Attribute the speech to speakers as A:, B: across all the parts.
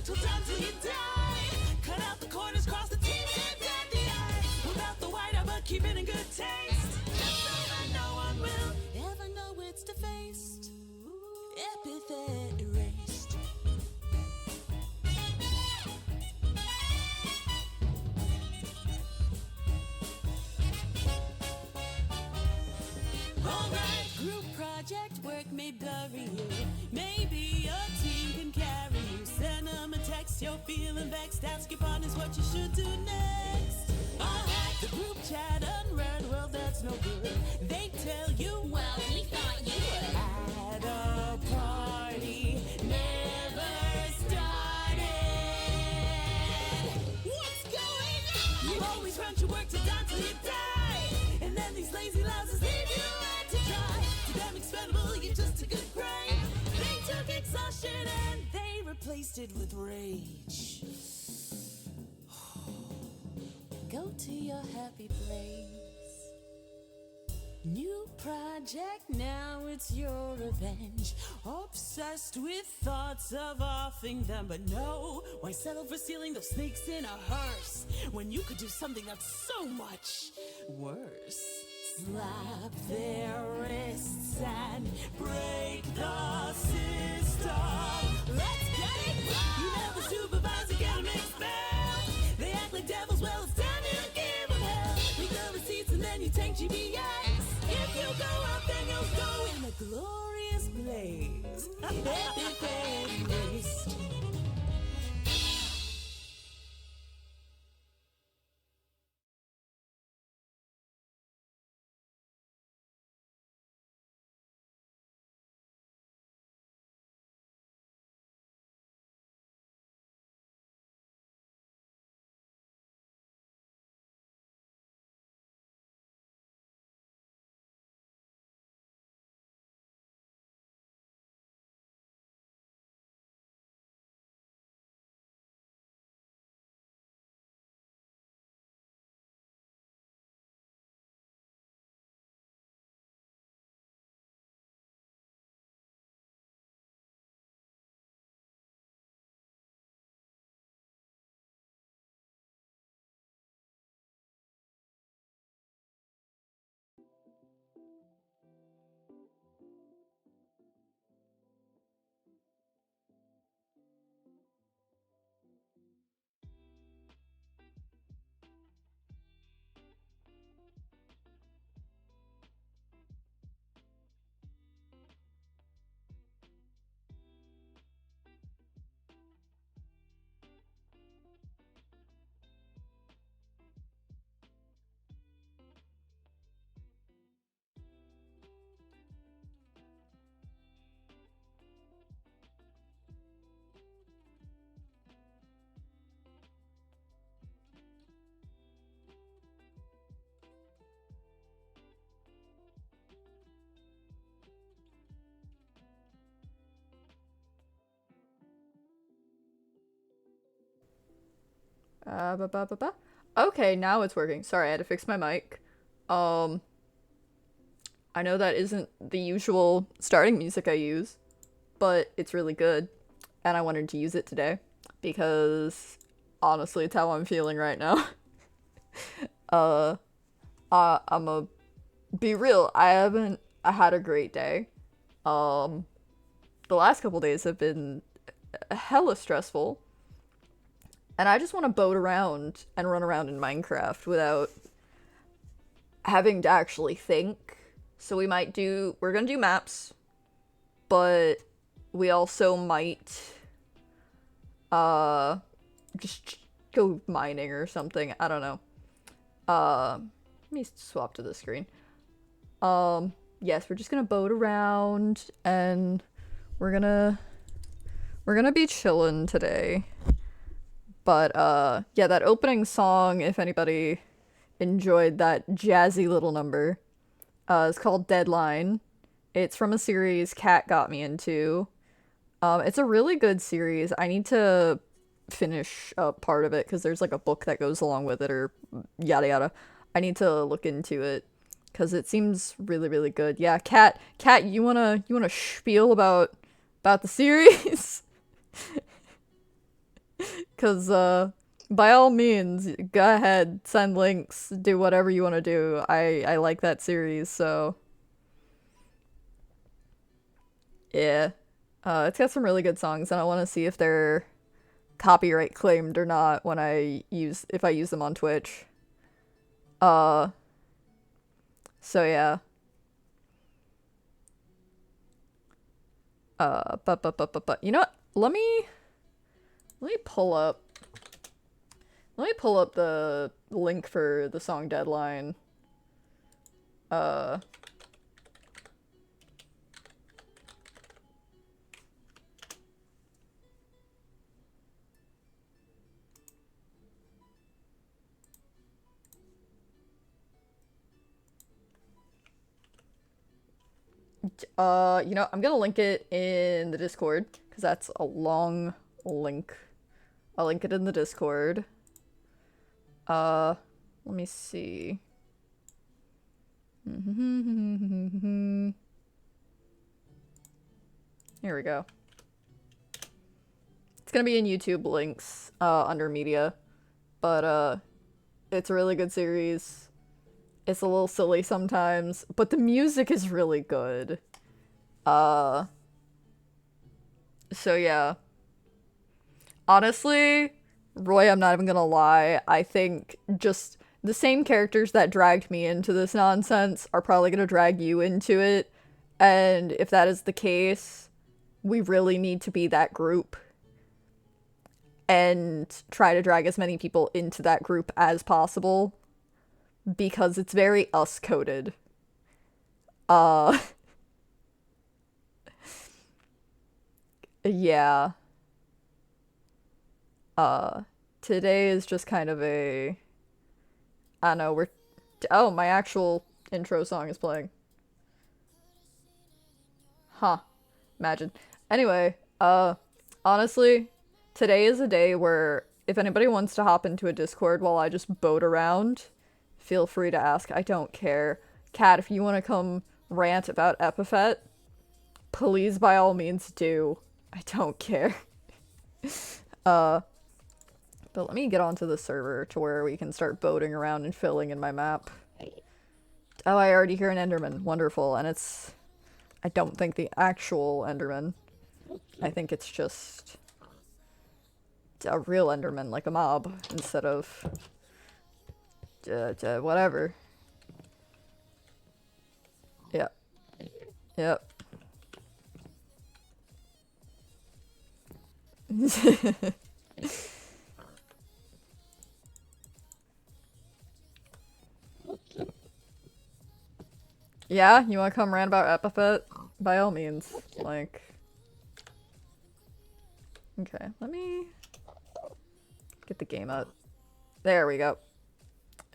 A: till down till you die. Cut out the corners, cross the T's and dot the I's. Without the white out, but keep it in good taste. Just so that no one will ever know it's defaced. Epithet erased. Alright, group project work may bury you. Maybe your team can carry you. Send them a text, you're feeling vexed. Ask your partners what you should do next. Alright, the group chat unread, well that's no good. They tell you,
B: Well, we thought you would.
A: at a party never started. What's going on? You always run your work to done till you die. And then these lazy louses leave you out to dry. To them expendable, you just took a break. They took exhaustion and they replaced it with rage. Go to your happy place. New project, now it's your revenge. Obsessed with thoughts of offing them, but no. Why settle for stealing those snakes in a hearse when you could do something that's so much worse? Slap their wrists and break the system. Let's get it! You never supervise, you get them expelled. They act like devils, well it's time to give them hell. Make the receipts and then you take GPS. If you go up, then you'll go in a glorious blaze. Epithet erased.
C: Okay, now it's working. Sorry, I had to fix my mic. I know that isn't the usual starting music I use, but it's really good, and I wanted to use it today because honestly, it's how I'm feeling right now. I'm be real. I had a great day. The last couple days have been hella stressful. And I just want to boat around and run around in Minecraft without having to actually think. So we're gonna do maps, but we also might, just go mining or something. I don't know. Let me swap to the screen. Yes, we're just gonna boat around and we're gonna be chillin' today. But, yeah, that opening song, if anybody enjoyed that jazzy little number, is called Deadline. It's from a series Kat got me into. It's a really good series. I need to finish up part of it, because there's, like, a book that goes along with it, or yada yada. I need to look into it, because it seems really, really good. Yeah, Kat, you wanna spiel about the series? Cause by all means, go ahead, send links, do whatever you want to do. I like that series, so yeah. It's got some really good songs, and I want to see if they're copyright claimed or not when if I use them on Twitch. Uh, so yeah. But you know what? Let me pull up the link for the song Deadline. Uh, you know, I'm gonna link it in the Discord because that's a long link. I'll link it in the Discord. Let me see. Here we go. It's gonna be in YouTube links, under media, but it's a really good series. It's a little silly sometimes, but the music is really good. So yeah. Honestly, Roy, I'm not even gonna lie, I think just the same characters that dragged me into this nonsense are probably gonna drag you into it, and if that is the case, we really need to be that group and try to drag as many people into that group as possible because it's very us coded. Yeah. Today is just kind of a I don't know, oh, my actual intro song is playing. Huh. Imagine. Anyway, honestly, today is a day where if anybody wants to hop into a Discord while I just boat around, feel free to ask. I don't care. Kat, if you want to come rant about Epithet, please by all means do. I don't care. But let me get onto the server to where we can start boating around and filling in my map. Oh, I already hear an Enderman. Wonderful. And I don't think the actual Enderman. I think it's just a real Enderman, like a mob, instead of whatever. Yep. Yep. Yeah, you want to come rant about Epithet? By all means. Like... Okay, let me get the game up. There we go.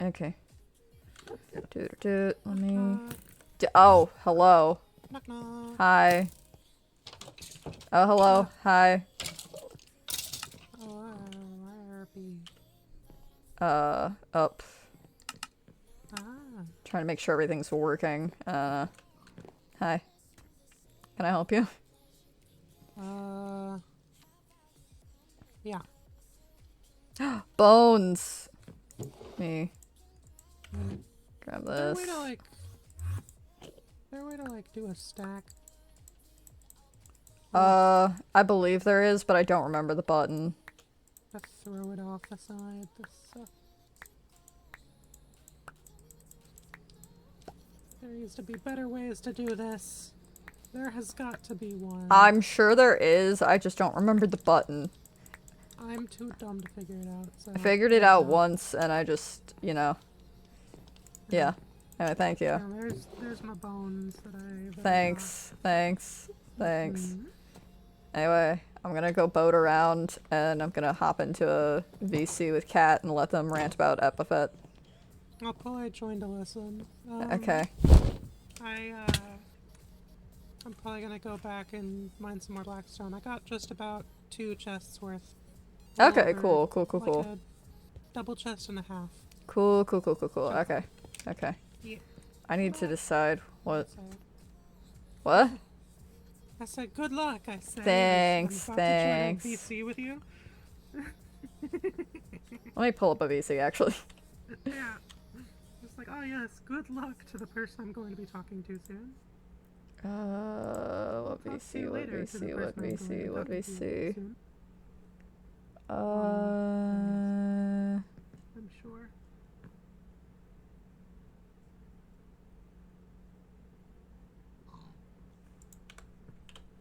C: Okay. Let me... Oh, hello.
D: Knock knock.
C: Hi. Oh, hello. Hi. Up. Trying to make sure everything's working. Hi. Can I help you?
D: Yeah.
C: Bones! Me. Grab this.
D: Is there a way to like do a stack?
C: I believe there is, but I don't remember the button.
D: Just throw it off the side. There needs to be better ways to do this. There has got to be one.
C: I'm sure there is, I just don't remember the button.
D: I'm too dumb to figure it out. So
C: I figured it out once, and I just, you know. Yeah. Anyway, thank you.
D: Yeah, there's my bones that I...
C: Thanks. Anyway, I'm gonna go boat around, and I'm gonna hop into a VC with Kat and let them rant about Epithet.
D: I'll probably join to listen.
C: Okay.
D: I'm probably gonna go back and mine some more blackstone. I got just about 2 chests worth.
C: Okay, cool.
D: Like a double chest and a half.
C: Cool. Okay.
D: Yeah.
C: I need to decide what...
D: So,
C: What?
D: I said good luck, I said.
C: Thanks.
D: I'm about to join VC with you.
C: Let me pull up a VC, actually.
D: Yeah. Just like, oh yes, good luck to the person I'm going to be talking to soon.
C: What
D: Talk to
C: VC,
D: you
C: what
D: later to the
C: VC, what
D: person I'm going to be
C: VC, what
D: talking to
C: VC.
D: soon. I'm sure.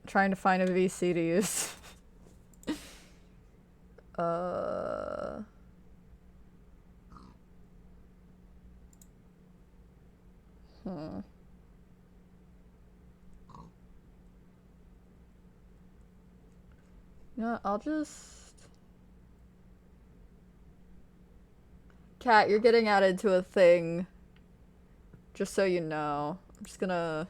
C: Trying to find a VC to use. You know what, I'll just... Cat, you're getting added to a thing. Just so you know. I'm just gonna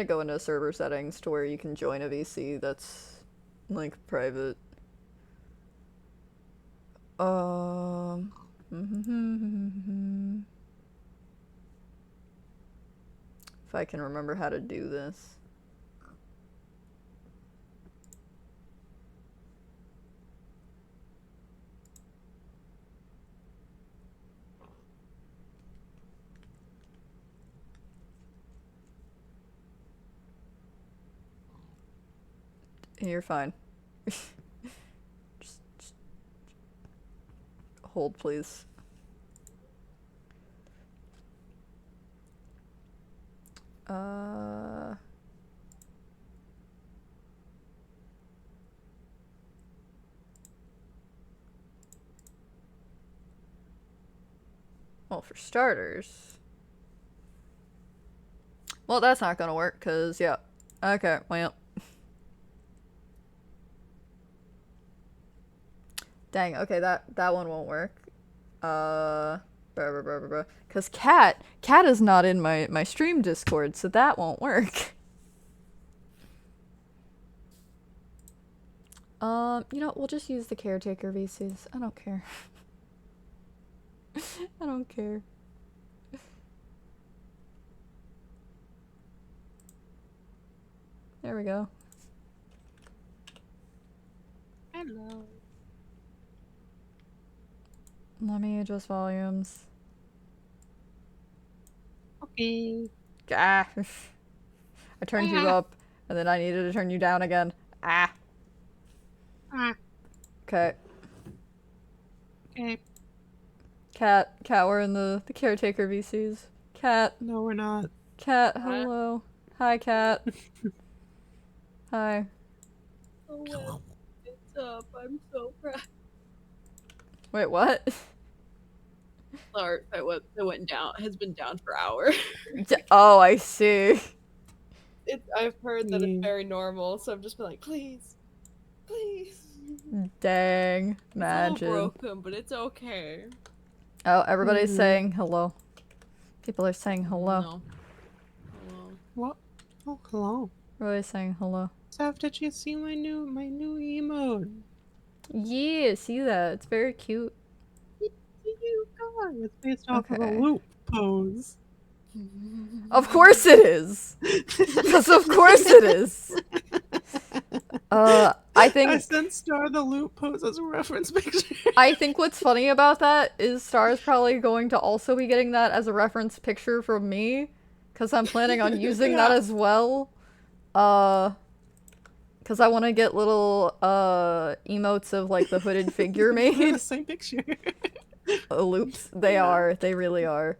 C: go into server settings to where you can join a VC that's, like, private. If I can remember how to do this. You're fine. just hold, please. Well, for starters... Well, that's not gonna work, cause, yeah. Okay, well... Dang, okay, that one won't work. Cause Cat is not in my stream Discord, so that won't work. You know, we'll just use the caretaker VCs. I don't care. I don't care. There we go.
D: Hello.
C: Let me adjust volumes.
D: Okay.
C: Ah. I turned you up, and then I needed to turn you down again. Ah.
D: Ah.
C: Okay.
D: Okay.
C: Cat, we're in the caretaker VCs. Cat.
D: No, we're not.
C: Cat, hello. Hi, Cat. Hi.
B: Oh, well, it's up. I'm so proud.
C: Wait, what?
B: Sorry, that went down. Has been down for hours.
C: Oh, I see.
B: I've heard that it's very normal, so I've just been like, please, please.
C: Dang, imagine.
B: It's a little broken, but it's okay.
C: Oh, everybody's saying hello. People are saying hello.
B: No. Hello.
D: What? Oh, hello.
C: Everybody's saying hello.
D: Seth, did you see my new emote?
C: Yeah, see that. It's very cute.
D: You God, it's based off of a loop pose.
C: Of course it is. Because of course it is. I think
D: I sent Star the loop pose as a reference picture.
C: I think what's funny about that is Star's probably going to also be getting that as a reference picture from me, because I'm planning on using that as well. Because I want to get little emotes of like the hooded figure
D: They're
C: made.
D: the same picture.
C: Loops, they are. They really are.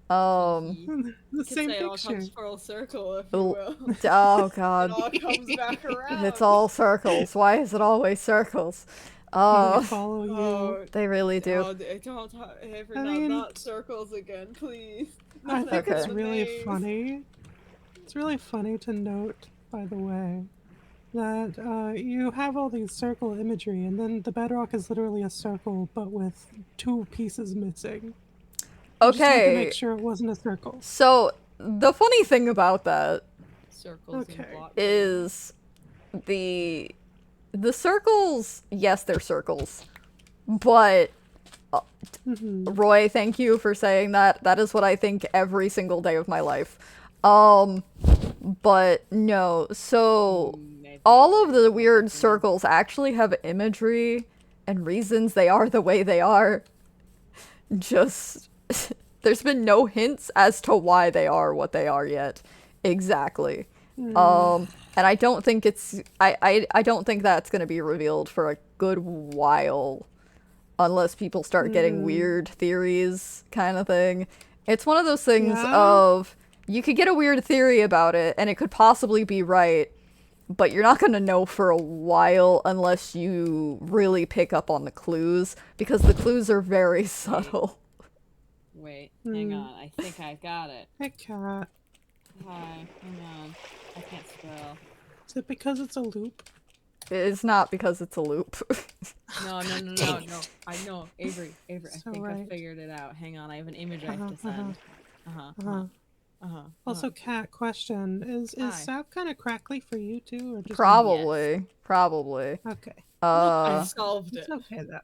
D: The same
B: It all
D: picture.
B: comes full circle, if you will.
C: Oh god.
B: It all comes back around.
C: It's all circles. Why is it always circles?
D: I follow you.
B: Oh,
C: They really do.
B: not circles again, please.
D: I think it's
C: Okay.
D: really funny. It's really funny to note, by the way, that you have all these circle imagery, and then the bedrock is literally a circle, but with two pieces missing. I just had to make sure it wasn't a circle.
C: So the funny thing about that
B: Circles and blocks.
C: is the circles. Yes, they're circles, but Roy, thank you for saying that. That is what I think every single day of my life. But no, so
E: Maybe
C: all of
E: there's
C: the weird
E: something.
C: circles actually have imagery and reasons they are the way they are. Just there's been no hints as to why they are what they are yet. Exactly. And I don't think I don't think that's gonna be revealed for a good while. Unless people start getting weird theories kind of thing. It's one of those things
D: Yeah.
C: of you could get a weird theory about it and it could possibly be right, but you're not going to know for a while unless you really pick up on the clues because the clues are very subtle.
E: Wait, hang on. I think I got it.
D: Hey, cat.
E: Hi, hang on. I can't spell.
D: Is it because it's a loop?
C: It's not because it's a loop.
E: No. I know. Avery, I
D: So
E: think I
D: right.
E: figured it out. Hang on, I have an image I have to send.
D: Also, cat, question. Is
E: Hi.
D: Sap kind of crackly for you too? Or just
C: Probably.
D: Okay.
E: I solved it.
D: It's okay though.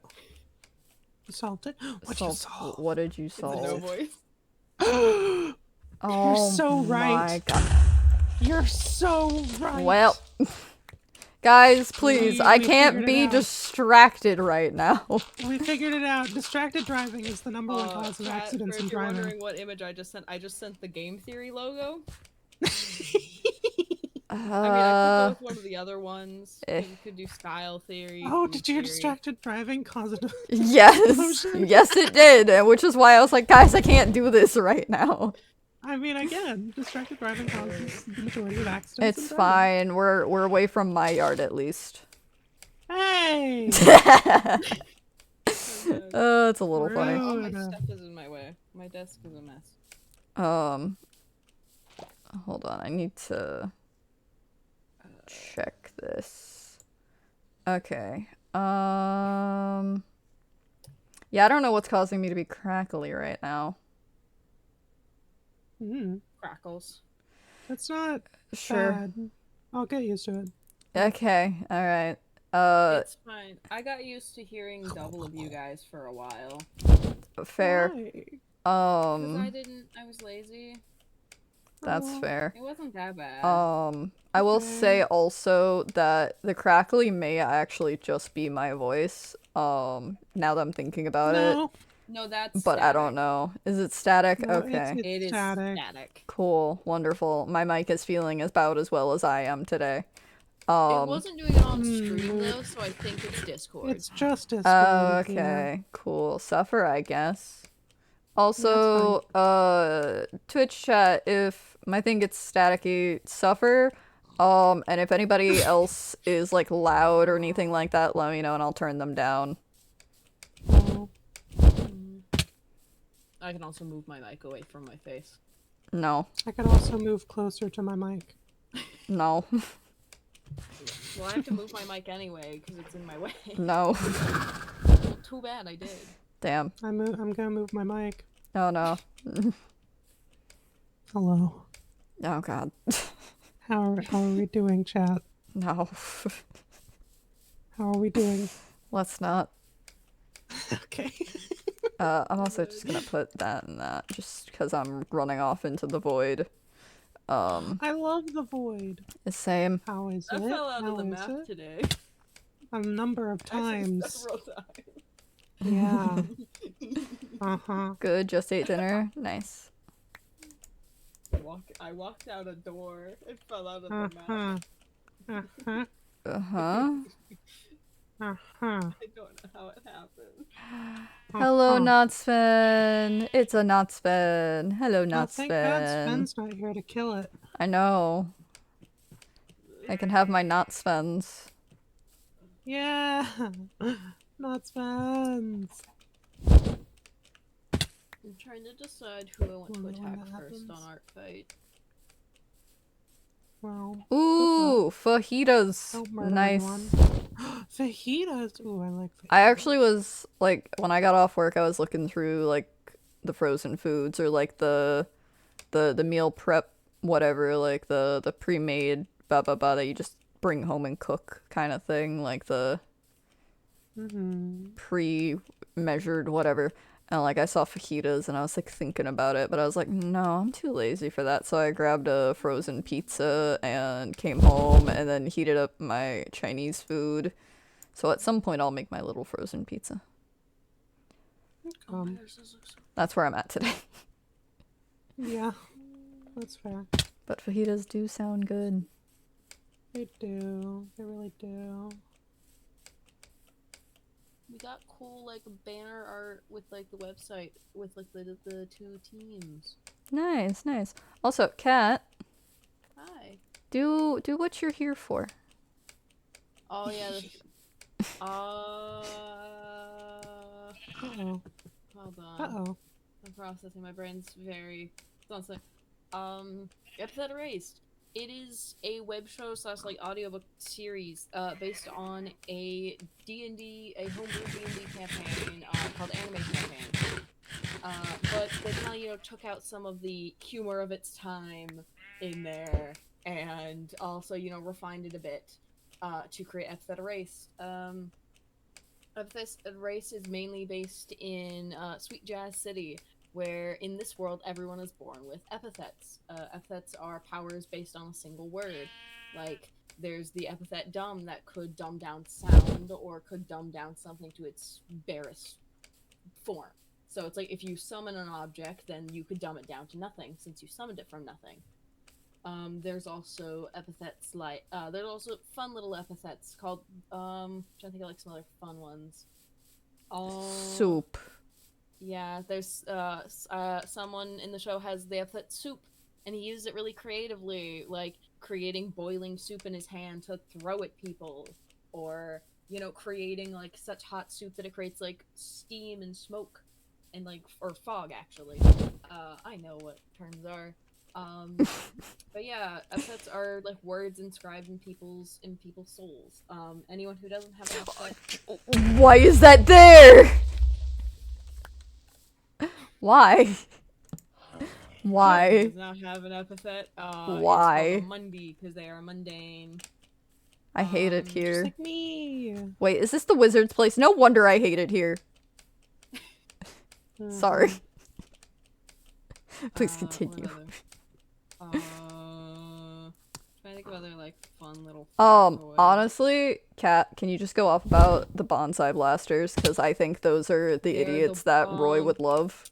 D: You solved it? What'd you solve?
C: What did you
E: It's a no
C: solve?
E: voice.
C: Oh,
D: so right.
C: my god.
D: You're so right.
C: Well, guys, please, I
D: we
C: can't
D: figured it
C: be
D: out.
C: distracted right now.
D: We figured it out. Distracted driving is the number one cause of
E: Chat,
D: accidents
E: for
D: in
E: if you're
D: driving.
E: wondering what image I just sent the game theory logo. I mean, I could go with one of the other ones. Could do style theory.
D: Oh,
E: food
D: did your
E: theory.
D: distracted driving cause it?
C: Yes, yes it did, and which is why I was like, guys, I can't do this right now.
D: I mean, again, distracted driving causes the majority of accidents.
C: It's
D: in driving.
C: fine. We're away from my yard at least.
D: Hey.
C: Oh, it's a little funny.
E: All my
D: Rude.
E: stuff is in my way. My desk is a mess.
C: Hold on. I need to check this. Okay. Yeah, I don't know what's causing me to be crackly right now.
E: Crackles.
D: That's not
C: Sure.
D: bad. I'll get used to it.
C: Okay. All right.
E: It's fine. I got used to hearing double of you guys for a while.
C: Fair.
D: Why?
E: Because I was lazy.
C: That's fair.
E: It wasn't that bad.
C: I will say also that the crackly may actually just be my voice. Now that I'm thinking about it.
E: No, that's
C: But
E: static.
C: I don't know. Is it static?
D: No,
C: Okay.
E: It is
D: static.
E: static.
C: Cool. Wonderful. My mic is feeling about as well as I am today.
E: It wasn't doing it on stream though, so I think it's Discord.
D: It's just Discord.
C: Oh, okay. Cool. Suffer, I guess. Also, Twitch chat, if I think it's staticky, suffer. And if anybody else is like loud or anything like that, let me know and I'll turn them down.
E: I can also move my mic away from my face.
C: No.
D: I could also move closer to my mic.
C: No.
E: Well, I have to move my mic anyway because it's in my way.
C: No.
E: Well, too bad I did.
C: Damn.
D: I'm gonna move my mic.
C: Oh no.
D: Hello.
C: Oh god.
D: How are we doing, chat?
C: No.
D: How are we doing?
C: Let's not.
D: Okay.
C: I'm also just gonna put that in that, just because I'm running off into the void.
D: I love the void.
C: The same.
D: How is
E: I
D: it?
E: fell out
D: How
E: of the
D: is
E: map
D: it?
E: today.
D: A number of times.
E: Several times.
D: Yeah. Uh-huh.
C: Good, just ate dinner. Nice.
E: I walked out a door and fell out of the
D: Uh-huh.
E: map.
D: Uh-huh.
C: Uh-huh.
D: Uh-huh.
E: I don't know how it happened.
C: Hello, Notsven. It's a Notsven. Hello,
D: Oh, thank God
C: Notsven.
D: Sven's not here to kill it.
C: I know. I can have my Notsvens.
D: Yeah. Not Sven's.
E: I'm trying to decide who I want to
D: Wonder when
E: attack
D: that
E: first
D: happens.
E: on Art Fight.
D: Well,
C: Ooh, fajitas.
D: don't murder
C: Nice.
D: anyone. Fajitas. Ooh, I like fajitas.
C: I actually was like, when I got off work, I was looking through like the frozen foods or like the meal prep, whatever, like the pre-made that you just bring home and cook kind of thing, like the pre-measured whatever. and like I saw fajitas and I was like thinking about it, but I was like, no, I'm too lazy for that. So I grabbed a frozen pizza and came home and then heated up my Chinese food. So at some point I'll make my little frozen pizza. That's where I'm at today.
D: Yeah, that's fair.
C: But fajitas do sound good.
D: They do. They really do.
E: We got cool like banner art with like the website with like the two teams.
C: Nice, nice. Also, Kat,
E: Hi.
C: do what you're here for.
E: Oh yeah.
D: Uh-oh.
E: Hold on.
D: Uh-oh.
E: I'm processing. My brain's very. Don't say. Episode Erased. It is a web show / like audiobook series based on a D&D, a homebrew D&D campaign called Anime Campaign. But they kind of, took out some of the humor of its time in there and also, refined it a bit to create Episode Erased. Episode Erased is mainly based in Sweet Jazz City, where in this world everyone is born with epithets. Epithets are powers based on a single word. Like, there's the epithet dumb that could dumb down sound or could dumb down something to its barest form. So it's like if you summon an object, then you could dumb it down to nothing since you summoned it from nothing. There's also epithets like there's also fun little epithets called I'm trying to think of like some other fun ones.
C: Soup.
E: Yeah, there's someone in the show has the epithet soup, and he uses it really creatively, like creating boiling soup in his hand to throw at people, or creating like such hot soup that it creates like steam and smoke, and like or fog actually. I know what terms are. But yeah, epithets are like words inscribed in people's souls. Anyone who doesn't have an epithet.
C: Why is that there? Why? Why?
E: Does not have an epithet.
C: Why?
E: It's called a Mundi because they are mundane.
C: I hate it
D: Just
C: here.
D: like me.
C: Wait, is this the wizard's place? No wonder I hate it here. Sorry. Please continue.
E: Trying to think of other like fun little. Factoids.
C: Honestly, Kat, can you just go off about the bonsai blasters? Because I think those are the
E: They're
C: idiots
E: the
C: that Roy
E: bomb.
C: would love.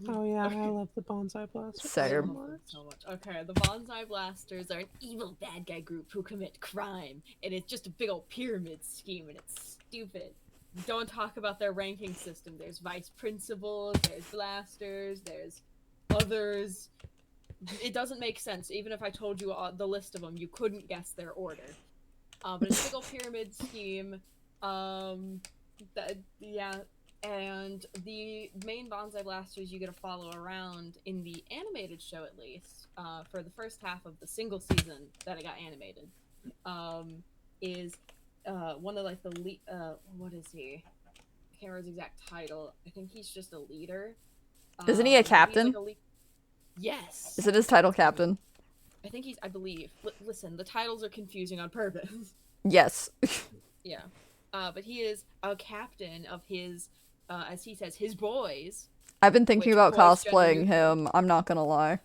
D: Oh yeah, I love the bonsai blaster.
C: Same.
E: So much. Okay, the Bonsai Blasters are an evil bad guy group who commit crime, and it's just a big old pyramid scheme, and it's stupid. Don't talk about their ranking system. There's vice principals, there's blasters, there's others. It doesn't make sense. Even if I told you the list of them, you couldn't guess their order. But it's a big old pyramid scheme. Yeah. And the main Bonsai Blasters you get to follow around in the animated show, at least, for the first half of the single season that it got animated, is one of like the lead. What is he? I can't remember his exact title. I think he's just a leader.
C: Isn't he a captain?
E: Like yes.
C: Is it his title captain?
E: I think he's. I believe. Listen, the titles are confusing on purpose.
C: Yes.
E: Yeah. But he is a captain of his. As he says, his boys.
C: I've been thinking
E: Which
C: about
E: boys
C: cosplaying
E: gender
C: him. I'm not gonna lie.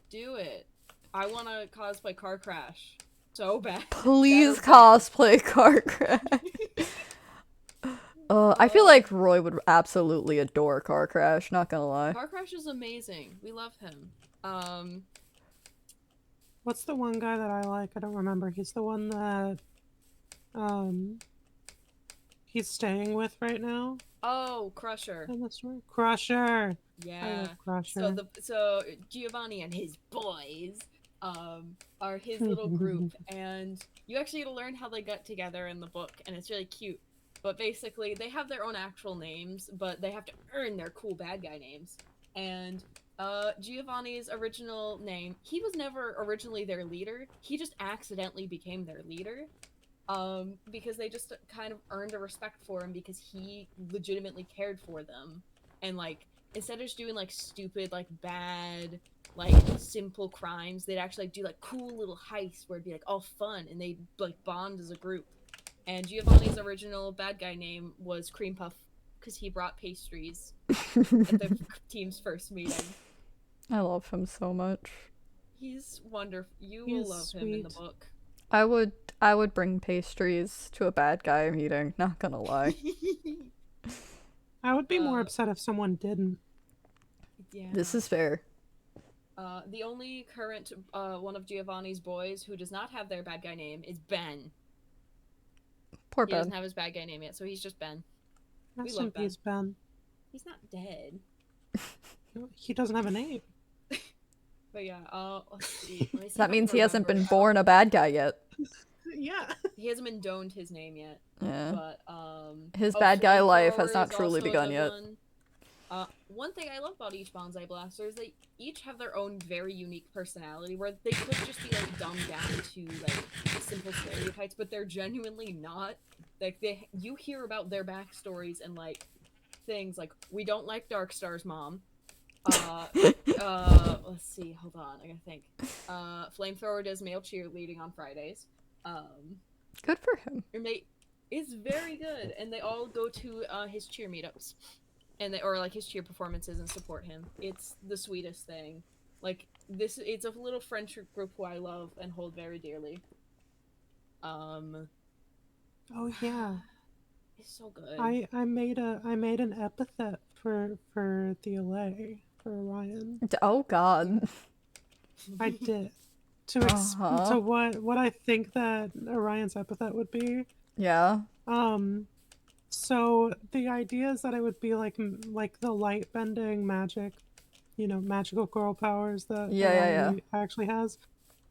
E: Do it. I want to cosplay Car Crash so bad.
C: Please
E: That or
C: cosplay Car Crash. I feel like Roy would absolutely adore Car Crash, not gonna lie.
E: Car Crash is amazing. We love him.
D: What's the one guy that I like? I don't remember. He's the one that he's staying with right now.
E: Oh, Crusher.
D: In the story. Crusher. I
E: Yeah.
D: love Crusher.
E: So Giovanni and his boys are his little group, and you actually get to learn how they got together in the book, and it's really cute. But basically, they have their own actual names, but they have to earn their cool bad guy names. And Giovanni's original name, he was never originally their leader. He just accidentally became their leader. Because they just kind of earned a respect for him because he legitimately cared for them. And, like, instead of just doing, like, stupid, like, bad, like, simple crimes, they'd actually like, do, like, cool little heists where it'd be, like, all fun, and they'd, like, bond as a group. And Giovanni's original bad guy name was Cream Puff because he brought pastries at the team's first meeting.
C: I love him so much.
E: He's wonderful. You
D: He
E: will
D: is
E: love him in the
D: sweet.
E: book.
C: I would bring pastries to a bad guy meeting, not gonna lie.
D: I would be more
E: Uh,
D: upset if someone didn't.
E: Yeah.
C: This is fair.
E: The only current one of Giovanni's boys who does not have their bad guy name is Ben.
C: Poor
E: He
C: Ben.
E: doesn't have his bad guy name yet, so he's just Ben.
D: Rest
E: love
D: in peace, Ben.
E: He's not dead.
D: He doesn't have a name.
E: But yeah, let's see. Let me see if I
C: That
E: can
C: means he hasn't been
E: remember.
C: born a bad guy yet.
D: Yeah.
E: He hasn't been doned his name yet.
C: Yeah.
E: But
C: His bad guy life has
E: Flamethrower
C: not
E: is
C: truly
E: also a
C: begun
E: good
C: yet.
E: One thing I love about each Bonsai Blaster is they each have their own very unique personality, where they could just be like dumbed down to like simple stereotypes, but they're genuinely not. Like you hear about their backstories and like things like, we don't like Darkstar's mom. Let's see, hold on, I gotta think. Flamethrower does male cheerleading on Fridays.
C: Good for him.
E: And it's very good, and they all go to his cheer meetups, and or like his cheer performances and support him. It's the sweetest thing. Like it's a little friendship group who I love and hold very dearly.
D: Oh yeah.
E: It's so good.
D: I made an epithet for the LA for Orion.
C: Oh god.
D: I did. To what I think that Orion's epithet would be.
C: Yeah.
D: So the idea is that it would be like the light bending magic, magical girl powers that Orion actually has,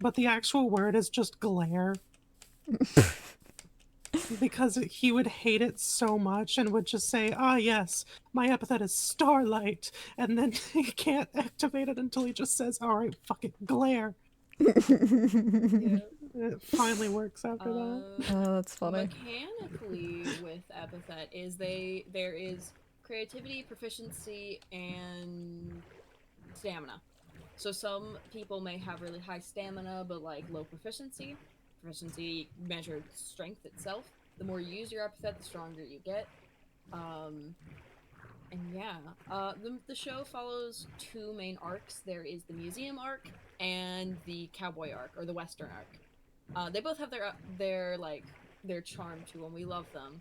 D: but the actual word is just glare. Because he would hate it so much and would just say, "Ah, yes, my epithet is starlight," and then he can't activate it until he just says, "All right, fuck it, glare."
E: Yeah.
D: It finally works after that.
C: Oh, that's funny.
E: Mechanically, with epithet there is creativity, proficiency, and stamina. So some people may have really high stamina but like low proficiency. Proficiency measured strength itself. The more you use your epithet, the stronger you get. And yeah, the show follows two main arcs. There is the museum arc and the cowboy arc, or the western arc. They both have their charm to them. We love them.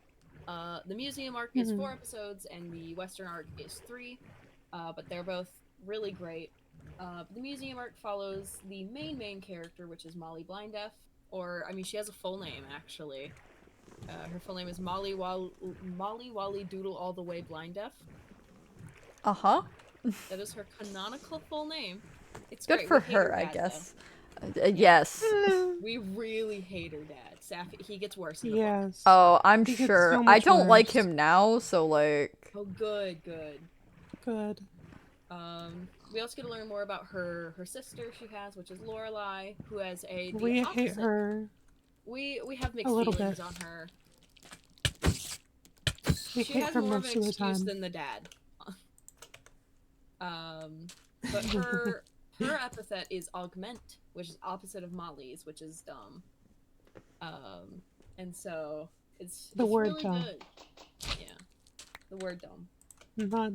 E: The museum arc is 4 episodes, and the western arc is 3. But they're both really great. The museum arc follows the main character, which is Molly Blinddeaf. Or, I mean, she has a full name, actually. Her full name is Molly Wally Doodle All the Way Blinddeaf.
C: Uh-huh.
E: That is her canonical full name. It's
C: Good
E: great.
C: for
E: We hate
C: her, I
E: dad,
C: guess. Yes.
E: We really hate her dad. He gets worse in the book.
D: Yes.
C: Oh, I'm
D: He gets
C: sure.
D: so
C: I
D: much
C: don't like
D: worse.
C: him now, so like.
E: Oh, good.
D: Good.
E: We also get to learn more about her sister she has, which is Lorelai, who has the
D: We
E: opposite.
D: hate her.
E: We have mixed
D: little
E: feelings
D: bit.
E: on her.
D: We
E: She
D: hate
E: has
D: her
E: more of
D: most
E: an
D: of the
E: excuse
D: time.
E: than the dad. But her epithet is augment, which is opposite of Molly's, which is dumb. And so it's
D: word
E: really
D: dumb.
E: good. Yeah, the word dumb.
D: Not.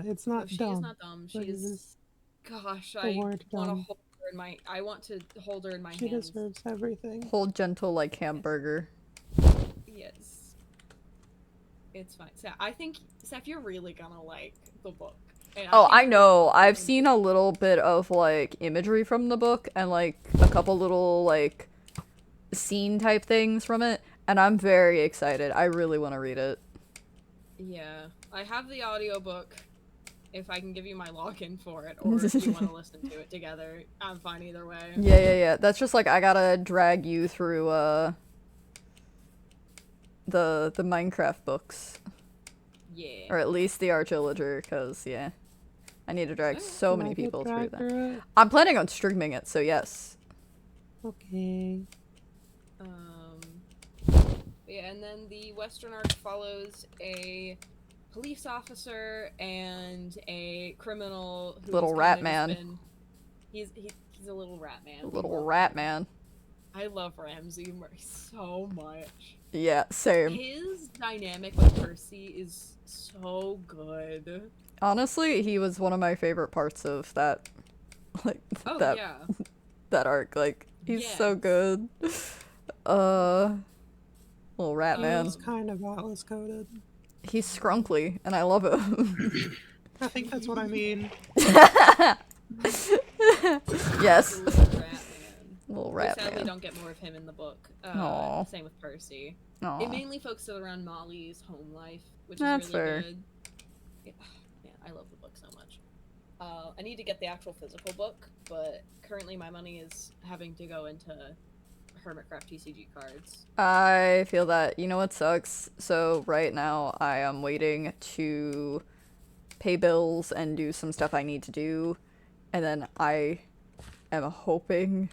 D: It's not
E: She
D: dumb.
E: is not dumb. She
D: but it
E: is. Gosh,
D: the
E: I
D: word
E: want to
D: dumb.
E: hold her in my. I want to hold her in my
D: She
E: hands.
D: deserves everything.
C: Hold gentle like hamburger.
E: Yes. It's fine. So I think, Seth, you're really gonna like the book. And
C: Oh,
E: think
C: I
E: you're
C: know.
E: gonna
C: I've
E: like
C: seen a little bit of like imagery from the book and like a couple little like scene type things from it, and I'm very excited. I really want to read it.
E: Yeah, I have the audiobook. If I can give you my login for it, or if you want to listen to it together, I'm fine either way.
C: Yeah. That's just like I gotta drag you through the Minecraft books,
E: Yeah.
C: or at least the Archillager, because yeah, I need to drag so
D: Can
C: many
D: I get
C: people through
D: dragged
C: that.
D: through it?
C: I'm planning on streaming it, so yes.
D: Okay.
E: Yeah, and then the Western arc follows a police officer and a criminal who's
C: Little
E: kind
C: rat
E: of
C: man.
E: just been- He's a little rat man.
C: Little rat man.
E: I love Ramsey so much.
C: Yeah, same.
E: His dynamic with Percy is so good.
C: Honestly, he was one of my favorite parts of that, like,
E: Oh
C: that
E: yeah.
C: that arc. Like, he's so
E: Yes.
C: good. Little rat man.
D: He's kind of atlas coded.
C: He's scrunkly, and I love him.
D: I think that's what I mean.
C: Yes.
E: Little rat man.
C: Little
E: We
C: rat
E: sadly
C: man.
E: don't get more of him in the book.
C: Aw.
E: Same with Percy.
C: Aw.
E: It mainly focuses around Molly's home life, which
C: That's
E: is
C: fair.
E: really good. Yeah, yeah, I love the book so much. I need to get the actual physical book, but currently my money is having to go into Hermitcraft TCG cards.
C: I feel that. You know what sucks? So right now I am waiting to pay bills and do some stuff I need to do, and then I am hoping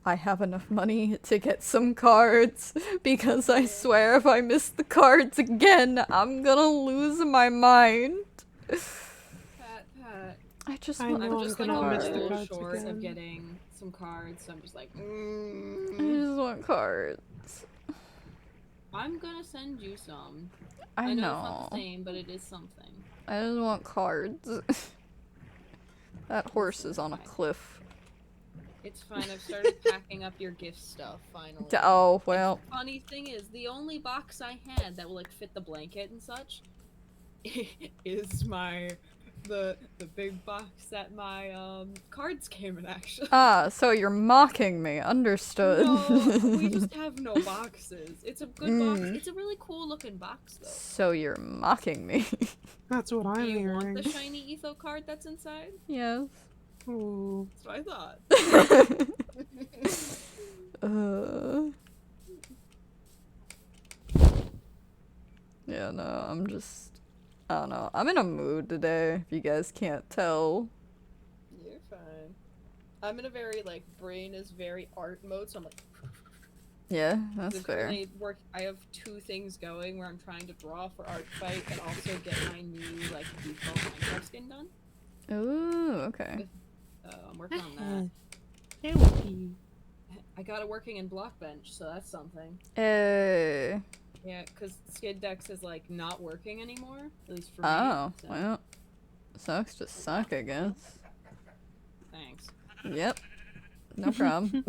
C: I have enough money to get some cards, because I swear if I miss the cards again, I'm gonna lose my mind.
E: Pat.
C: I just
D: I
C: want
D: know
E: I'm
D: I'm
E: just
D: gonna
E: like a
D: miss the
E: little
D: cards
E: short
D: again.
E: of getting some cards, so I'm just like,
C: I just want cards.
E: I'm gonna send you some.
C: I
E: know it's
C: know.
E: not the same, but it is something.
C: I just want cards. That horse is on a cliff.
E: It's fine. I've started packing up your gift stuff finally.
C: Oh, well.
E: Funny thing is, the only box I had that will like fit the blanket and such is the big box that my cards came in actually.
C: Ah, so you're mocking me. Understood.
E: No, we just have no boxes. It's a good box.
C: Mm.
E: It's a really cool looking box though.
C: So you're mocking me.
D: That's what I'm
E: Do you
D: hearing.
E: want the shiny etho card that's inside?
C: Yes.
D: Ooh.
E: That's what I thought.
C: Yeah, no, I'm just... I don't know. I'm in a mood today, if you guys can't tell.
E: You're fine. I'm in a very like brain is very art mode, so I'm like
C: Yeah, that's
E: I'm
C: fair.
E: currently I have two things going where I'm trying to draw for art fight and also get my new like default Minecraft skin done.
C: Ooh, okay.
E: I'm working on that.
D: It would be.
E: I got it working in Blockbench, so that's something.
C: Hey.
E: Yeah, because Skid Dex is like not working anymore, at least for me.
C: Oh,
E: so
C: well. Sucks to suck, I guess.
E: thanks.
C: Yep. No problem.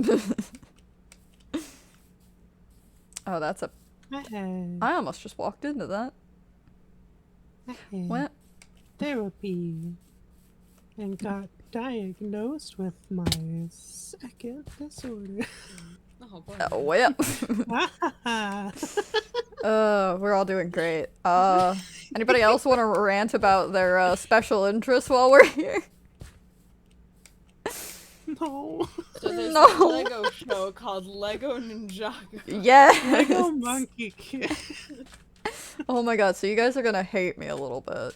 C: Oh, that's a...
D: Hey.
C: I almost just walked into that.
D: Hey.
C: What?
D: Therapy. And got diagnosed with my second disorder.
E: Oh, boy.
C: Well. We're all doing great. Anybody else want to rant about their special interests while we're here?
D: No.
E: So there's
C: No.
E: a Lego show called Lego Ninjago.
C: Yes.
D: Lego Monkey Kid.
C: Oh my god, so you guys are gonna hate me a little bit.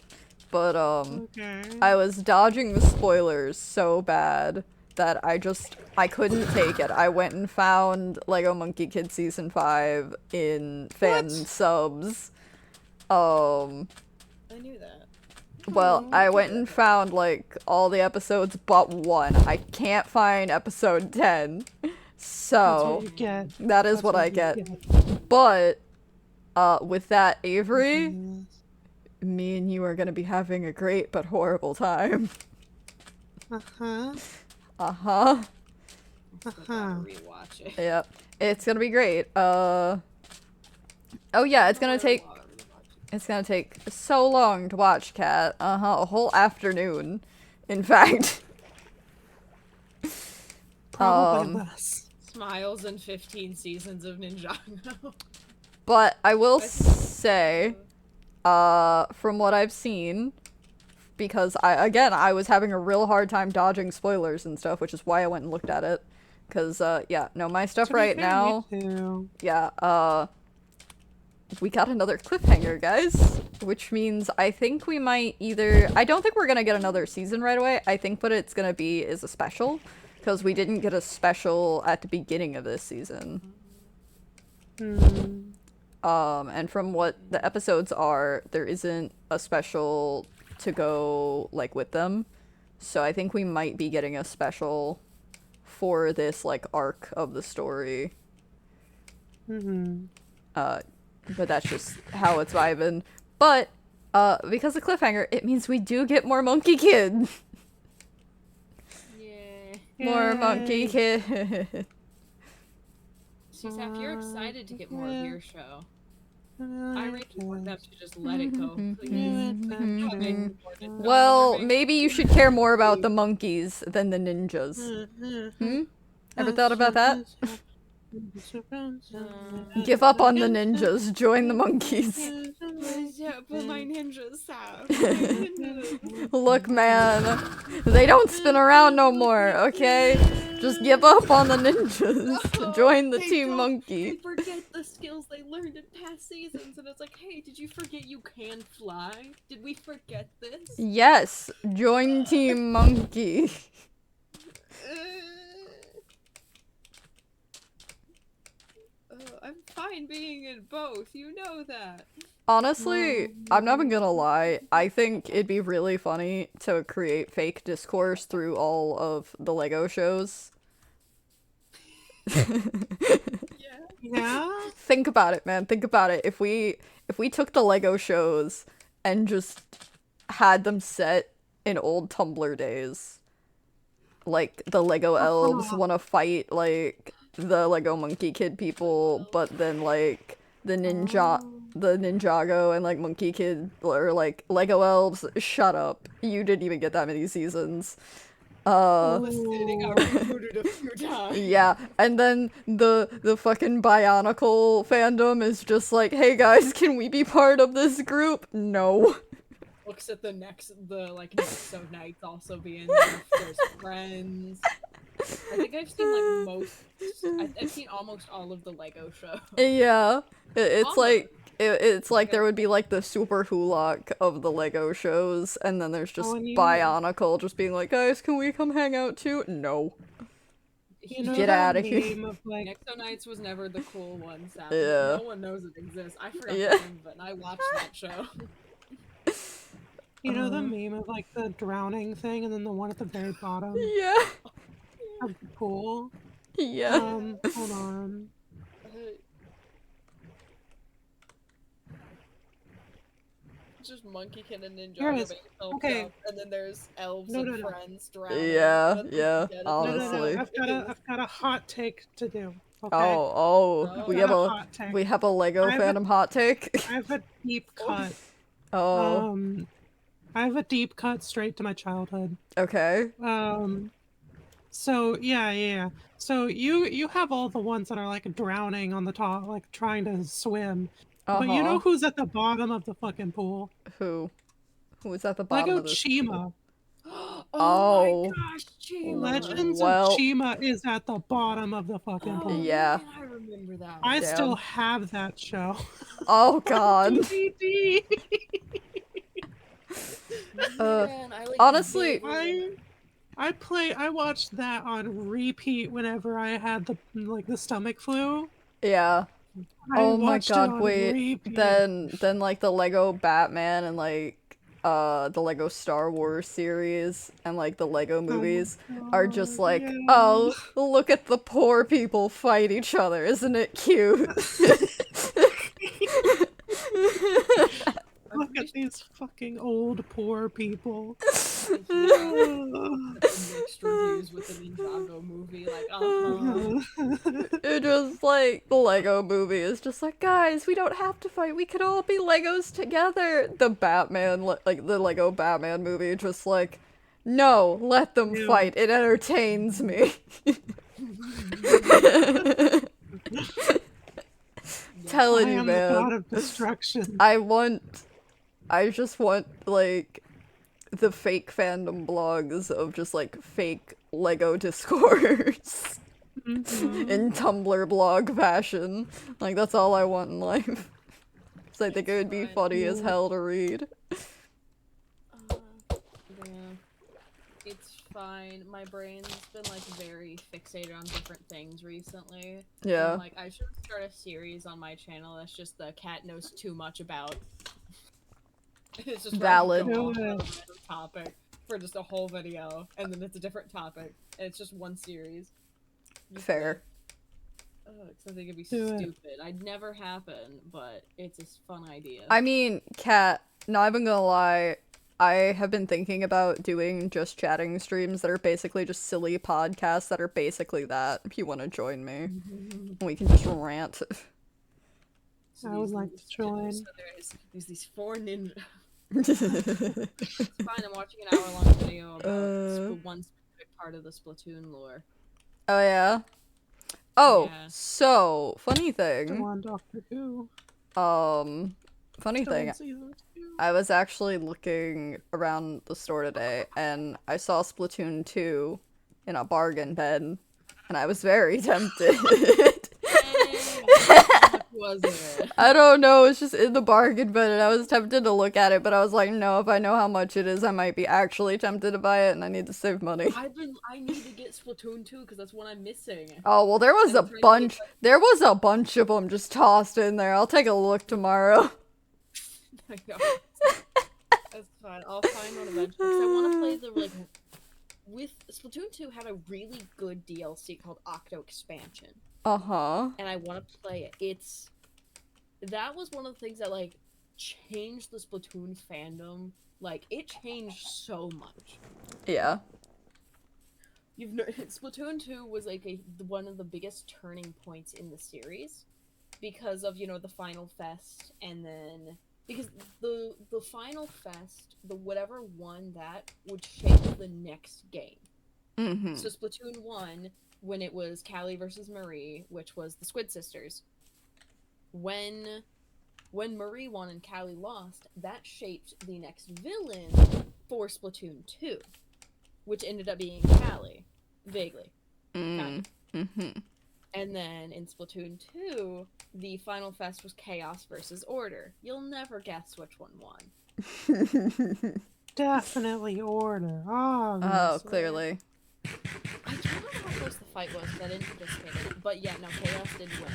C: But,
D: Okay.
C: I was dodging the spoilers so bad that I couldn't take it. I went and found Lego Monkey Kid Season 5 in fan
D: What?
C: subs.
E: I knew that.
C: Well, I went and found, like, all the episodes but one. I can't find episode 10.
D: That's
C: So,
D: what you get.
C: that is
D: That's
C: what I
D: you
C: get. But, with that, Avery,
D: Yes.
C: me and you are gonna be having a great but horrible time.
D: Uh-huh.
C: Uh-huh.
E: I gotta rewatch it.
C: Yep. It's gonna be great. Oh yeah, it's gonna take so long to watch, Cat. A whole afternoon. In fact.
D: Probably less.
E: Smiles and 15 seasons of Ninjago.
C: But I will say, from what I've seen, because I was having a real hard time dodging spoilers and stuff, which is why I went and looked at it. Cause, yeah, no, my stuff
D: To be
C: right
D: fair,
C: now,
D: me too.
C: yeah, we got another cliffhanger, guys, which means I think we might I don't think we're gonna get another season right away. I think what it's gonna be is a special, because we didn't get a special at the beginning of this season. And from what the episodes are, there isn't a special to go, like, with them. So I think we might be getting a special for this, like, arc of the story. but that's just how it's vibing. But because of cliffhanger, it means we do get more Monkey Kid.
E: Yeah.
C: More Monkey
D: Yay.
C: Kid.
E: CSAP, you're excited to get more of your show. I really want them to just let it go, please. Don't make more than
C: Well,
E: You're
C: maybe you should care more about the monkeys than the ninjas. Hmm? Ever thought about that? Give up on the ninjas, join the monkeys.
E: Yeah, but my ninjas have.
C: Look, man, they don't spin around no more, okay? Just give up on the ninjas. Join the
E: They
C: Team
E: don't-
C: Monkey.
E: They forget the skills they learned in past seasons, and it's like, hey, did you forget you can fly? Did we forget this?
C: Yes, join Team Monkey.
E: I'm fine being in both, you know that.
C: Honestly, I'm not even gonna lie. I think it'd be really funny to create fake discourse through all of the Lego shows.
D: Yeah?
C: Think about it, man. Think about it. If we took the Lego shows and just had them set in old Tumblr days, like the Lego elves want to fight like the Lego Monkey Kid people, but then like the Ninjago and like Monkey Kid or like Lego elves. Shut up! You didn't even get that many seasons.
E: Listen, it got rebooted a few times.
C: Yeah, and then the fucking Bionicle fandom is just like, hey guys, can we be part of this group? No.
E: Looks at the Nexo Knights also being there. There's friends. I think I've seen I've seen almost all of the Lego show.
C: Yeah, it's
E: Almost.
C: like it's like there would be like the super Hulak of the Lego shows, and then there's just
D: Oh, and you-
C: Bionicle just being like, guys, can we come hang out too? No.
D: You know
C: Get
D: that
C: outta here.
D: meme of like
E: Nexo Knights was never the cool one, sadly.
C: Yeah.
E: No one knows it exists. I forgot
C: Yeah.
E: the name, but I watched that show.
D: you know the meme of like the drowning thing and then the one at the very bottom
C: Yeah.
D: of the pool.
C: Yeah.
D: Hold on.
E: Just Monkey Kid and Ninja
D: Here it is.
E: being helped
D: Okay.
E: out, and then there's elves
D: No,
E: and
D: no, no.
E: friends drowning.
C: Yeah,
E: But
C: yeah,
E: forget it.
C: honestly.
D: I've got a hot take to do. Okay.
C: Oh, we
D: Got
C: have
D: a
C: a
D: hot take.
C: we have a Lego
D: I have a-
C: fandom hot take.
D: I have a deep cut.
C: Oh,
D: I have a deep cut straight to my childhood.
C: okay.
D: So yeah. So you have all the ones that are like drowning on the top, like trying to swim. But you know who's at the bottom of the fucking pool?
C: Who? Who is at the bottom
D: Lego
C: of this?
D: Chima.
C: Oh.
E: my gosh, Chima.
D: Legends
C: Well-
D: of Chima is at the bottom of the fucking pool.
C: Yeah.
E: Man, I remember that.
D: I
E: one.
D: still
C: Damn.
D: have that show.
C: Oh god.
D: DVD.
E: Man, I, like,
C: honestly-
E: vividly-
D: I watched that on repeat whenever I had the stomach flu.
C: Yeah.
D: I
C: Oh my
D: watched it
C: god,
D: on
C: wait.
D: repeat.
C: Then like the Lego Batman and like the Lego Star Wars series and like the Lego movies are just like,
D: yeah.
C: oh, look at the poor people fight each other, isn't it cute?
D: Look at these fucking old poor people.
E: Mixed reviews with the Ninjago movie, like,
C: It just like the Lego movie is just like, guys, we don't have to fight. We can all be Legos together. The Batman, like the Lego Batman movie, just like, no, let them
D: Yeah.
C: fight. It entertains me. Telling
D: I
C: you,
D: am the god
C: man.
D: of destruction.
C: I just want like the fake fandom blogs of just like fake Lego discourse. In Tumblr blog fashion. Like, that's all I want in life. So I think it would be
E: fine.
C: funny as hell to read.
E: yeah. It's fine. My brain's been, like, very fixated on different things recently.
C: Yeah.
E: I'm like, I should start a series on my channel that's just the cat knows too much about. It's just
C: Valid.
E: Go off on a random topic for just a whole video, and then it's a different topic, and it's just one series. Just
C: Fair.
E: 'cause I think it'd be
D: Do it.
E: stupid. I'd never happen, but it's a fun idea.
C: I mean, Kat, not even gonna lie, I have been thinking about doing just chatting streams that are basically just silly podcasts that are basically that. If you want to join me, we can just rant.
D: I would like to join.
E: So there's these four ninja. It's fine. I'm watching an hour-long video about one specific part of the Splatoon lore.
C: Oh yeah. Oh,
E: Yeah.
C: so funny
D: Go
C: thing.
D: on, Doctor Who.
C: Funny
D: Still
C: thing.
D: in season 2.
C: I was actually looking around the store today, and I saw Splatoon 2 in a bargain bin, and I was very tempted.
E: How much was it?
C: I don't know, it's just in the bargain bin, and I was tempted to look at it, but I was like, no, if I know how much it is, I might be actually tempted to buy it, and I need to save money.
E: I need to get Splatoon 2 because that's one I'm missing.
C: Oh, well, there was
E: And
C: a
E: I'm trying to
C: bunch,
E: get,
C: there was a bunch of them just tossed in there. I'll take a look tomorrow.
E: That's fine. I'll find one eventually. Because I want to play the, like, with Splatoon 2 had a really good DLC called Octo Expansion.
C: Uh-huh.
E: And I want to play it. That was one of the things that, like, changed the Splatoon fandom. Like, it changed so much.
C: Yeah.
E: Splatoon 2 was, like, one of the biggest turning points in the series. Because of, the Final Fest, and then... Because the Final Fest, whatever won that, would shape the next game.
C: Mm-hmm.
E: So Splatoon 1, when it was Callie versus Marie, which was the Squid Sisters, when Marie won and Callie lost, that shaped the next villain for Splatoon 2, which ended up being Callie, vaguely. Kind of.
C: Mm-hmm.
E: And then in Splatoon 2, the Final Fest was Chaos versus Order. You'll never guess which one won.
D: Definitely Order. Obviously.
C: Oh, clearly.
E: I don't know how close the fight was, because I didn't participate in it. But yeah, no, Chaos did win.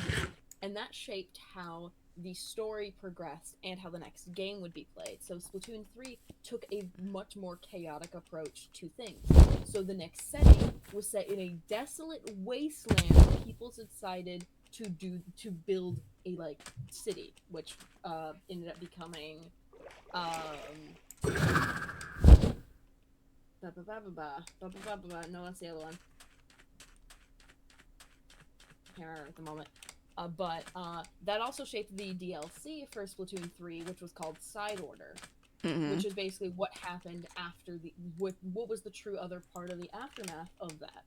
E: And that shaped how the story progressed and how the next game would be played. So Splatoon 3 took a much more chaotic approach to things. So the next setting was set in a desolate wasteland where people decided to build a, like, city, which ended up becoming no, that's the other one. Can't remember at the moment. But that also shaped the DLC for Splatoon 3, which was called Side Order, which is basically what happened after what was the true other part of the aftermath of that.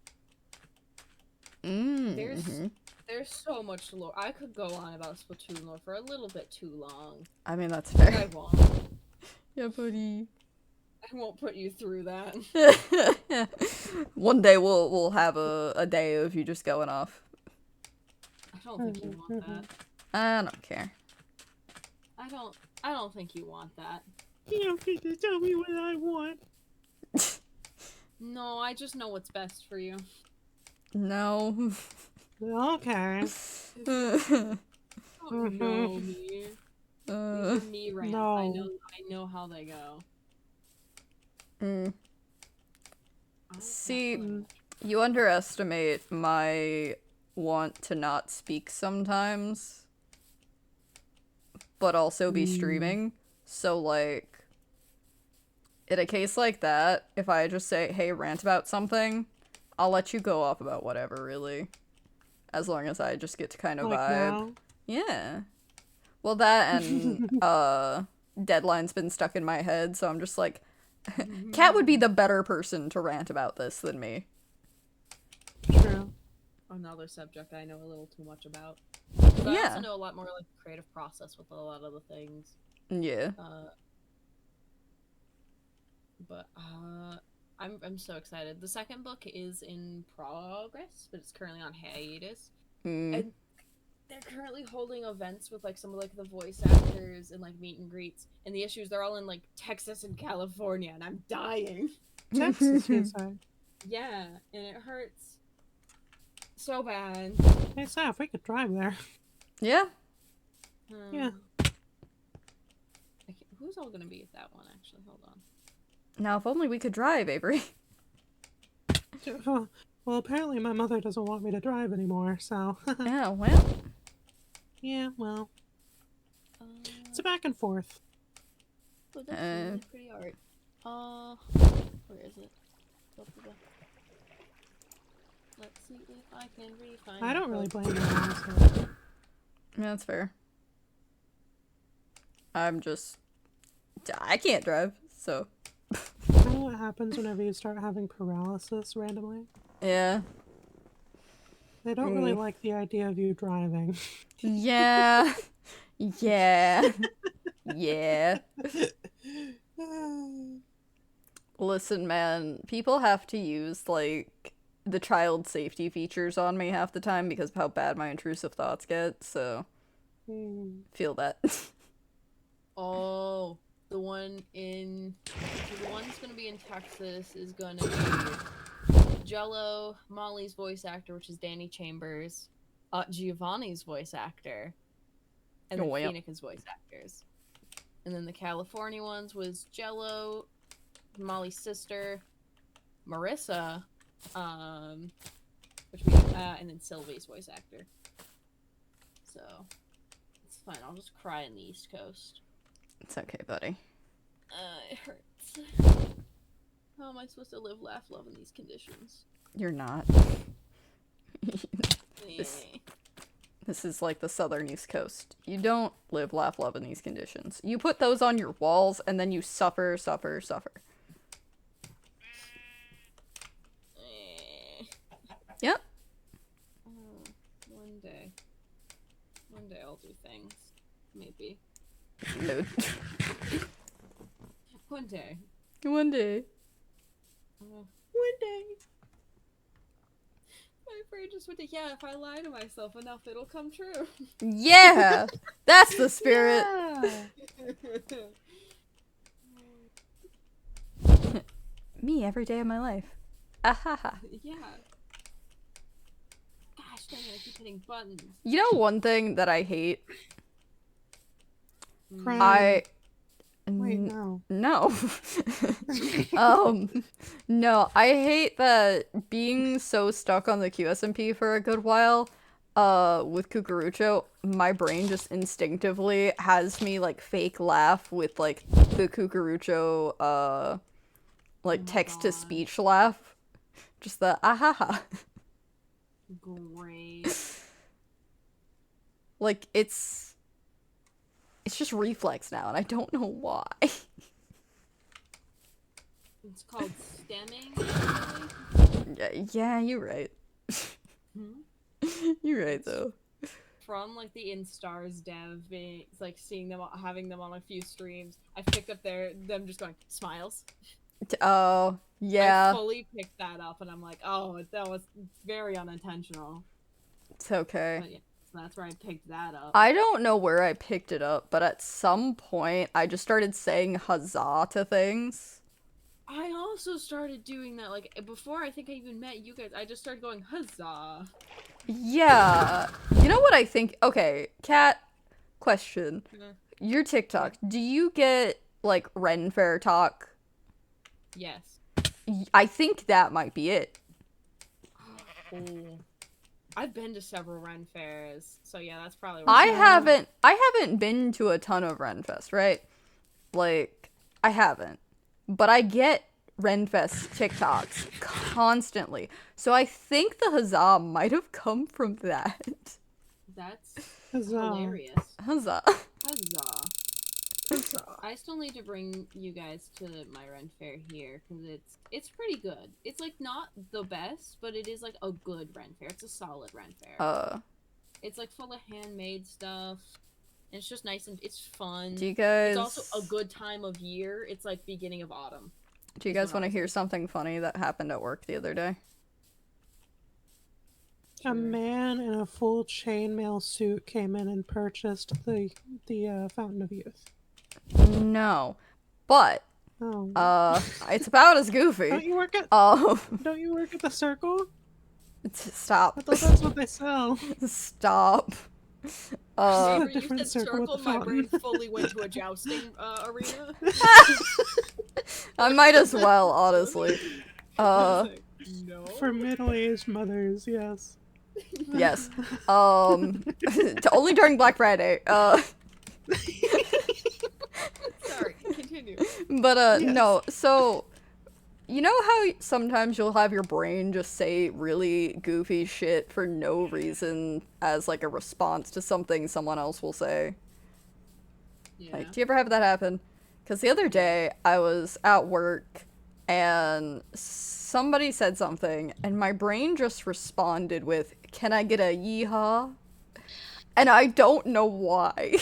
E: There's so much lore. I could go on about Splatoon lore for a little bit too long.
C: I mean, that's
E: But I
C: fair.
E: won't.
C: Yeah, buddy.
E: I won't put you through that.
C: One day we'll have a day of you just going off.
E: I don't think you want that.
C: I don't care.
E: I don't think you want that.
D: You don't get to tell me what I want.
E: No, I just know what's best for you.
C: No.
D: Okay.
E: Oh no, me. These are me rants.
D: No.
E: I know how they go.
C: See, you underestimate my want to not speak sometimes, but also be streaming. So, like, in a case like that, if I just say, hey, rant about something, I'll let you go off about whatever, really. As long as I just get to kind of
D: Like
C: vibe.
D: now?
C: Yeah. Well, that and, Deadline's been stuck in my head, so I'm just like, Kat would be the better person to rant about this than me.
D: True.
E: Another subject I know a little too much about. But I
C: Yeah.
E: also know a lot more like the creative process with a lot of the things.
C: Yeah.
E: But I'm so excited. The second book is in progress, but it's currently on hiatus. And they're currently holding events with like some of like the voice actors and like meet and greets. And the issues, they're all in like Texas and California, and I'm dying.
D: Texas, you say.
E: Yeah, and it hurts so bad.
D: Hey, Saf, we could drive there.
C: Yeah.
D: Yeah.
E: Who's all gonna be at that one? Actually, hold on.
C: Now, if only we could drive, Avery.
D: Well, apparently my mother doesn't want me to drive anymore, so...
C: Yeah, well.
D: yeah, well,
E: Uh,
D: it's a back and forth.
E: oh, that's really pretty art. Where is it? Let's see if I can re-find
D: I
E: the
D: don't really
E: code.
D: blame you, honestly.
C: Yeah, that's fair. I can't drive, so.
D: You know what happens whenever you start having paralysis randomly?
C: Yeah.
D: They don't really like the idea of you driving.
C: Yeah. Yeah. Yeah. Listen, man, people have to use, like, the child safety features on me half the time because of how bad my intrusive thoughts get, so. Feel that.
E: Oh, the one that's gonna be in Texas is gonna be Jello, Molly's voice actor, which is Danny Chambers, Giovanni's voice actor, and then Phoenica's voice actors. And then the California ones was Jello, Molly's sister, Marissa, and then Sylvie's voice actor. So it's fine. I'll just cry in the East Coast.
C: It's okay, buddy.
E: It hurts. How am I supposed to live, laugh, love in these conditions?
C: You're not. This is like the southern East Coast. You don't live, laugh, love in these conditions. You put those on your walls and then you suffer, suffer, suffer. Yep.
E: One day I'll do things. Maybe.
C: Mood.
E: One day.
C: One day.
E: One day. My brain just went to, yeah, if I lie to myself enough, it'll come true.
C: Yeah! That's the spirit! Me every day of my life. Ahaha.
E: Yeah. Gosh dang it, I keep hitting buttons.
C: You know one thing that I hate?
D: Crying. Wait, no.
C: No. No, I hate that being so stuck on the QSMP for a good while, with Cucurucho, my brain just instinctively has me, like, fake laugh with, like, the Cucurucho, like, text-to-speech laugh. Just the, ahaha.
E: Great.
C: Like, it's just reflex now, and I don't know why.
E: It's called stemming,
C: Yeah, you're right. You're right, though.
E: From, like, the InStars dev, being, like, seeing them, having them on a few streams, I picked up them just going, smiles.
C: Oh, yeah.
E: I fully picked that up, and I'm like, oh, that was very unintentional.
C: It's okay.
E: But yeah, so that's where I picked that up.
C: I don't know where I picked it up, but at some point, I just started saying huzzah to things.
E: I also started doing that, like, before I think I even met you guys, I just started going, huzzah.
C: Yeah. You know what I think? Okay, Kat, question. Your TikTok, do you get, like, Ren Fair talk?
E: Yes.
C: I think that might be it.
E: Oh. I've been to several Ren fairs, so yeah, that's probably
C: I haven't been to a ton of Renfest, right? Like, I haven't. But I get Renfest TikToks constantly. So I think the huzzah might have come from that.
E: That's
D: Huzzah.
E: hilarious.
C: Huzzah.
E: Huzzah. I still need to bring you guys to my Ren fair here, because it's pretty good. It's, like, not the best, but it is, like, a good Ren fair. It's a solid Ren fair. It's, like, full of handmade stuff. And it's just nice and it's fun.
C: Do you guys...
E: It's also a good time of year. It's, like, beginning of autumn.
C: Do you guys want to hear something funny that happened at work the other day?
D: A man in a full chainmail suit came in and purchased the Fountain of Youth.
C: No, but it's about as goofy.
D: Don't you work at the Circle?
C: Stop.
D: I thought that's what they sell.
C: Stop.
E: Neighbor,
D: you said
E: Circle, my brain fully went to a jousting arena.
C: I might as well, honestly.
E: No.
D: For middle-aged mothers, yes.
C: Yes. Only during Black Friday.
E: Sorry, continue.
C: But
D: Yes.
C: no. So, you know how sometimes you'll have your brain just say really goofy shit for no reason as like a response to something someone else will say?
E: Yeah.
C: Like, do you ever have that happen? Because the other day I was at work and somebody said something and my brain just responded with, "Can I get a yeehaw?" And I don't know why.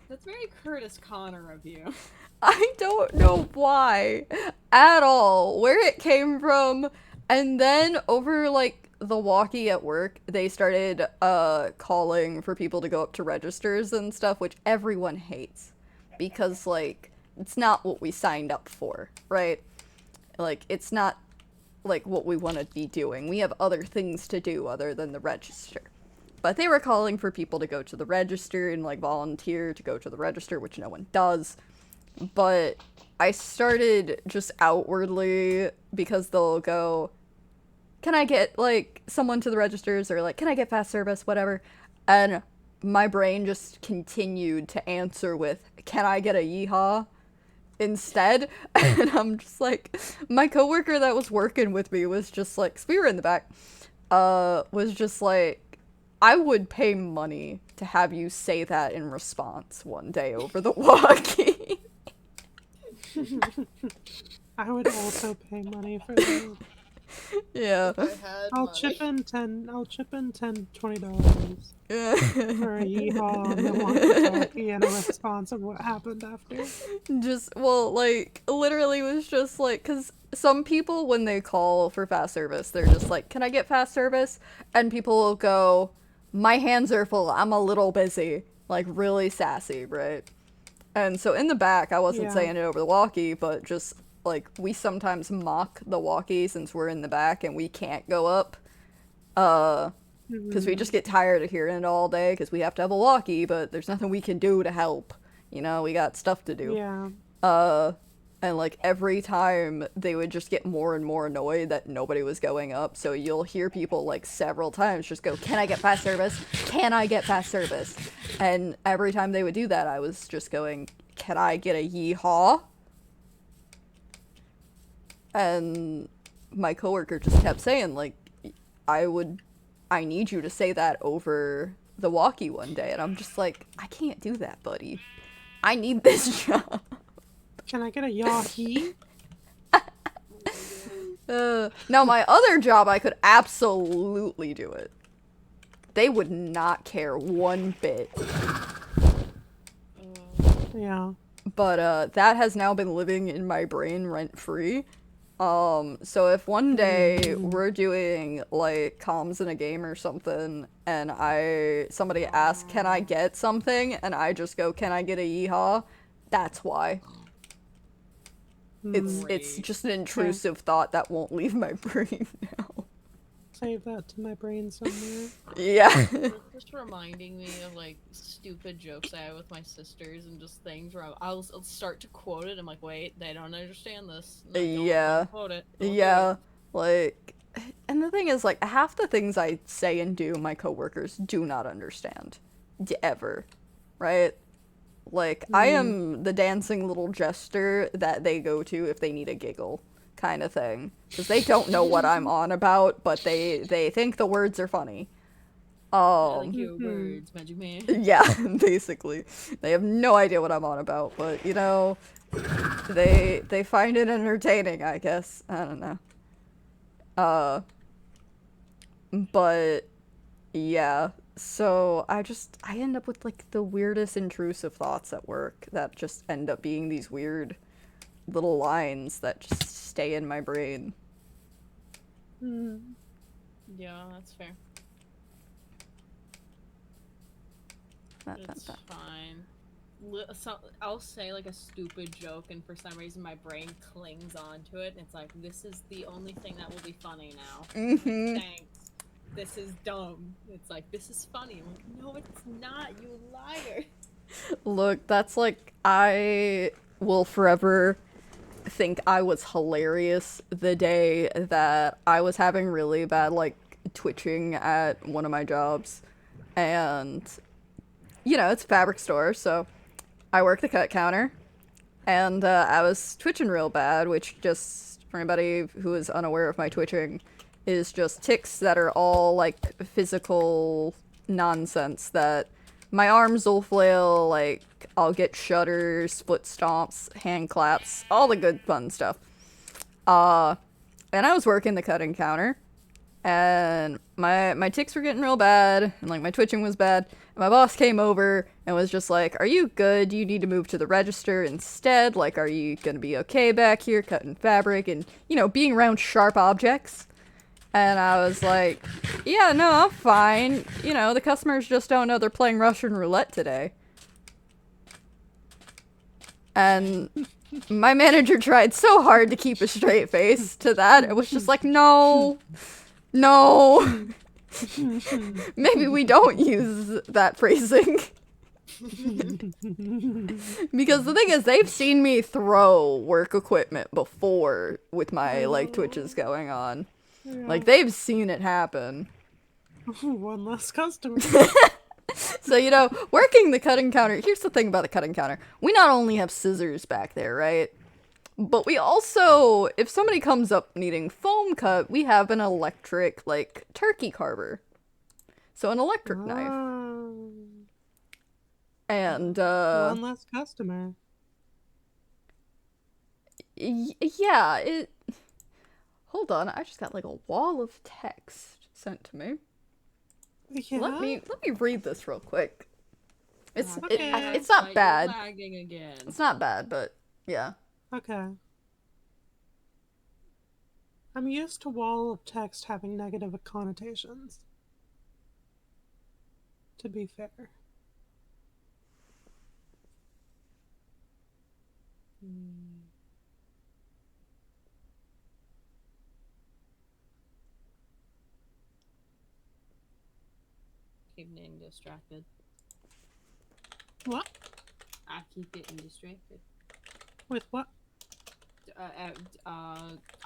E: That's very Curtis Connor of you.
C: I don't know why at all, where it came from. And then over like the walkie at work, they started calling for people to go up to registers and stuff, which everyone hates because like it's not what we signed up for, right? Like it's not like what we want to be doing. We have other things to do other than the register. But they were calling for people to go to the register and like volunteer to go to the register, which no one does. But I started just outwardly because they'll go, "Can I get like someone to the registers?" or like, "Can I get fast service?" whatever. And my brain just continued to answer with, "Can I get a yeehaw?" instead. And I'm just like, my coworker that was working with me was just like, 'cause we were in the back, was just like, "I would pay money to have you say that in response one day over the walkie."
D: I would also pay money for that.
C: Yeah.
E: I had
D: I'll
E: money.
D: chip in $20
C: Yeah.
D: for a yeehaw on the walkie-talkie and a response of what happened after.
C: Just, well, like, literally was just like, because some people, when they call for fast service, they're just like, "Can I get fast service?" And people will go, "My hands are full, I'm a little busy." Like, really sassy, right? And so in the back, I wasn't
D: Yeah.
C: saying it over the walkie, but just, like, we sometimes mock the walkie since we're in the back and we can't go up. Because we just get tired of hearing it all day because we have to have a walkie, but there's nothing we can do to help. You know, we got stuff to do.
D: Yeah.
C: And like every time they would just get more and more annoyed that nobody was going up. So you'll hear people like several times just go, "Can I get fast service? Can I get fast service?" And every time they would do that, I was just going, "Can I get a yeehaw?" And my coworker just kept saying like, I need you to say that over the walkie one day. And I'm just like, "I can't do that, buddy. I need this job."
D: Can I get a yahi?
C: Now my other job, I could absolutely do it. They would not care one bit.
D: Yeah.
C: But that has now been living in my brain rent-free. So if one day we're doing like comms in a game or something and somebody asks, "Can I get something?" and I just go, "Can I get a yeehaw?" That's why. It's
E: Great.
C: just an intrusive thought that won't leave my brain now.
D: Save that to my brain somewhere.
C: Yeah.
E: It's just reminding me of like stupid jokes I have with my sisters and just things where I'll start to quote it. I'm like, wait, they don't understand this. I'm like,
C: Yeah.
E: Don't quote it. Don't do
C: Yeah.
E: it.
C: Like, and the thing is, like, half the things I say and do, my coworkers do not understand. Ever. Right? Like, I am the dancing little jester that they go to if they need a giggle, kind of thing. Because they don't know what I'm on about, but they think the words are funny.
E: I like your words, Magic Man.
C: Yeah, basically. They have no idea what I'm on about, but, you know, they find it entertaining, I guess. I don't know. But, yeah. So, I end up with, like, the weirdest intrusive thoughts at work that just end up being these weird little lines that just stay in my brain.
E: Yeah, that's fair. It's fine. So, I'll say like a stupid joke, and for some reason my brain clings onto it. And it's like, this is the only thing that will be funny now. Like, thanks. This is dumb. It's like, this is funny. I'm like, no, it's not. You liar.
C: Look, that's like, I will forever think I was hilarious the day that I was having really bad, like, twitching at one of my jobs. And, you know, it's a fabric store, so I work the cut counter. And I was twitching real bad, which just, for anybody who is unaware of my twitching, is just tics that are all, like, physical nonsense that my arms will flail, like, I'll get shudders, foot stomps, hand claps, all the good fun stuff. And I was working the cutting counter, and my tics were getting real bad, and, like, my twitching was bad, and my boss came over and was just like, are you good? Do you need to move to the register instead? Like, are you gonna be okay back here cutting fabric and, you know, being around sharp objects? And I was like, yeah, no, I'm fine. You know, the customers just don't know they're playing Russian roulette today. And my manager tried so hard to keep a straight face to that. It was just like, no, no. Maybe we don't use that phrasing. Because the thing is, they've seen me throw work equipment before with my, like, twitches going on.
D: Yeah.
C: Like, they've seen it happen.
D: One less customer.
C: So, you know, working the cutting counter, here's the thing about the cutting counter. We not only have scissors back there, right? But we also, if somebody comes up needing foam cut, we have an electric, like, turkey carver. So an electric knife. And,
D: One less customer.
C: yeah, it... Hold on, I just got, like, a wall of text sent to me.
D: Yeah.
C: Let me read this real quick. It's
D: Okay.
C: it's not
E: You're
C: bad.
E: lagging again.
C: It's not bad, but yeah.
D: Okay. I'm used to wall of text having negative connotations. To be fair.
E: Keep getting distracted.
D: What?
E: I keep getting distracted.
D: With what?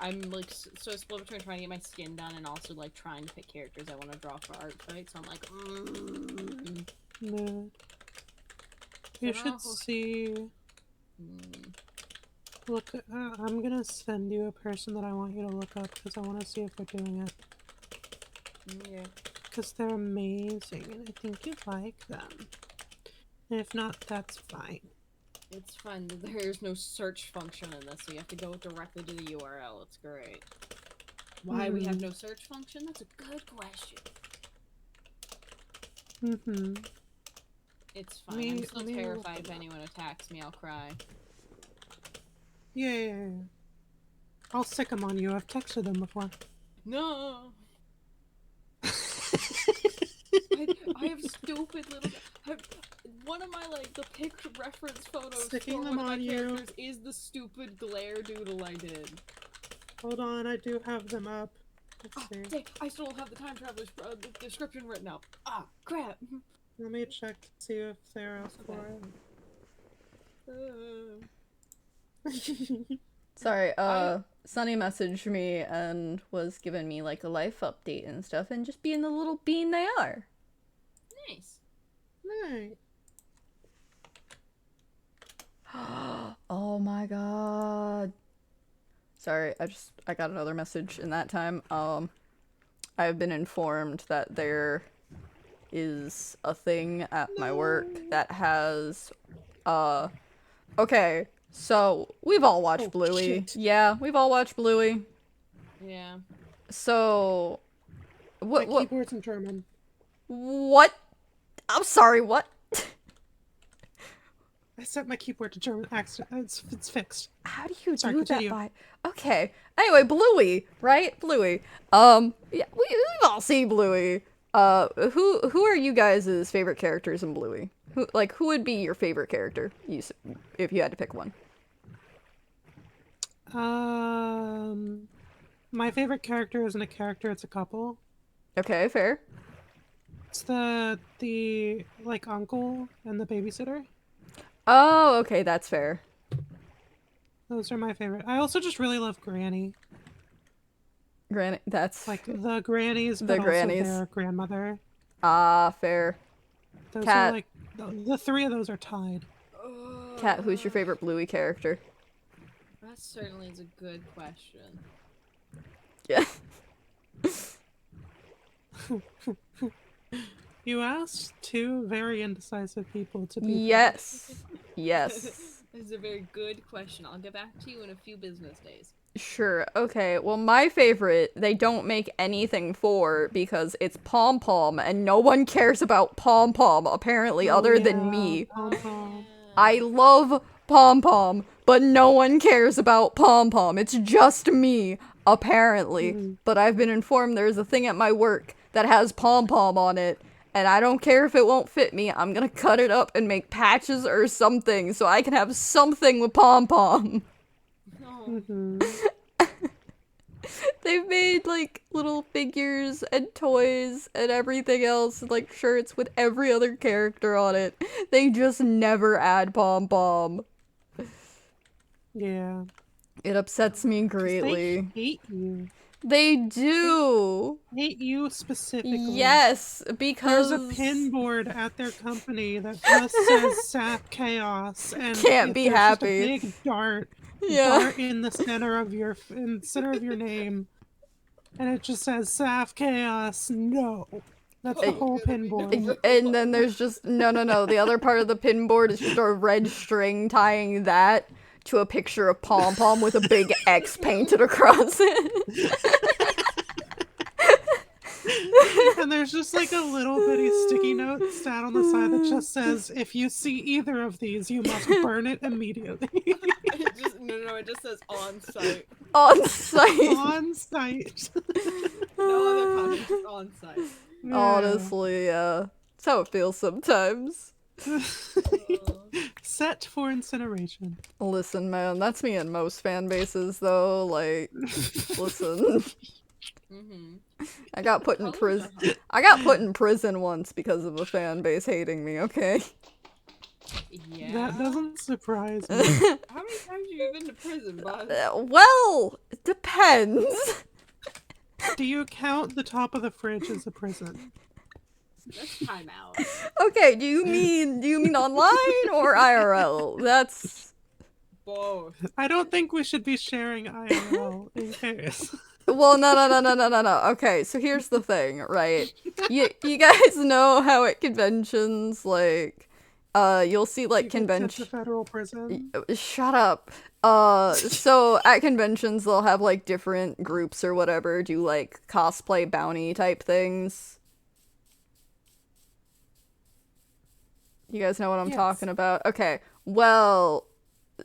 E: I'm like so split between trying to get my skin done and also like trying to pick characters I want to draw for art fight. So I'm like,
D: No. You should see. Look, I'm gonna send you a person that I want you to look up because I want to see if they're doing it.
E: yeah.
D: Because they're amazing and I think you'd like them. And if not, that's fine.
E: It's fun that there's no search function in this, so you have to go directly to the URL. It's great. Why we have no search function? That's a good question.
D: Mm-hmm.
E: It's fine. I'm still terrified if anyone attacks me, I'll cry.
D: Yeah. I'll sick them on you. I've texted them before.
E: No! I have stupid little... one of my, like, the picked reference photos
D: Sticking
E: for
D: them
E: one of my
D: on you.
E: characters is the stupid glare doodle I did.
D: Hold on, I do have them up. Let's see.
E: Dang, I still don't have the time traveler's description written up. Ah, crap!
D: Let me check to see if they're up for it.
C: Sorry, Sunny messaged me and was giving me like a life update and stuff and just being the little bean they are.
E: Nice.
D: Right.
C: Oh my god. Sorry, I got another message in that time. I've been informed that there is a thing at my work that has, okay, so we've all watched Bluey.
D: Shit.
C: Yeah, we've all watched Bluey.
E: Yeah.
C: So,
D: My
C: what,
D: keyboard's in German.
C: what? I'm sorry, what?
D: I set my keyboard to German accent. It's fixed.
C: How do you
D: Sorry,
C: do
D: continue.
C: that by... Okay. Anyway, Bluey, right? Bluey. Yeah, we've all seen Bluey. Who are you guys' favorite characters in Bluey? Who would be your favorite character, if you had to pick one?
D: My favorite character isn't a character, it's a couple.
C: Okay, fair.
D: It's the like, uncle and the babysitter.
C: Oh, okay, that's fair.
D: Those are my favorite. I also just really love Granny.
C: Granny, that's
D: Like the grannies,
C: The
D: but also
C: grannies.
D: their grandmother.
C: fair.
D: Those
C: Cat.
D: are like the three of those are tied.
C: Cat, who's your favorite Bluey character?
E: That certainly is a good question.
C: Yeah.
D: You asked two very indecisive people to be.
C: Yes. Yes.
E: It's a very good question. I'll get back to you in a few business days.
C: Sure. Okay. Well, my favorite, they don't make anything for because it's Pom Pom, and no one cares about Pom Pom, apparently, other than me.
D: Pom Pom.
C: I love Pom Pom, but no one cares about Pom Pom. It's just me, apparently. But I've been informed there's a thing at my work that has Pom Pom on it, and I don't care if it won't fit me. I'm gonna cut it up and make patches or something so I can have something with Pom Pom.
E: No.
C: They've made, like, little figures and toys and everything else, and, like, shirts with every other character on it. They just never add Pom Pom.
D: Yeah.
C: It upsets me
D: 'Cause
C: greatly.
D: They hate you.
C: They do!
D: Hate you specifically.
C: Yes, because...
D: There's a pin board at their company that just says Sap Chaos and
C: Can't be
D: there's
C: happy.
D: Just a big dart in the center of your name, and it just says Sap Chaos. No, that's the whole pin board.
C: And then there's just no. The other part of the pin board is just a red string tying that to a picture of Pom Pom with a big X painted across it.
D: And there's just like a little bitty sticky note sat on the side that just says, "If you see either of these, you must burn it immediately."
E: It just says on site.
C: On site.
D: On site.
E: No other comment, just on site.
D: Yeah.
C: Honestly, yeah. That's how it feels sometimes.
D: Set for incineration.
C: Listen, man, that's me in most fan bases, though. Like, listen. I got put in prison. I got put in prison once because of a fan base hating me. Okay.
E: Yeah.
D: That doesn't surprise me.
E: How many times have you been to prison, bud?
C: Well, it depends.
D: Do you count the top of the fridge as a prison?
E: That's time out.
C: Okay, do you mean online or IRL? That's
E: Both.
D: I don't think we should be sharing IRL in case.
C: well, no. Okay, so here's the thing, right? You guys know how at conventions, like, you'll see like
D: You get sent
C: convention.
D: to federal prison.
C: Shut up. So at conventions they'll have like different groups or whatever do like cosplay bounty type things. You guys know what I'm talking about? Okay. Well,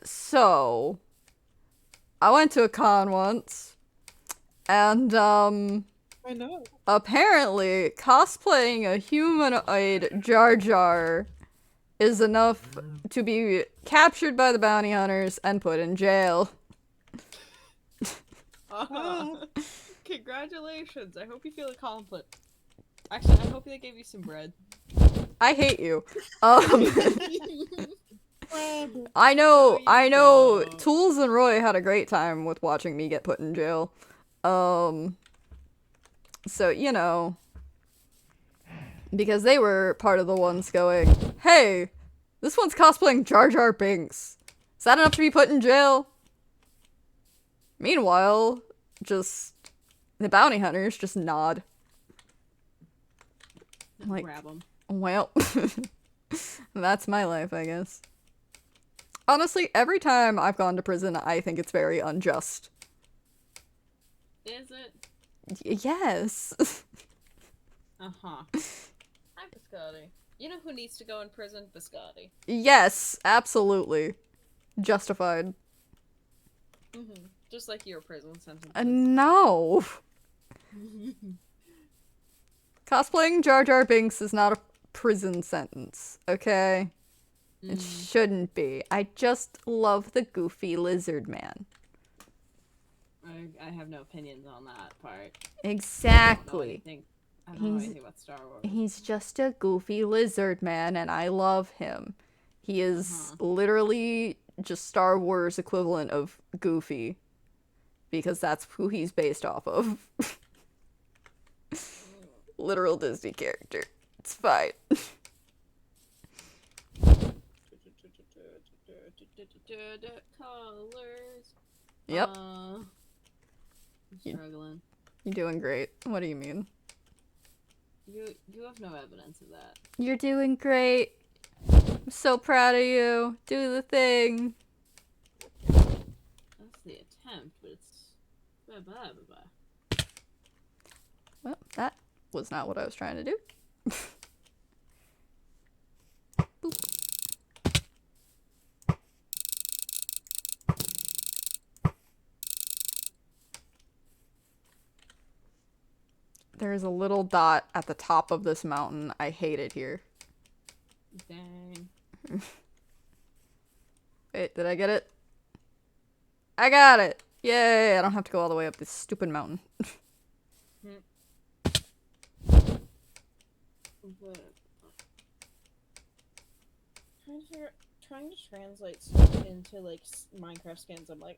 C: so I went to a con once and
D: I know.
C: apparently cosplaying a humanoid Jar Jar is enough to be captured by the bounty hunters and put in jail.
E: Congratulations. I hope you feel accomplished. Actually, I hope they gave you some bread.
C: I hate you. I know Tools and Roy had a great time with watching me get put in jail. So, you know, because they were part of the ones going, hey, this one's cosplaying Jar Jar Binks. Is that enough to be put in jail? Meanwhile, just the bounty hunters just nod. Like,
E: Grab them.
C: well, that's my life, I guess. Honestly, every time I've gone to prison, I think it's very unjust.
E: Is it?
C: Yes.
E: Uh-huh. Hi, Biscotti. You know who needs to go in prison? Biscotti.
C: Yes, absolutely. Justified.
E: Just like your prison sentence.
C: No. Cosplaying Jar Jar Binks is not a prison sentence, okay? It shouldn't be. I just love the goofy lizard man.
E: I have no opinions on that part.
C: Exactly.
E: I don't know anything about Star Wars.
C: He's just a goofy lizard man, and I love him. He is literally just Star Wars equivalent of Goofy. Because that's who he's based off of. Literal Disney character. It's fine.
E: Colors.
C: Yep.
E: I'm struggling.
C: You're doing great. What do you mean?
E: You have no evidence of that.
C: You're doing great. I'm so proud of you. Do the thing.
E: That's the attempt, but it's blah, blah, blah, blah.
C: Well, that was not what I was trying to do. Boop. There's a little dot at the top of this mountain. I hate it here.
E: Dang.
C: Wait, did I get it? I got it! Yay! I don't have to go all the way up this stupid mountain.
B: But trying to translate stuff into like Minecraft scans, I'm like,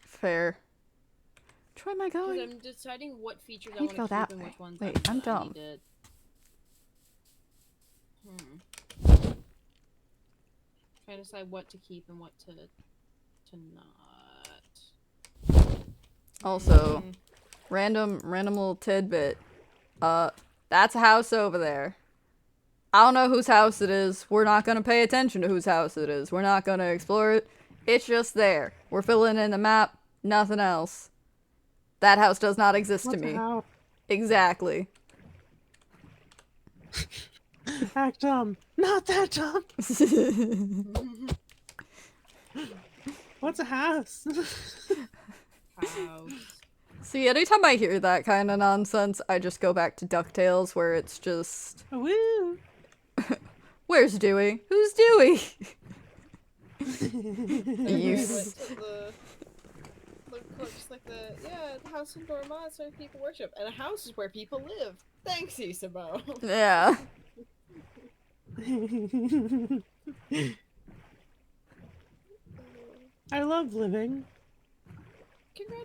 C: Fair. Which way am I going?
E: I'm deciding what features I
C: I need
E: want
C: to
E: to
C: go
E: keep
C: that
E: and
C: way.
E: which ones
C: Wait, I'm
E: I
C: dumb.
E: need to... Trying to decide what to keep and what to not.
C: Also, random little tidbit. That's a house over there. I don't know whose house it is. We're not gonna pay attention to whose house it is. We're not gonna explore it. It's just there. We're filling in the map. Nothing else. That house does not exist to
D: What's a
C: me.
D: house?
C: Exactly.
D: Act dumb. Not that dumb. What's a house?
E: House.
C: See, anytime I hear that kind of nonsense, I just go back to DuckTales, where it's just,
D: Woo!
C: where's Dewey? Who's Dewey?
B: The house in Dormont is where people worship, and a house is where people live. Thanks, Isabo.
C: Yeah.
D: I love living.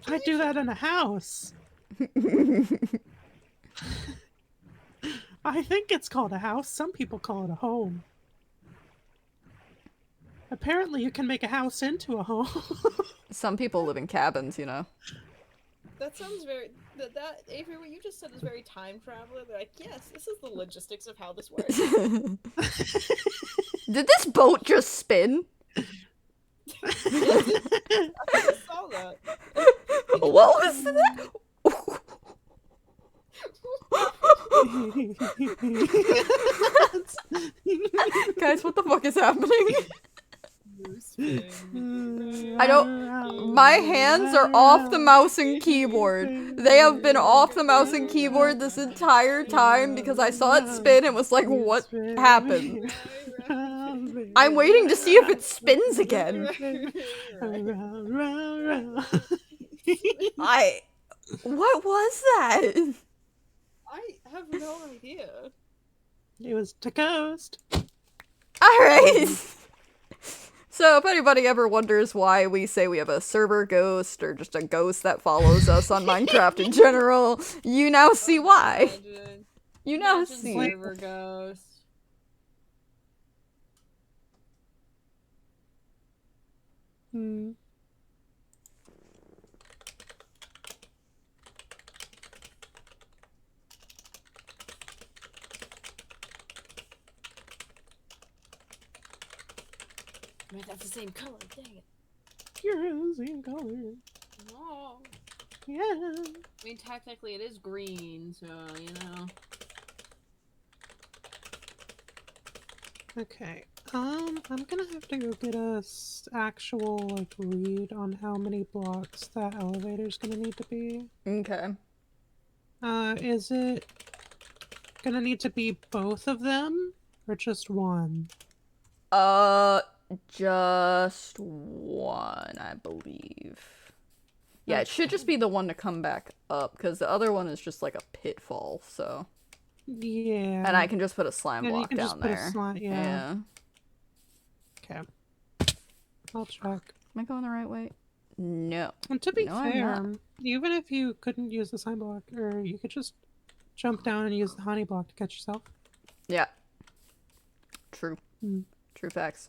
D: I do that in a house. I think it's called a house. Some people call it a home. Apparently, you can make a house into a home.
C: Some people live in cabins, you know.
B: That sounds very. That Avery, what you just said is very time traveler. They're like, yes, this is the logistics of how this works.
C: Did this boat just spin?
B: I just saw that.
C: What was that? Guys, what the fuck is happening? I don't. My hands are off the mouse and keyboard. They have been off the mouse and keyboard this entire time because I saw it spin and was like, what happened? I'm waiting to see if it spins again. What was that?
B: I have no idea.
D: It was to coast.
C: Alright. So if anybody ever wonders why we say we have a server ghost or just a ghost that follows us on Minecraft in general, you now see why. You now
E: Imagine
C: see.
E: server ghost.
D: Hmm.
E: Man, that's the same color. Dang it.
D: You're the same color.
E: No.
D: Yeah.
E: I mean, technically it is green, so, you know.
D: Okay. I'm gonna have to go get us actual like read on how many blocks that elevator's gonna need to be.
C: Okay.
D: Is it gonna need to be both of them or just one?
C: Just one, I believe. Yeah, it should just be the one to come back up, because the other one is just like a pitfall, so.
D: Yeah.
C: And I can just put a slime
D: And you
C: block
D: can just
C: down
D: put a
C: there.
D: slime- yeah. Okay. I'll check.
C: Am I going the right way? No.
D: And to be
C: No, I'm
D: fair,
C: not.
D: even if you couldn't use the sign block, or you could just jump down and use the honey block to catch yourself.
C: Yeah. True.
D: Mm.
C: True facts.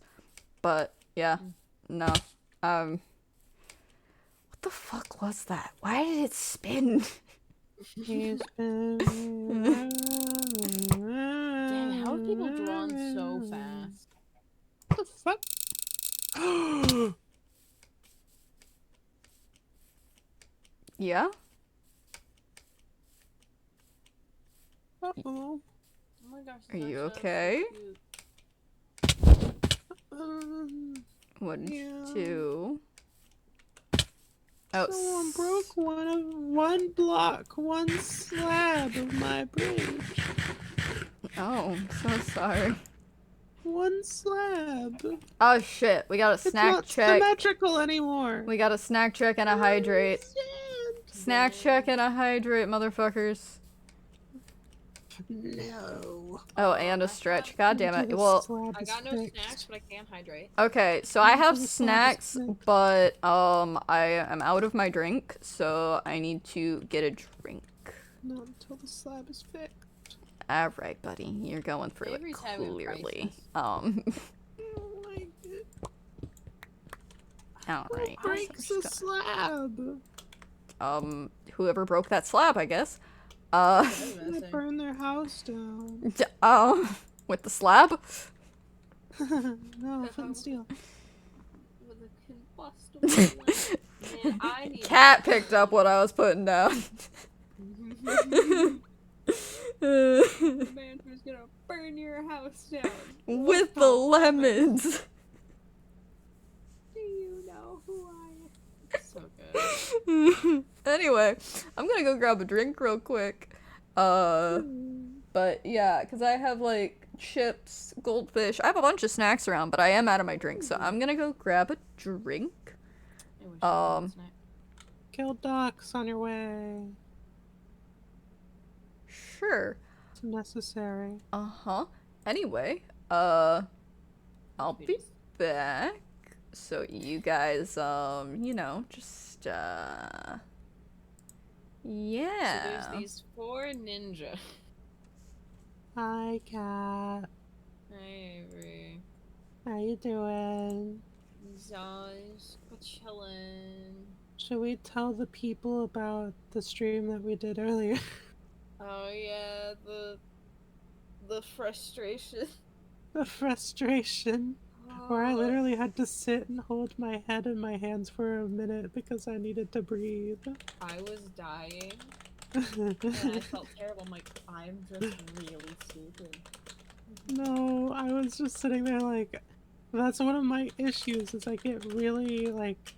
C: But yeah, no. What the fuck was that? Why did it spin?
D: He's been...
E: Damn, how are people drawn so fast?
D: What the fuck?
C: Yeah?
D: Uh-oh.
E: Oh my gosh.
C: Are
E: this
C: you
E: actually
C: okay?
E: so cute.
C: What did
D: Yeah.
C: you do? Oh,
D: Someone broke one block, one slab of my bridge.
C: Oh, I'm so sorry.
D: One slab.
C: Oh shit, we got a
D: It's
C: snack
D: not
C: check.
D: symmetrical anymore.
C: We got a snack check and a hydrate.
D: Understand?
C: Snack check and a hydrate, motherfuckers.
D: No.
C: Oh, and a stretch. God damn
D: Until
C: it.
D: the
C: Well,
D: slab
E: I
D: is
E: got no
D: fixed.
E: snacks, but I can hydrate.
C: okay, so I have
D: Until the slab is
C: snacks,
D: fixed.
C: but I am out of my drink, so I need to get a drink.
D: Not until the slab is fixed.
C: All right, buddy, you're going through
E: Avery's
C: it
E: having a
C: clearly.
E: crisis.
D: I don't like it.
C: All right.
D: Who breaks the slab?
C: Whoever broke that slab, I guess.
D: They burn their house down.
C: With the slab.
D: No, flint and steel.
E: With a combustible lamp. Man, I need
C: Cat picked up what I was putting down.
E: the man who's gonna burn your house down.
C: With the lemons.
E: Do you know who I am? So good.
C: Anyway, I'm gonna go grab a drink real quick. But yeah, because I have like chips, goldfish. I have a bunch of snacks around, but I am out of my drink, so I'm gonna go grab a drink.
E: I wish I had a snack.
D: Kill ducks on your way.
C: Sure.
D: It's necessary.
C: Uh-huh. Anyway, I'll
E: We
C: be
E: just-
C: back. So you guys, you know, just, yeah.
E: So there's these 4 ninja.
D: Hi, cat.
E: Hey, Avery.
D: How you doing?
E: Just chillin'.
D: Should we tell the people about the stream that we did earlier?
E: Oh yeah, the frustration.
D: The frustration. Where I literally had to sit and hold my head in my hands for a minute because I needed to breathe.
E: I was dying, and I felt terrible. I'm like, I'm just really stupid.
D: No, I was just sitting there like, that's one of my issues is I get really like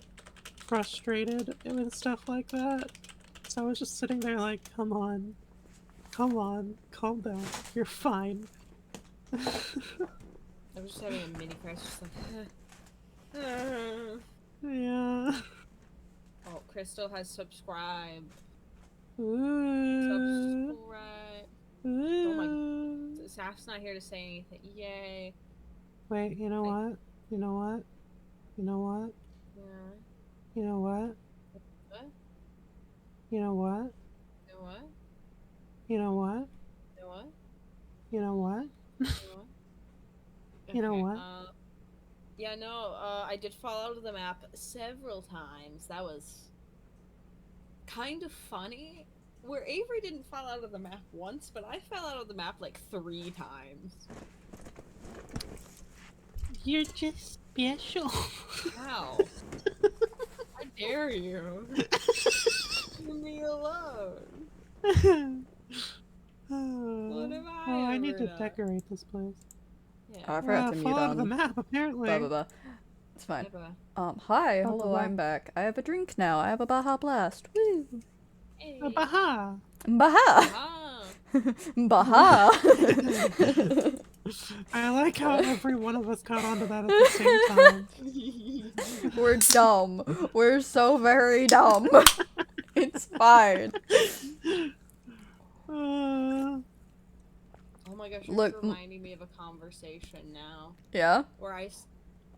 D: frustrated with stuff like that. So I was just sitting there like, come on, calm down, you're fine.
E: I was just having a mini crash, just like,
D: Yeah.
E: oh, Crystal has subscribed.
D: Ooh.
E: Subscribe.
D: Ooh.
E: Saf's not here to say anything. Yay.
D: Wait, you know what? You know what? You know what?
E: Yeah.
D: You know what?
E: What?
D: You know what?
E: You know what?
D: You know what?
E: You know what?
D: You know what?
E: You know what?
D: You know
E: Okay,
D: what?
E: Yeah, no, I did fall out of the map several times. That was kind of funny. Where Avery didn't fall out of the map once, but I fell out of the map like 3 times.
D: You're just special.
E: How? How dare you? Leave me alone. What have I
D: I need
E: ever
D: to
E: done?
D: decorate this place.
C: Oh,
E: Yeah.
C: I forgot to mute
D: fall out of the
C: on.
D: map, apparently.
C: Blah, blah, blah. It's fine.
E: Bye-bye.
C: Hi,
D: Blah,
C: hello,
D: blah,
C: I'm back. I have a drink now. I have a Baja Blast. Woo!
E: Hey.
D: Baha!
C: Baja!
E: Ah.
C: Baja!
D: I like how every one of us caught onto that at the same time.
C: We're dumb. We're so very dumb. It's fine.
D: Uh,
E: Oh my gosh,
C: Look,
E: it's reminding me of a conversation now.
C: Yeah?
E: Where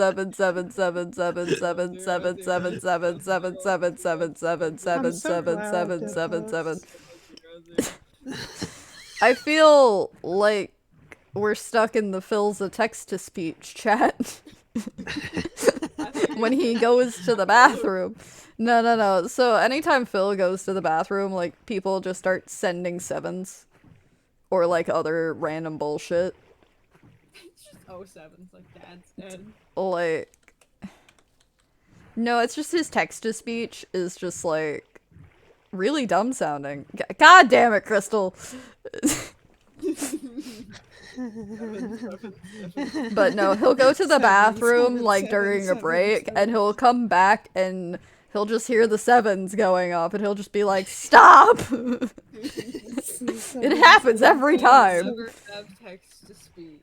C: seven seven seven seven seven seven seven seven seven seven seven seven seven
D: so
C: seven
D: glad,
C: seven seven seven.
D: Dimples.
C: I feel like we're stuck in the Phil's a text to speech chat when he goes to the bathroom. No. So anytime Phil goes to the bathroom, like people just start sending sevens or like other random bullshit.
E: It's just 07's like dad's dead.
C: Like, no, it's just his text to speech is just like really dumb sounding. God damn it, Crystal. But no, he'll go to the bathroom like during a break and he'll come back and he'll just hear the sevens going off and he'll just be like, stop. It happens every time.
E: Never have text to speech.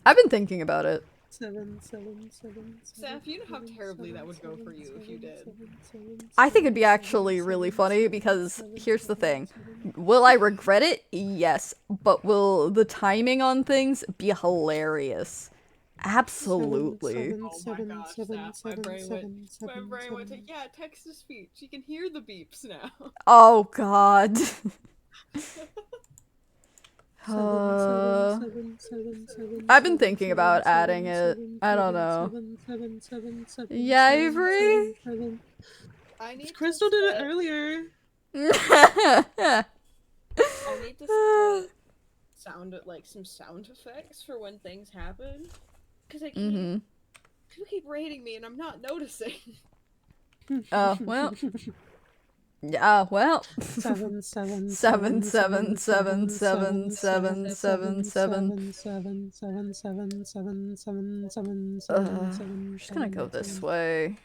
C: I've been thinking about it.
E: Seth, you know how terribly that would go for you if you did.
C: I think it'd be actually really funny because here's the thing. Will I regret it? Yes. But will the timing on things be hilarious? Absolutely.
E: Oh my gosh, Seth, my brain went to, yeah, text to speech. You can hear the beeps now.
C: Oh god. I've been thinking about adding it. I don't know. Yeah, Avery?
B: I need
D: Crystal
B: to
D: did it
B: set-
D: earlier.
E: I need to sound like some sound effects for when things happen. Because I keep, you keep rating me and I'm not noticing.
C: Oh, well. Yeah, well.
D: 7 7
C: 7
D: 7
C: 7 7 7 7
D: 7
C: 7 7 7.
D: 7 7 7 7 7 7
C: I'm just gonna go this way.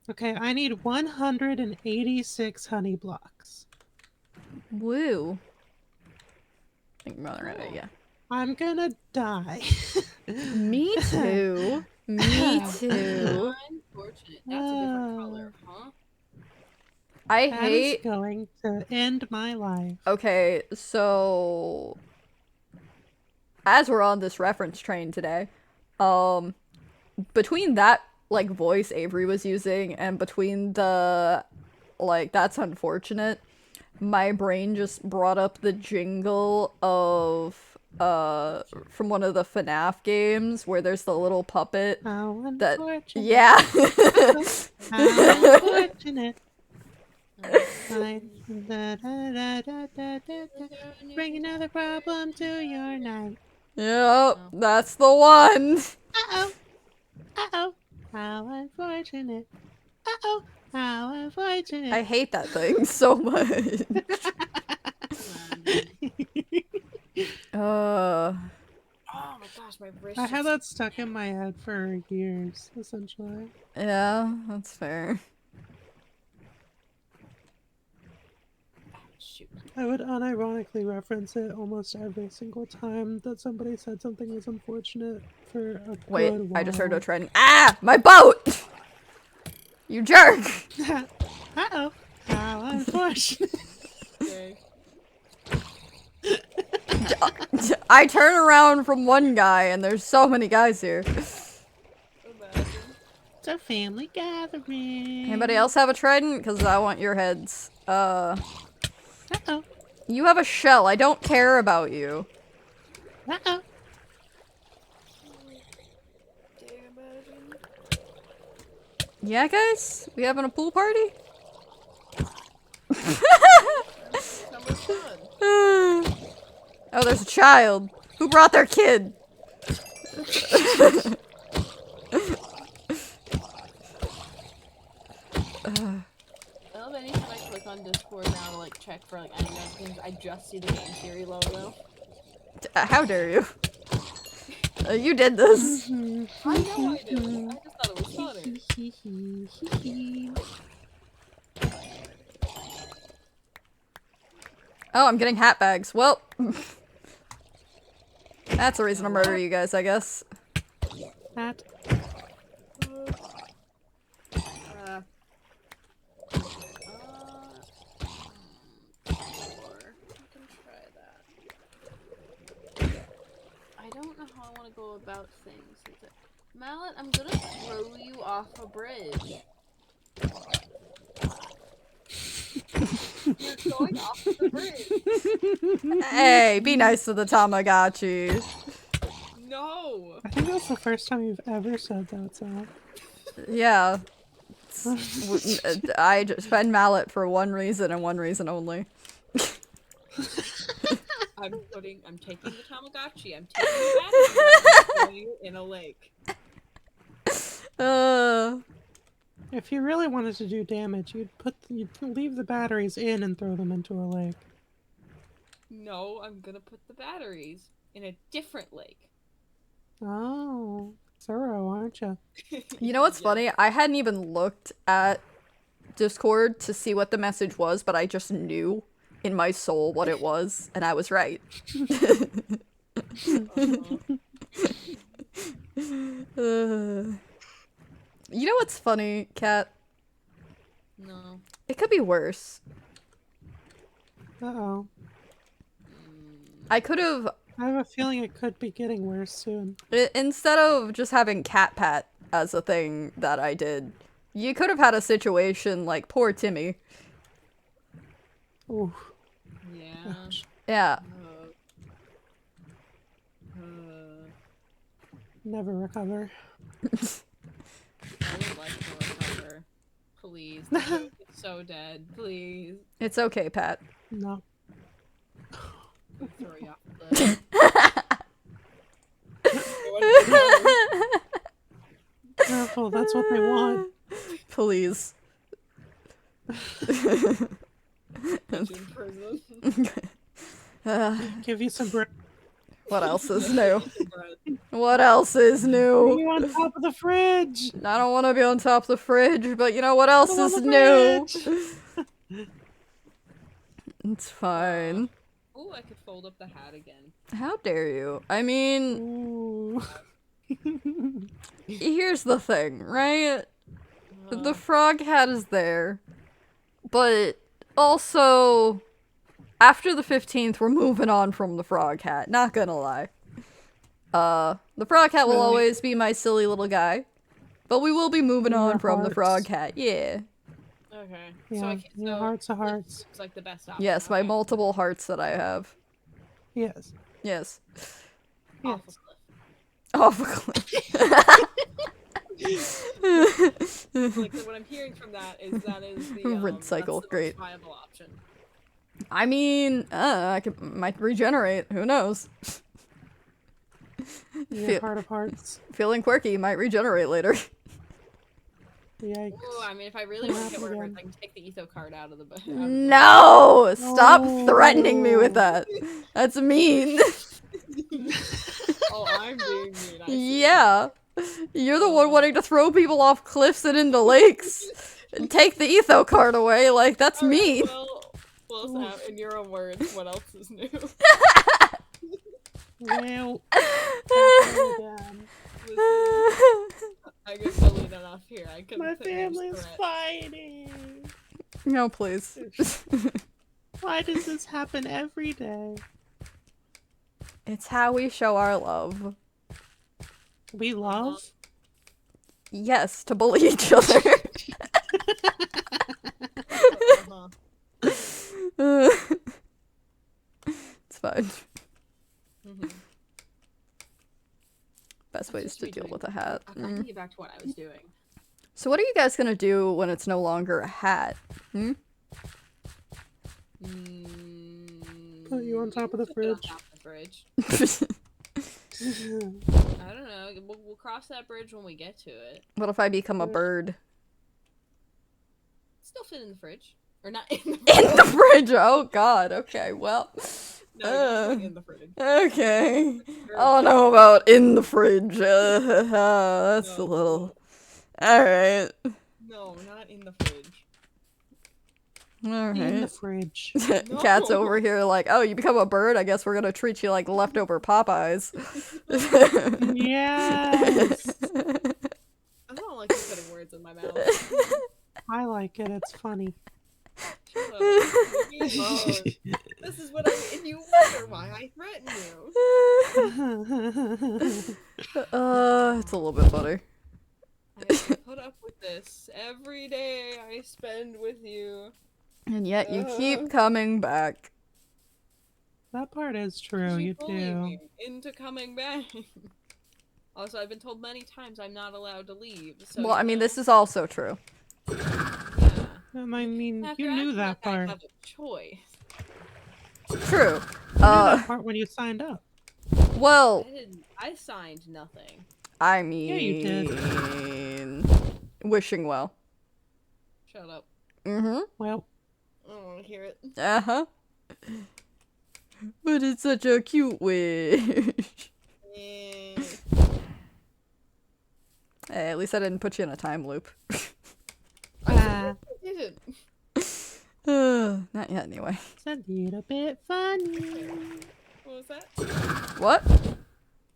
D: Okay, I need 186 honey blocks.
C: Woo. I think Mother had it, yeah.
D: I'm gonna die.
C: Me too. Me too.
E: Unfortunate. That's a different color, huh?
C: I
D: That
C: hate.
D: is going to end my life.
C: Okay, so as we're on this reference train today, between that like voice Avery was using and between the like that's unfortunate, my brain just brought up the jingle of from one of the FNAF games where there's the little puppet
D: How
C: that
D: unfortunate.
C: yeah.
D: How unfortunate. Like, da, da, da, da, da, da, da. Bring another problem to your night.
C: Yep, that's the one.
D: Uh-oh. Uh-oh. How unfortunate. Uh-oh. How unfortunate.
C: I hate that thing so much.
E: Oh my gosh, my wrist.
D: I had
E: just-
D: that stuck in my head for years, essentially.
C: Yeah, that's fair.
E: Shoot.
D: I would unironically reference it almost every single time that somebody said something was unfortunate for a
C: Wait,
D: good while.
C: I just heard a trident. Ah! My boat! You jerk!
D: Uh-oh. How unfortunate.
E: Okay.
C: I turn around from one guy and there's so many guys here.
E: Imagine.
D: It's a family gathering.
C: Anybody else have a trident? Because I want your heads.
D: Uh-oh.
C: You have a shell. I don't care about you.
D: Uh-oh.
E: Imagine.
C: Yeah, guys? We having a pool party?
E: That was fun.
C: Oh, there's a child. Who brought their kid?
E: I love anytime I click on Discord now to like check for like any things, I just see the game theory logo.
C: How dare you? You did this.
E: I know I do. I just thought it was funny.
C: Oh, I'm getting hat bags. Well, that's a reason to murder you guys, I guess.
D: Hat.
E: Sure. I can try that. I don't know how I want to go about things. Mallet, I'm gonna throw you off a bridge. You're going off the bridge.
C: Hey, be nice to the Tamagotchi.
E: No.
D: I think that's the first time you've ever said that, so.
C: Yeah. I just spend mallet for one reason and one reason only.
E: I'm taking the Tamagotchi. I'm taking it back and throwing you in a lake.
D: If you really wanted to do damage, you'd leave the batteries in and throw them into a lake.
E: No, I'm gonna put the batteries in a different lake.
D: Oh, thorough, aren't you?
C: You know what's funny? I hadn't even looked at Discord to see what the message was, but I just knew in my soul what it was, and I was right. You know what's funny, Kat?
E: No.
C: It could be worse.
D: Uh-oh.
C: I could have,
D: I have a feeling it could be getting worse soon.
C: instead of just having cat pat as a thing that I did, you could have had a situation like poor Timmy.
D: Ooh.
E: Yeah.
C: Yeah.
D: Never recover.
E: I would like to recover. Please. The joke is so dead. Please.
C: It's okay, Pat.
D: No.
E: I'll throw you off the
D: Careful, that's what they want.
C: Please.
E: in prison.
D: Give you some bread.
C: What else is new? What else is new?
D: You on top of the fridge.
C: I don't want to be on top of the fridge, but you know what else
D: Put 'em
C: is
D: on the
C: new?
D: fridge.
C: It's fine.
E: Oh, I could fold up the hat again.
C: How dare you? I mean,
D: Ooh.
C: here's the thing, right? The frog hat is there, but also, after the 15th, we're moving on from the frog hat, not gonna lie. The frog hat will
D: Really?
C: always be my silly little guy, But we will be moving
D: Your
C: on from the
D: hearts.
C: frog cat. Yeah.
E: Okay.
D: Yeah,
E: So I can't.
D: your
E: So
D: hearts are
E: Cliff
D: hearts.
E: It's like the best option.
C: Yes, my
E: okay.
C: multiple hearts that I have.
D: Yes.
C: Yes.
E: Off
D: Yes.
E: a cliff.
C: Off a cliff.
E: Like what I'm hearing from that is the
C: Rinse cycle,
E: that's the
C: great.
E: most viable option.
C: I mean, might regenerate. Who knows?
D: Your
C: Fe-
D: heart of hearts.
C: feeling quirky might regenerate later.
D: Yikes.
E: Ooh, I mean, if I really
D: What
E: want to get
D: happened
E: whatever,
D: again?
E: I can take the etho card out of the.
C: No! Stop
D: No.
C: threatening me with that. That's mean.
E: Oh, I'm being mean. I see.
C: Yeah. You're the one wanting to throw people off cliffs and into lakes. And take the etho card away. Like, that's
E: Alright,
C: mean.
E: Well, Sam, in your own words, what else is new?
D: Well, happening again.
E: Listen, I get bullied enough here. I couldn't
D: My
E: put names
D: family's
E: to it.
D: fighting.
C: No, please.
D: Why does this happen every day?
C: It's how we show our love.
D: We love?
C: Yes, to bully each other.
E: Uh-huh.
C: It's fine.
E: Mhm.
C: Best ways
E: Just
C: to
E: be
C: deal
E: doing-
C: with a hat.
E: I can get back to what I was doing.
C: So what are you guys gonna do when it's no longer a hat? Hmm?
D: Put you on top of the
E: Put it on
D: fridge.
E: top of the fridge. I don't know. We'll cross that bridge when we get to it.
C: What if I become a bird?
E: Still fit in the fridge, or not in the
C: In
E: fridge?
C: the fridge! Oh god, okay, well.
E: No, you're not in the fridge.
C: Okay. I don't know about in the fridge. That's a
E: No.
C: little... Alright.
E: No, not in the fridge.
D: In the
C: Alright.
D: fridge.
C: Cat's
E: No.
C: over here like, oh, you become a bird? I guess we're gonna treat you like leftover Popeyes.
D: Yes!
E: I don't like you putting words in my mouth.
D: I like it, it's funny.
E: Shut up. Leave me alone. This is what and you wonder why I threaten you.
C: It's a little bit funny.
E: I have to put up with this every day I spend with you.
C: And yet you keep coming back.
D: That part is true, you
E: bully
D: do.
E: me into coming back. Also, I've been told many times I'm not allowed to leave. So
C: Well, I mean, this is also true.
E: Yeah.
D: I mean,
E: After
D: you knew
E: acting
D: that
E: like I
D: part.
E: have a choice.
C: True.
D: You knew that part when you signed up.
C: Well,
E: I signed nothing.
C: I
D: Yeah, you did.
C: mean... Wishing well.
E: Shut up.
C: Mm-hmm.
D: Well,
E: I don't want to hear it.
C: Uh-huh. But it's such a cute wish.
E: Eh.
C: Hey, at least I didn't put you in a time loop.
E: I didn't.
C: Not yet, anyway.
D: it's a little bit funny.
E: What was that?
C: What?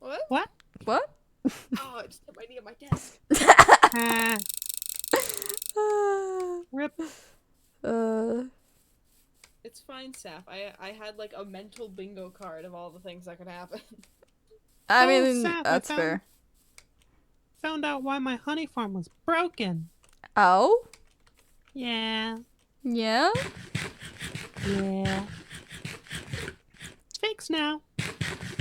E: What?
D: What?
C: What?
E: Oh, I just hit my knee on my desk.
D: Ah, rip.
E: It's fine, Saf. I had like a mental bingo card of all the things that could happen.
C: I
D: Oh,
C: mean,
D: Saf, I
C: that's
D: found-
C: fair.
D: Found out why my honey farm was broken.
C: Oh?
D: Yeah.
C: Yeah?
D: Yeah. It's fixed now.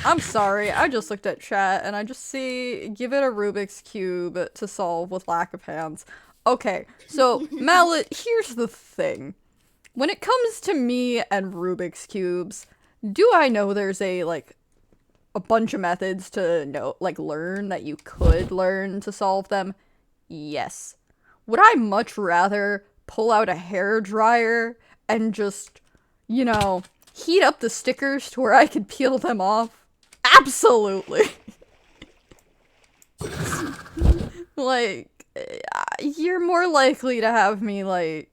C: I'm sorry, I just looked at chat and I just see give it a Rubik's Cube to solve with lack of hands. Okay, so Mallet, here's the thing. When it comes to me and Rubik's Cubes, do I know there's a bunch of methods to learn that you could learn to solve them? Yes. Would I much rather pull out a hairdryer and just, heat up the stickers to where I could peel them off? Absolutely. You're more likely to have me,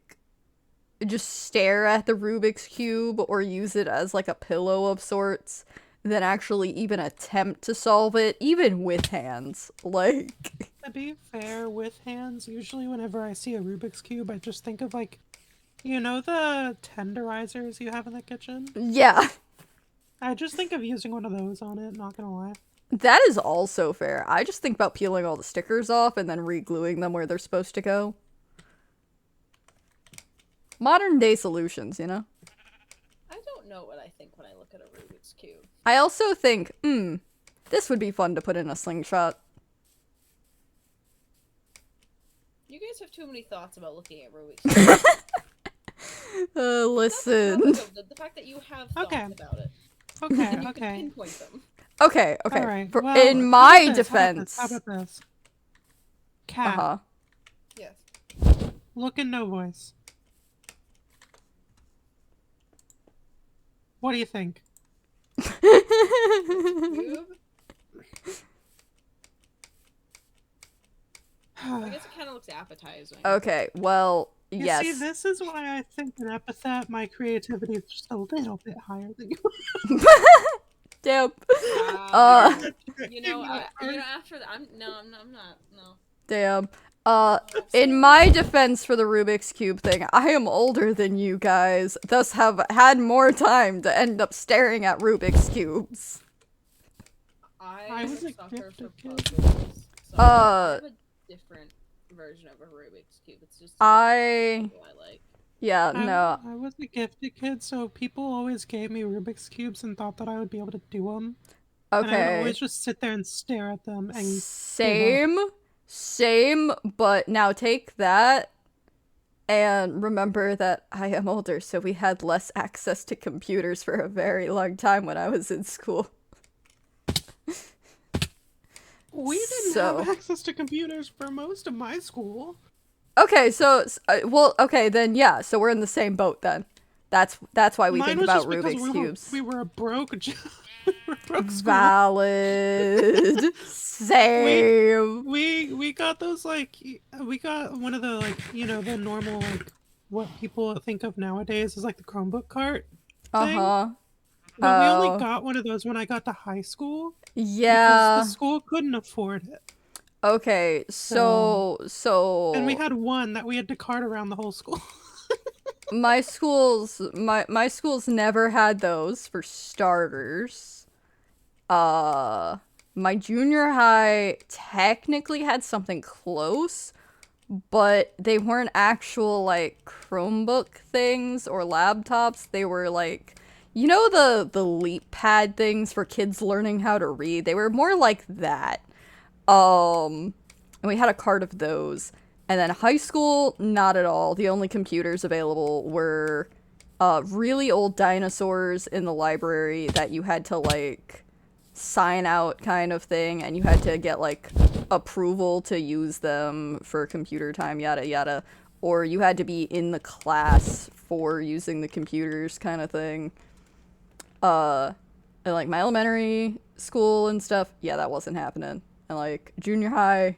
C: just stare at the Rubik's Cube or use it as, a pillow of sorts than actually even attempt to solve it, even with hands.
D: To be fair, with hands, usually whenever I see a Rubik's Cube, I just think of, the tenderizers you have in the kitchen?
C: Yeah.
D: I just think of using one of those on it, not gonna lie.
C: That is also fair. I just think about peeling all the stickers off and then re-gluing them where they're supposed to go. Modern day solutions, you know?
B: I don't know what I think when I look at a Rubik's Cube.
C: I also think, this would be fun to put in a slingshot.
B: You guys have too many thoughts about looking at Rubik's Cube.
C: Listen.
B: The fact that you have thoughts
D: Okay.
B: about it.
D: Okay,
B: And you can
D: okay.
B: pinpoint them.
C: Okay.
D: All right.
C: For,
D: Well,
C: in
D: how
C: my
D: about this?
C: defense.
D: How about this? Cat.
C: Uh-huh.
B: Yes.
D: Look and no voice. What do you think?
B: Cube? I guess it kind of looks appetizing.
C: Okay, well,
D: You
C: yes.
D: see, this is why I think in epithet my creativity is just a little bit higher than you.
C: Damn.
B: You know, after that, I'm not. No.
C: Damn. In my defense for the Rubik's Cube thing, I am older than you guys, thus have had more time to end up staring at Rubik's Cubes.
B: I
D: was a
B: sucker for
D: gifted kid.
B: puzzles. So I have a different version of a Rubik's Cube. It's just
C: I
B: like.
C: Yeah, no.
D: I was a gifted kid, so people always gave me Rubik's Cubes and thought that I would be able to do them. And I would
C: Okay.
D: always just sit there and stare at them and
C: Same, but now take that and remember that I am older, so we had less access to computers for a very long time when I was in school.
D: We didn't have access to computers for most of my school.
C: Okay, so well, okay, then yeah, so we're in the same boat then. That's why we
D: Mine
C: think
D: was
C: about
D: just because
C: Rubik's Cubes.
D: We were a broke we were a broke school.
C: Valid. Same.
D: We got those we got one of the the normal what people think of nowadays is like the Chromebook cart thing. But we only got one of those when I got to high school.
C: Yeah.
D: Because the school couldn't afford it.
C: Okay, so
D: and we had one that we had to cart around the whole school.
C: my schools never had those for starters. My junior high technically had something close, but they weren't actual like Chromebook things or laptops. They were like, you know, the leap pad things for kids learning how to read. They were more like that. And we had a cart of those. And then high school, not at all. The only computers available were really old dinosaurs in the library that you had to like sign out kind of thing, and you had to get like approval to use them for computer time, yada yada, or you had to be in the class for using the computers kind of thing. And like my elementary school and stuff, yeah, that wasn't happening. And like junior high,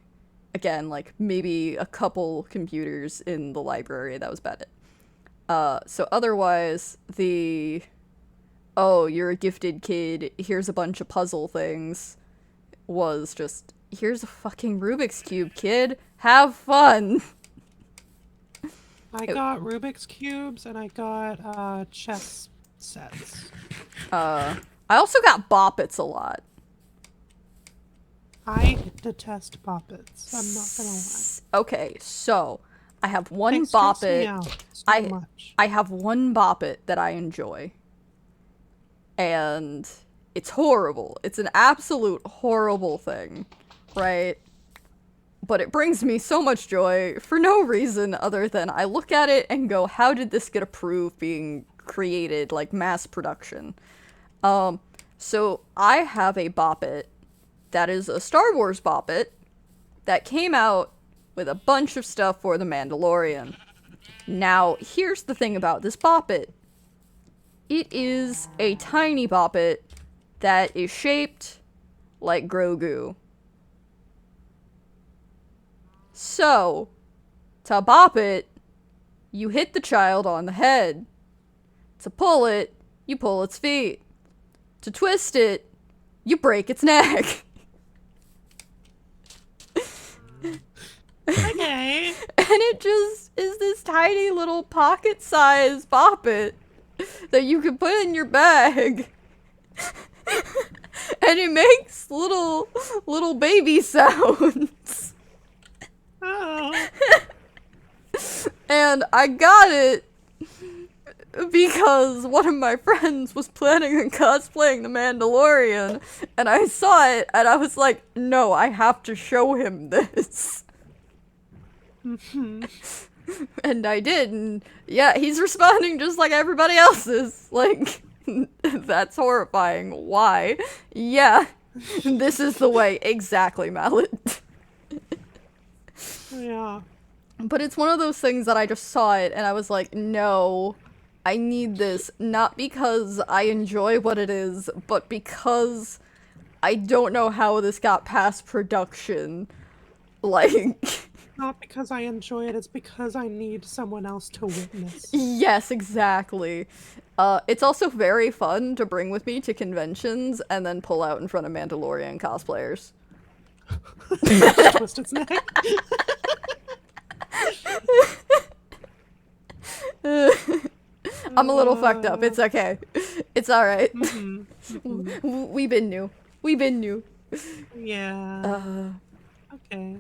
C: again, like maybe a couple computers in the library, that was about it. So otherwise, oh, you're a gifted kid, here's a bunch of puzzle things, was just, here's a fucking Rubik's Cube, kid, have fun!
D: I got Rubik's Cubes and I got chess sets.
C: I also got Bop-Its a lot.
D: I detest Bop-Its, I'm not gonna lie.
C: Okay, so I have one
D: They stress me
C: Bop-It.
D: out so much.
C: I have one Bop-It that I enjoy. And it's horrible. It's an absolute horrible thing, right? But it brings me so much joy for no reason other than I look at it and go, how did this get approved being created, like mass production? So I have a Bop-It that is a Star Wars Bop-It that came out with a bunch of stuff for The Mandalorian. Now, here's the thing about this Bop-It. It is a tiny Bop-It that is shaped like Grogu. So, to bop it, you hit the child on the head. To pull it, you pull its feet. To twist it, you break its neck.
D: Okay.
C: And it just is this tiny little pocket-sized Bop-It that you can put in your bag. And it makes little baby sounds.
D: Oh.
C: And I got it because one of my friends was planning on cosplaying the Mandalorian, and I saw it, and I was like, no, I have to show him this. And I did, and yeah, he's responding just like everybody else is. Like, that's horrifying. Why? Yeah, this is the way. Exactly, Mallet.
D: Yeah.
C: But it's one of those things that I just saw it, and I was like, no, I need this. Not because I enjoy what it is, but because I don't know how this got past production. Like...
D: Not because I enjoy it, it's because I need someone else to witness.
C: Yes, exactly. It's also very fun to bring with me to conventions and then pull out in front of Mandalorian cosplayers.
D: Just twist its neck.
C: I'm a little fucked up. It's okay. It's alright. We been new. We been new.
D: Yeah. Okay.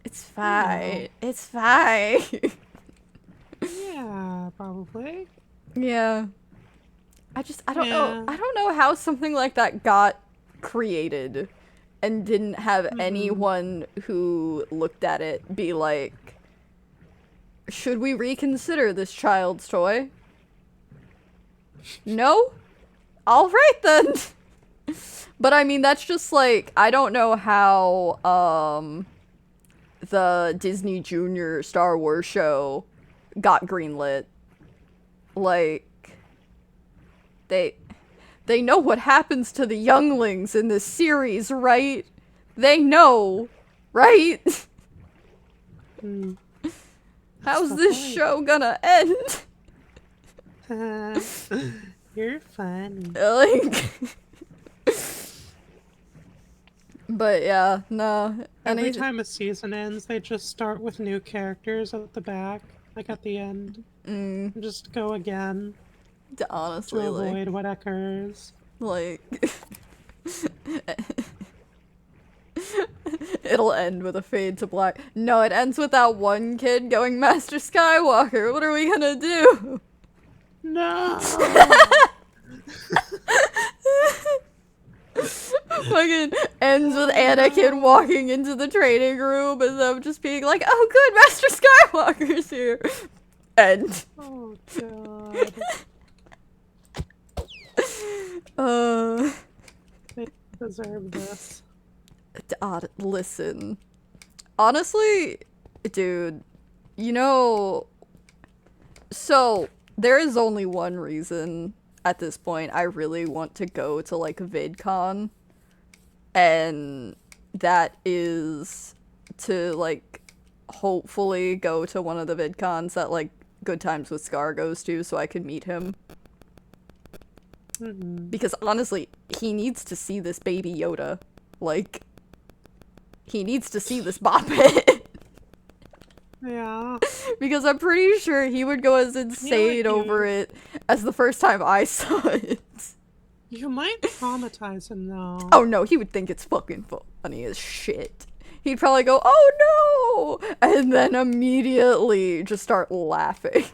C: It's fine. It's fine.
D: Yeah, probably.
C: Yeah. I don't know.
D: Yeah.
C: I don't know how something like that got created and didn't have anyone who looked at it be like, should we reconsider this child's toy? No? Alright then. But I mean, that's just like, I don't know how, the Disney Junior Star Wars show got greenlit. Like, they know what happens to the younglings in this series, right? They know, right? How's this show gonna end?
D: You're funny.
C: Like, but yeah, no.
D: Every time a season ends, they just start with new characters at the back, like at the end. And just go again
C: Honestly,
D: to
C: like,
D: avoid what occurs.
C: like it'll end with a fade to black. No, it ends with that one kid going Master Skywalker. What are we gonna do?
D: No!
C: Fucking ends with Anakin walking into the training room and them just being like, oh good, Master Skywalker's here. End.
D: Oh god. They deserve this.
C: Listen. Honestly, dude, you know, so there is only one reason at this point I really want to go to like VidCon, and that is to like hopefully go to one of the VidCons that like Good Times with Scar goes to so I can meet him. Because honestly, he needs to see this baby Yoda. Like, he needs to see this Boppet.
D: Yeah.
C: Because I'm pretty sure he would go as insane over it as the first time I saw it.
D: You might traumatize him though.
C: Oh no, he would think it's fucking funny as shit. He'd probably go, oh no! And then immediately just start laughing.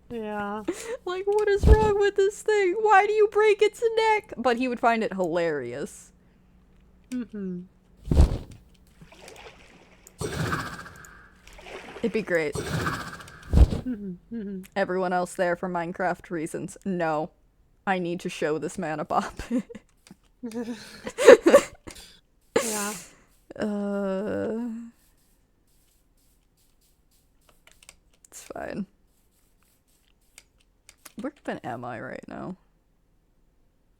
D: Yeah.
C: Like, what is wrong with this thing? Why do you break its neck? But he would find it hilarious. It'd be great. Everyone else there for Minecraft reasons. No. I need to show this man a bop.
D: Yeah.
C: It's fine. Where even am I right now?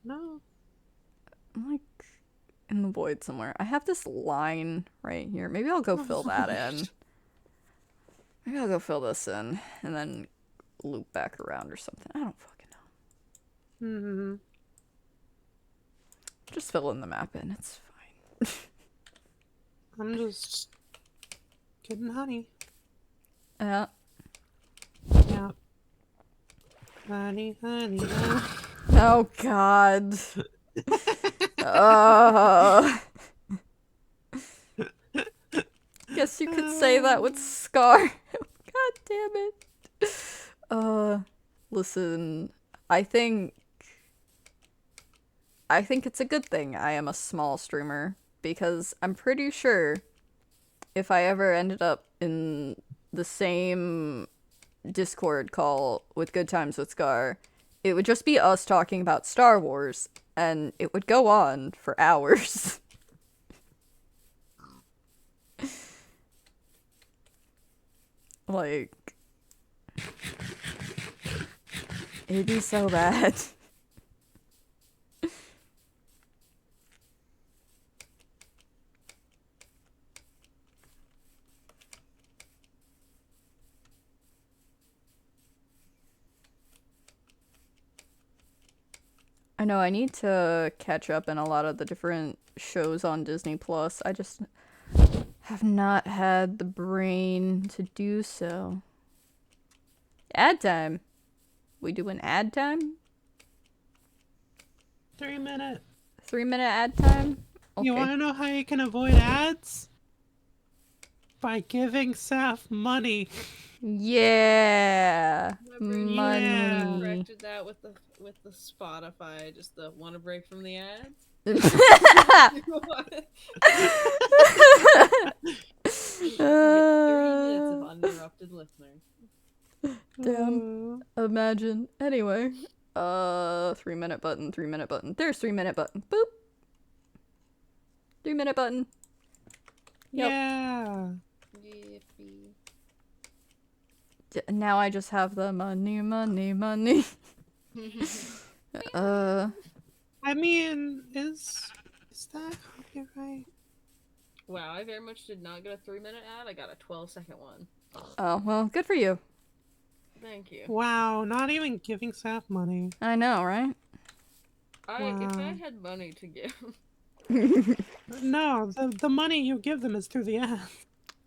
D: No.
C: I'm like in the void somewhere. I have this line right here. Maybe I'll go fill that in. Maybe I'll go fill this in and then loop back around or something. I don't fucking know. Just fill in the map in. It's fine.
D: I'm just getting honey.
C: Yeah.
D: Yeah. Honey, honey, honey.
C: Oh god. Guess you could say that with Scar. God damn it. Listen, I think it's a good thing I am a small streamer, because I'm pretty sure if I ever ended up in the same Discord call with Good Times with Scar, it would just be us talking about Star Wars, and it would go on for hours. Like, it'd be so bad. I know I need to catch up in a lot of the different shows on Disney Plus. I just have not had the brain to do so. Ad time. We doing ad time?
D: 3 minute.
C: 3-minute ad time? Okay.
D: You want to know how you can avoid ads? By giving Saf money.
C: Yeah.
E: My brain
C: Money.
E: corrected that with the Spotify, just the want to break from the ads. 30 minutes of uninterrupted listening.
C: Damn. Imagine. Anyway. 3-minute button, 3-minute button. There's 3-minute button. Boop. 3-minute button. Yep.
D: Yeah.
E: Yippee.
C: Now I just have the money, money, money.
D: I mean, is that copyright?
E: Wow, I very much did not get a 3-minute ad. I got a 12-second one.
C: Oh, well, good for you.
E: Thank you.
D: Wow, not even giving Saf money.
C: I know, right?
E: If I
D: Wow.
E: had money to give,
D: No, the money you give them is through the ad.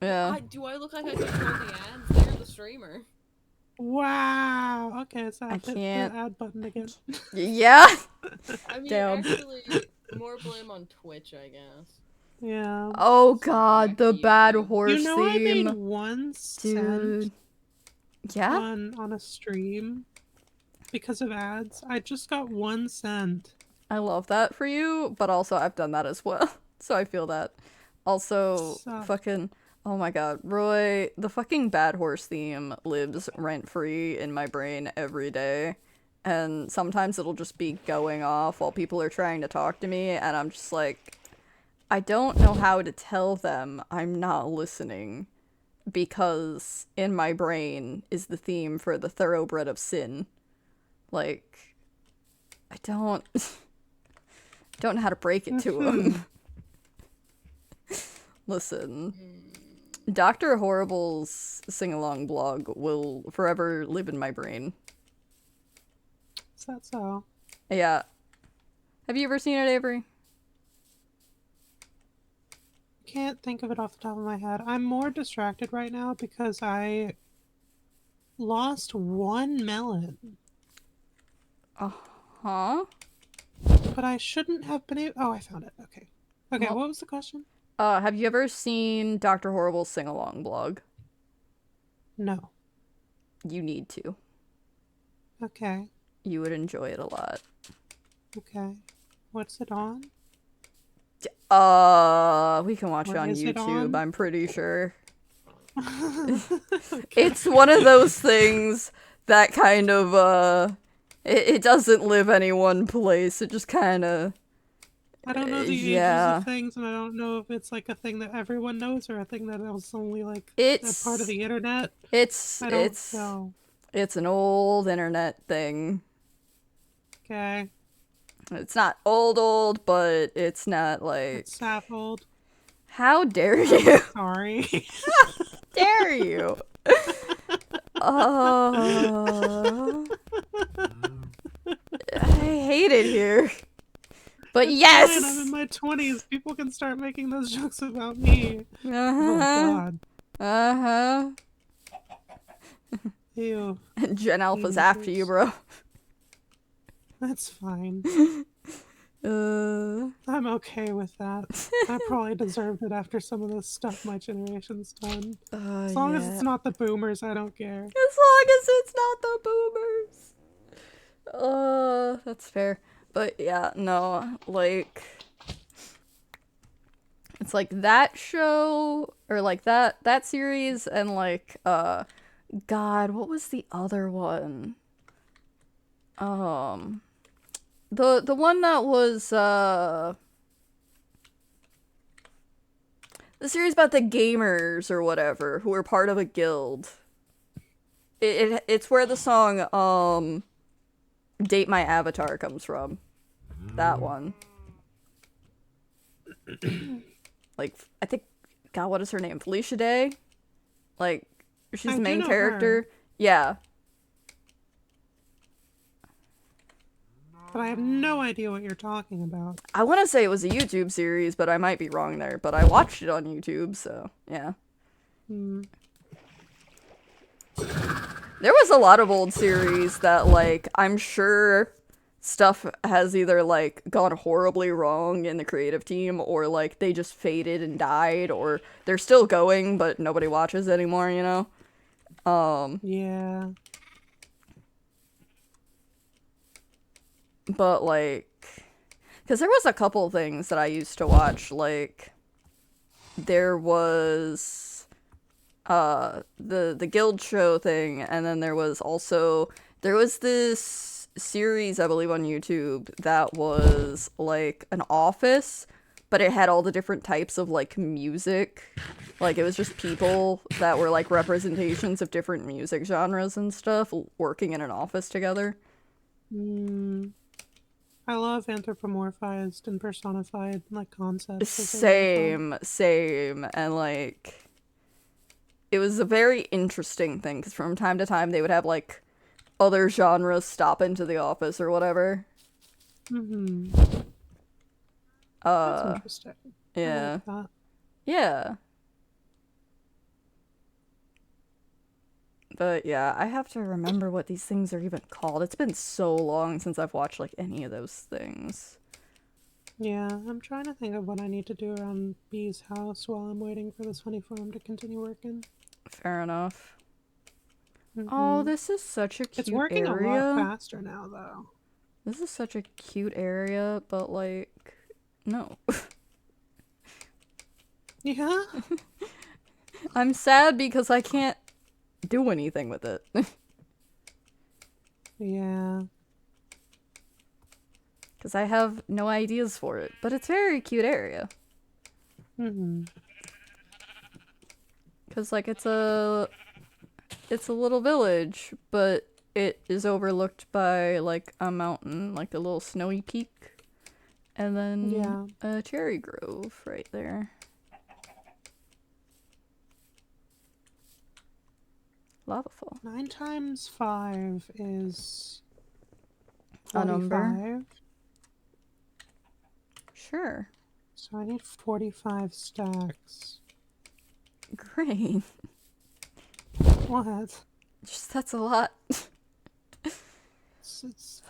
C: Yeah.
E: do I look like I control the ads? They're the streamer.
D: Wow. Okay, so
C: I
D: hit the
C: can't.
D: ad button again.
C: Yeah?
E: I mean,
C: Damn.
E: actually, more blame on Twitch, I guess.
D: Yeah.
C: Oh god, the
E: Wacky
C: bad
E: YouTube.
C: horse
D: You know, I made
C: theme.
D: 1
C: Dude.
D: cent
C: Yeah?
D: on a stream because of ads. I just got 1 cent.
C: I love that for you, but also I've done that as well. So I feel that. Also,
D: Suck.
C: fucking, oh my god, Roy, the fucking bad horse theme lives rent-free in my brain every day. And sometimes it'll just be going off while people are trying to talk to me, and I'm just like, I don't know how to tell them I'm not listening, because in my brain is the theme for the Thoroughbred of Sin. Like, I don't know how to break it to them. Listen, Dr. Horrible's sing-along blog will forever live in my brain.
D: Is that so?
C: Yeah. Have you ever seen it, Avery?
D: Can't think of it off the top of my head. I'm more distracted right now because I lost 1 melon.
C: Huh?
D: But I shouldn't have been able. Oh, I found it. Okay. Okay,
C: Well-
D: what was the question?
C: Have you ever seen Dr. Horrible's sing-along blog?
D: No.
C: You need to.
D: Okay.
C: You would enjoy it a lot.
D: Okay. What's it on?
C: We can watch it
D: Where
C: on
D: is it
C: YouTube,
D: on?
C: I'm pretty sure.
D: Okay.
C: It's one of those things that kind of, it doesn't live any one place. It just kind of...
D: I don't know the ages
C: yeah.
D: of things, and I don't know if it's like a thing that everyone knows or a thing that is only like
C: It's...
D: a part of the internet.
C: It's...
D: I don't
C: it's...
D: know.
C: It's an old internet thing.
D: Okay.
C: It's not old, but it's not like...
D: It's Saffold.
C: How dare you?
D: Sorry.
C: Dare you? I hate it here. But
D: It's
C: yes!
D: fine, I'm in my 20s. People can start making those jokes about me. Oh,
C: Uh-huh.
D: God.
C: Uh-huh.
D: Ew.
C: Gen Alpha's after you, bro.
D: That's fine. I'm okay with that. I probably deserved it after some of the stuff my generation's done. As long as
C: Yeah.
D: it's not the boomers, I don't care.
C: As long as it's not the boomers. That's fair. But yeah, no, like, it's like that show, or like that series, and like, God, what was the other one? The one that was, the series about the gamers or whatever, who were part of a guild. It's where the song, Date My Avatar comes from. That one. Like, I think, God, what is her name? Felicia Day? Like, she's
D: I
C: the
D: do
C: main
D: know
C: character.
D: her.
C: Yeah.
D: But I have no idea what you're talking about.
C: I want to say it was a YouTube series, but I might be wrong there. But I watched it on YouTube, so yeah.
D: Hmm.
C: There was a lot of old series that, like, I'm sure stuff has either, like, gone horribly wrong in the creative team, or, like, they just faded and died, or they're still going, but nobody watches anymore, you know?
D: Yeah.
C: But, like, because there was a couple things that I used to watch, like, there was, the guild show thing, and then there was this series, I believe, on YouTube that was, like, an office, but it had all the different types of, like, music. Like, it was just people that were, like, representations of different music genres and stuff working in an office together.
D: Hmm. I love anthropomorphized and personified, like, concepts. Those are really fun.
C: Same, and, like, it was a very interesting thing, because from time to time they would have, like, other genres stop into the office or whatever.
D: Mm-hmm. That's interesting.
C: Yeah.
D: I like that.
C: Yeah. But yeah, I have to remember what these things are even called. It's been so long since I've watched, like, any of those things.
D: Yeah, I'm trying to think of what I need to do around Bee's house while I'm waiting for this honey farm to continue working.
C: Fair enough.
D: Mm-hmm.
C: Oh, this is such a cute
D: It's working
C: area.
D: a lot faster now, though.
C: This is such a cute area, but, like, no.
D: Yeah?
C: I'm sad because I can't do anything with it.
D: Yeah.
C: Because I have no ideas for it. But it's a very cute area.
D: Mm-hmm.
C: Because, like, it's a little village, but it is overlooked by, like, a mountain, like a little snowy peak. And then
D: Yeah.
C: a cherry grove right there. Lava fall.
D: 9 times 5 is
C: A number?
D: 45.
C: Sure.
D: So I need 45 stacks.
C: Great.
D: What?
C: Just, that's a lot.
D: It's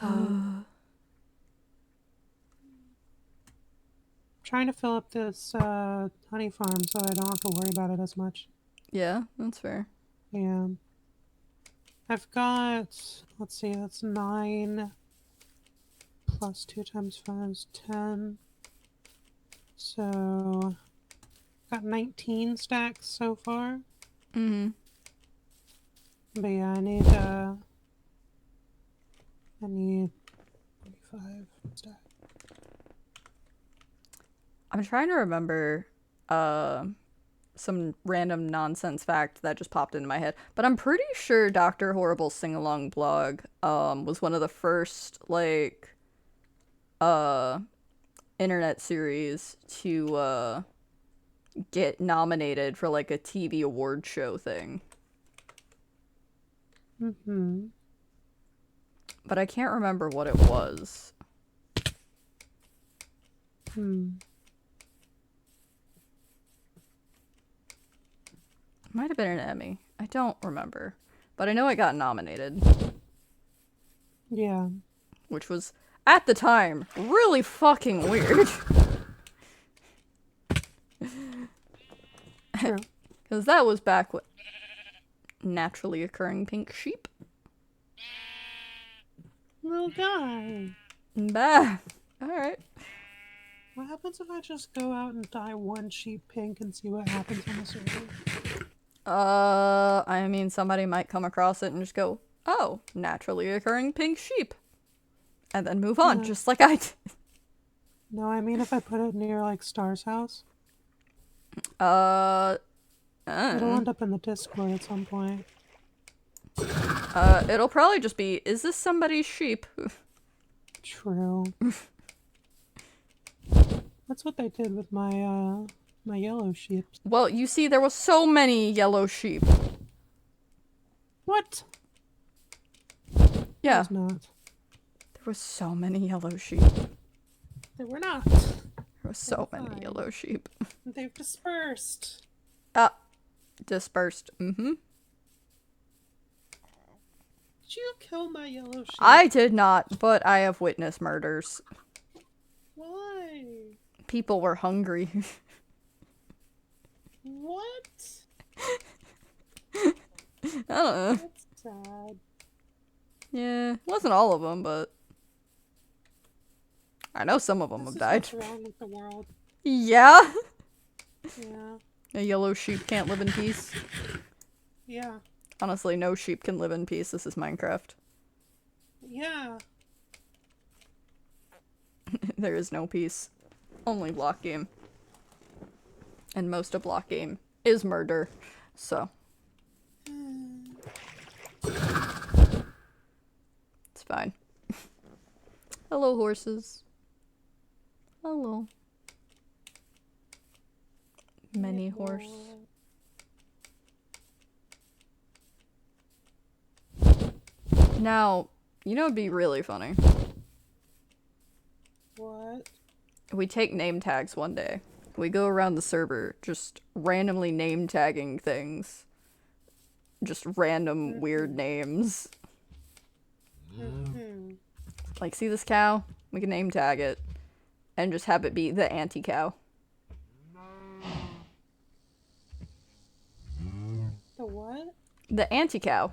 D: trying to fill up this honey farm so I don't have to worry about it as much.
C: Yeah, that's fair.
D: Yeah. I've got, let's see, that's 9 plus 2 times 5 is 10. So, got 19 stacks so far.
C: Mm-hmm.
D: But yeah, I need 45 stacks.
C: I'm trying to remember some random nonsense fact that just popped into my head, but I'm pretty sure Dr. Horrible's sing-along blog was one of the first, like, internet series to get nominated for, like, a TV award show thing.
D: Mm-hmm.
C: But I can't remember what it was. Might have been an Emmy. I don't remember. But I know it got nominated.
D: Yeah.
C: Which was at the time, really fucking weird.
D: True.
C: Because that was back with naturally occurring pink sheep.
D: Little guy.
C: Bah. Alright.
D: What happens if I just go out and dye one sheep pink and see what happens on the server?
C: I mean, somebody might come across it and just go, oh, naturally occurring pink sheep. And then move on,
D: Yeah.
C: just like I did.
D: No, I mean if I put it near, like, Star's house. It'll end up in the Discord at some point.
C: It'll probably just be, is this somebody's sheep?
D: True. That's what they did with my, my yellow sheep.
C: Well, you see, there was so many yellow sheep.
D: What?
C: Yeah,
D: There's not.
C: there was so many yellow sheep.
D: They were not.
C: There was so many
D: Fine.
C: yellow sheep.
D: They've dispersed.
C: Dispersed. Mm-hmm.
D: Did you kill my yellow sheep?
C: I did not, but I have witnessed murders.
D: Why?
C: People were hungry.
D: What?
C: I don't know.
D: That's sad.
C: Yeah, it wasn't all of them, but I know some of them
D: This
C: have
D: is
C: died.
D: what's wrong with the world.
C: Yeah.
D: Yeah.
C: A yellow sheep can't live in peace.
D: Yeah.
C: Honestly, no sheep can live in peace. This is Minecraft.
D: Yeah.
C: There is no peace. Only block game. And most of block game is murder. So. It's fine. Hello, horses. Hello. Many horse. Now, you know it'd be really funny?
D: What?
C: We take name tags one day. We go around the server just randomly name tagging things. Just random weird names.
D: Mm-hmm.
C: Like, see this cow? We can name tag it. And just have it be the anti-cow.
D: The what?
C: The anti-cow.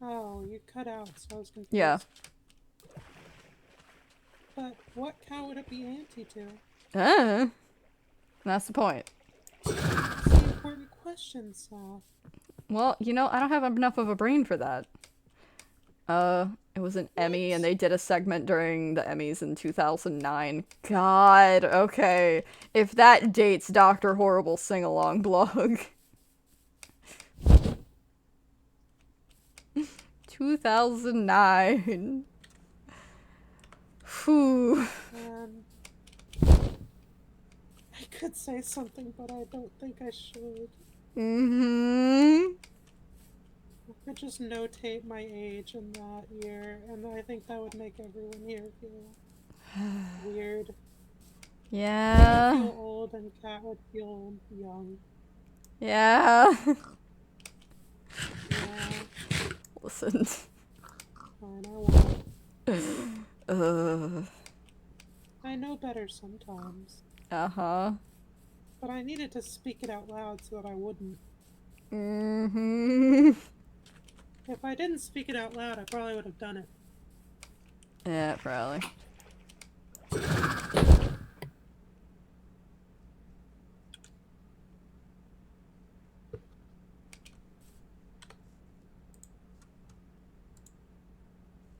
D: Oh, you cut out, so I was confused.
C: Yeah.
D: But what cow would it be anti to?
C: That's the point.
D: That's the important question, Seth.
C: Well, you know, I don't have enough of a brain for that. It was an Emmy, and they did a segment during the Emmys in 2009. God, okay. If that dates Dr. Horrible sing-along blog. 2009. Whew.
D: I could say something, but I don't think I should.
C: Mm-hmm.
D: I could just notate my age in that year, and I think that would make everyone here feel weird. I
C: Yeah.
D: would feel old, and Kat would feel young.
C: Yeah.
D: Yeah,
C: Listen.
D: fine, I won't.
C: Uh.
D: I know better sometimes,
C: Uh-huh.
D: but I needed to speak it out loud so that I wouldn't.
C: Mm-hmm.
D: If I didn't speak it out loud, I probably would have done it.
C: Yeah, probably.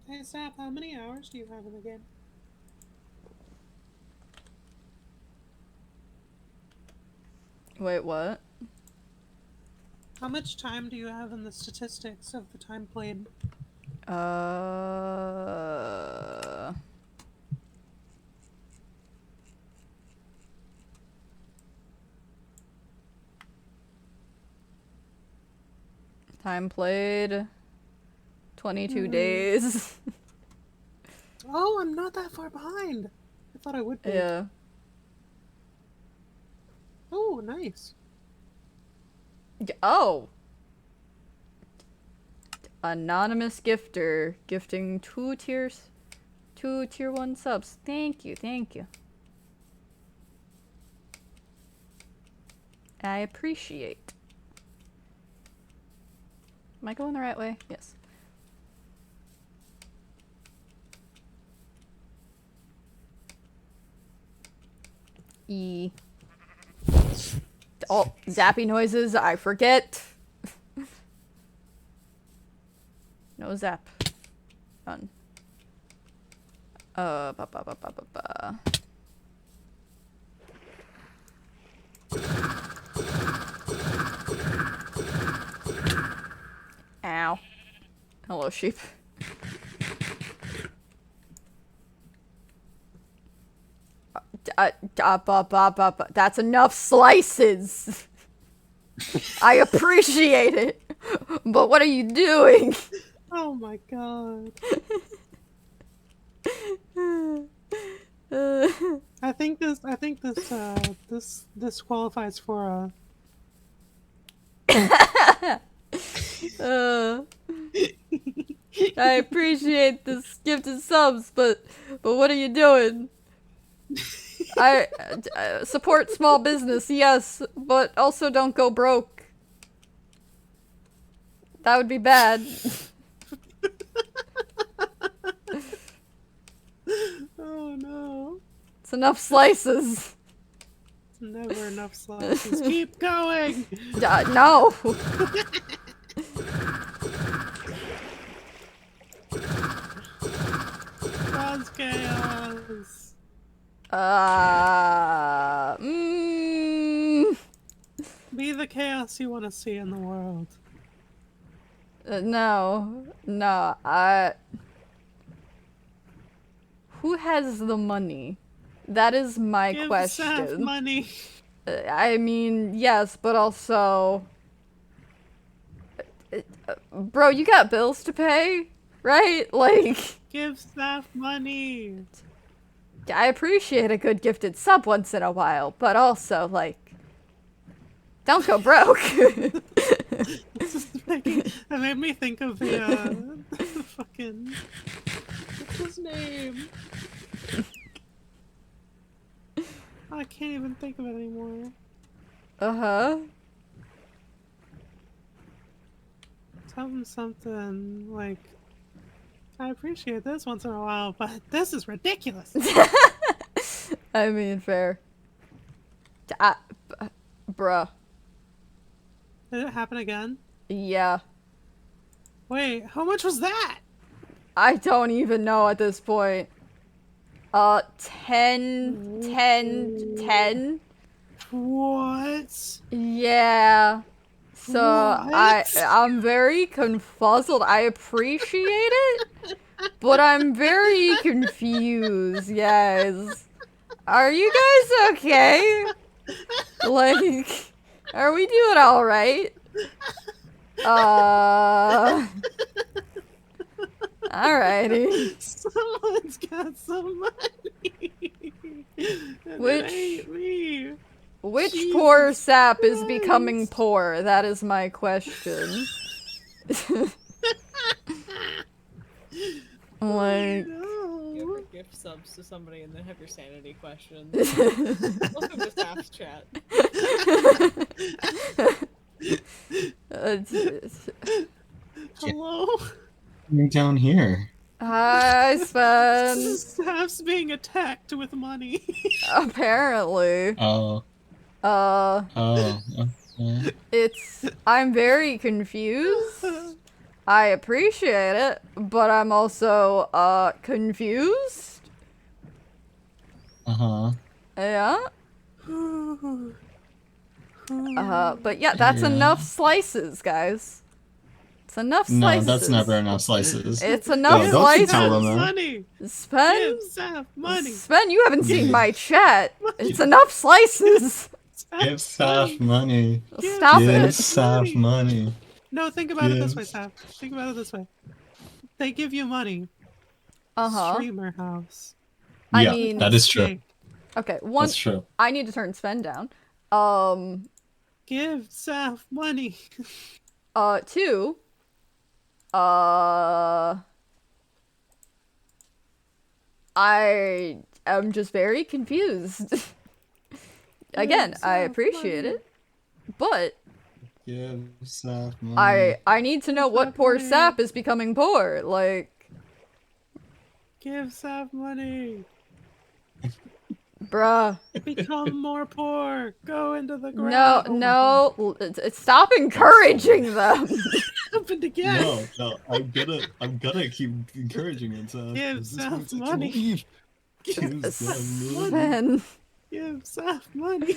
D: Hey, Sap, how many hours do you have in the game?
C: Wait, what?
D: How much time do you have in the statistics of the time played?
C: Time played 22 days.
D: Oh, I'm not that far behind. I thought I would be.
C: Yeah.
D: Oh, nice.
C: Oh. Anonymous gifter gifting 2 tiers. 2 tier 1 subs. Thank you, thank you. I appreciate. Am I going the right way? Yes. E. Oh, zappy noises, I forget. No zap. None. Ba ba ba ba ba ba. Ow. Hello, sheep. That's enough slices. I appreciate it, but what are you doing?
D: Oh my god. I think this qualifies for
C: I appreciate this gifted subs, but what are you doing? I support small business, yes, but also don't go broke. That would be bad.
D: Oh no.
C: It's enough slices.
D: It's never enough slices. Keep going!
C: No.
D: Cause chaos! Be the chaos you want to see in the world.
C: No. Who has the money? That is my
D: Give
C: question.
D: Saf money.
C: I mean, yes, but also... bro, you got bills to pay, right? Like...
D: Give Saf money.
C: I appreciate a good gifted sub once in a while, but also, like... don't go broke.
D: That made me think of the fucking...
B: What's his name?
D: I can't even think of it anymore.
C: Uh-huh.
D: Something like... I appreciate this once in a while, but this is ridiculous.
C: I mean, fair. Bruh.
D: Did it happen again?
C: Yeah.
D: Wait, how much was that?
C: I don't even know at this point. 10, 10.
D: What?
C: Yeah. So,
D: What?
C: I'm very confuzzled. I appreciate it, but I'm very confused, guys. Are you guys okay? Like, are we doing alright? Alrighty.
D: Someone's got some money. And
C: Which-
D: it ain't me.
C: Which
D: Jesus
C: poor sap is becoming
D: Christ.
C: poor? That is my question. Like...
B: You
D: No.
B: ever gift subs to somebody and then have your sanity questioned? Welcome to Saf's chat.
D: Hello?
F: You're down here.
C: Hi, Sven.
D: Saf's being attacked with money.
C: Apparently.
F: Oh.
C: Uh,
F: Oh. Okay.
C: I'm very confused. I appreciate it, but I'm also, confused.
F: Uh-huh.
C: Yeah. But yeah, that's
F: Yeah.
C: enough slices, guys. It's enough
F: No,
C: slices.
F: that's never enough slices.
C: It's enough
F: Yo, don't you
C: slices.
F: tell them that.
D: Money.
C: Sven?
D: Give Saf money.
C: Sven, you haven't seen my chat. It's enough slices.
F: Give Saf money.
C: Stop
F: Give
C: it.
F: Saf money.
D: No, think about it this way,
F: Give-
D: Saf. Think about it this way. They give you money.
C: Uh-huh.
D: Streamer house.
C: I
F: Yeah,
C: mean-
F: that is true.
D: Steak.
C: Okay, one.
F: That's true.
C: I need to turn Sven down.
D: Give Saf money.
C: Two. I am just very confused. Again, I appreciate it, but
F: Give Sap money.
C: I need to know what poor
D: money.
C: sap is becoming poor. Like,
D: Give Sap money.
C: bruh.
D: Become more poor. Go into the
C: No,
D: ground.
C: no. Stop encouraging them.
D: Happened again.
F: No, I'm gonna keep encouraging it. So
D: Give
F: this
D: Sap
F: means I can
D: money.
F: leave. Give Sap money.
C: Sven.
D: Give Sap money.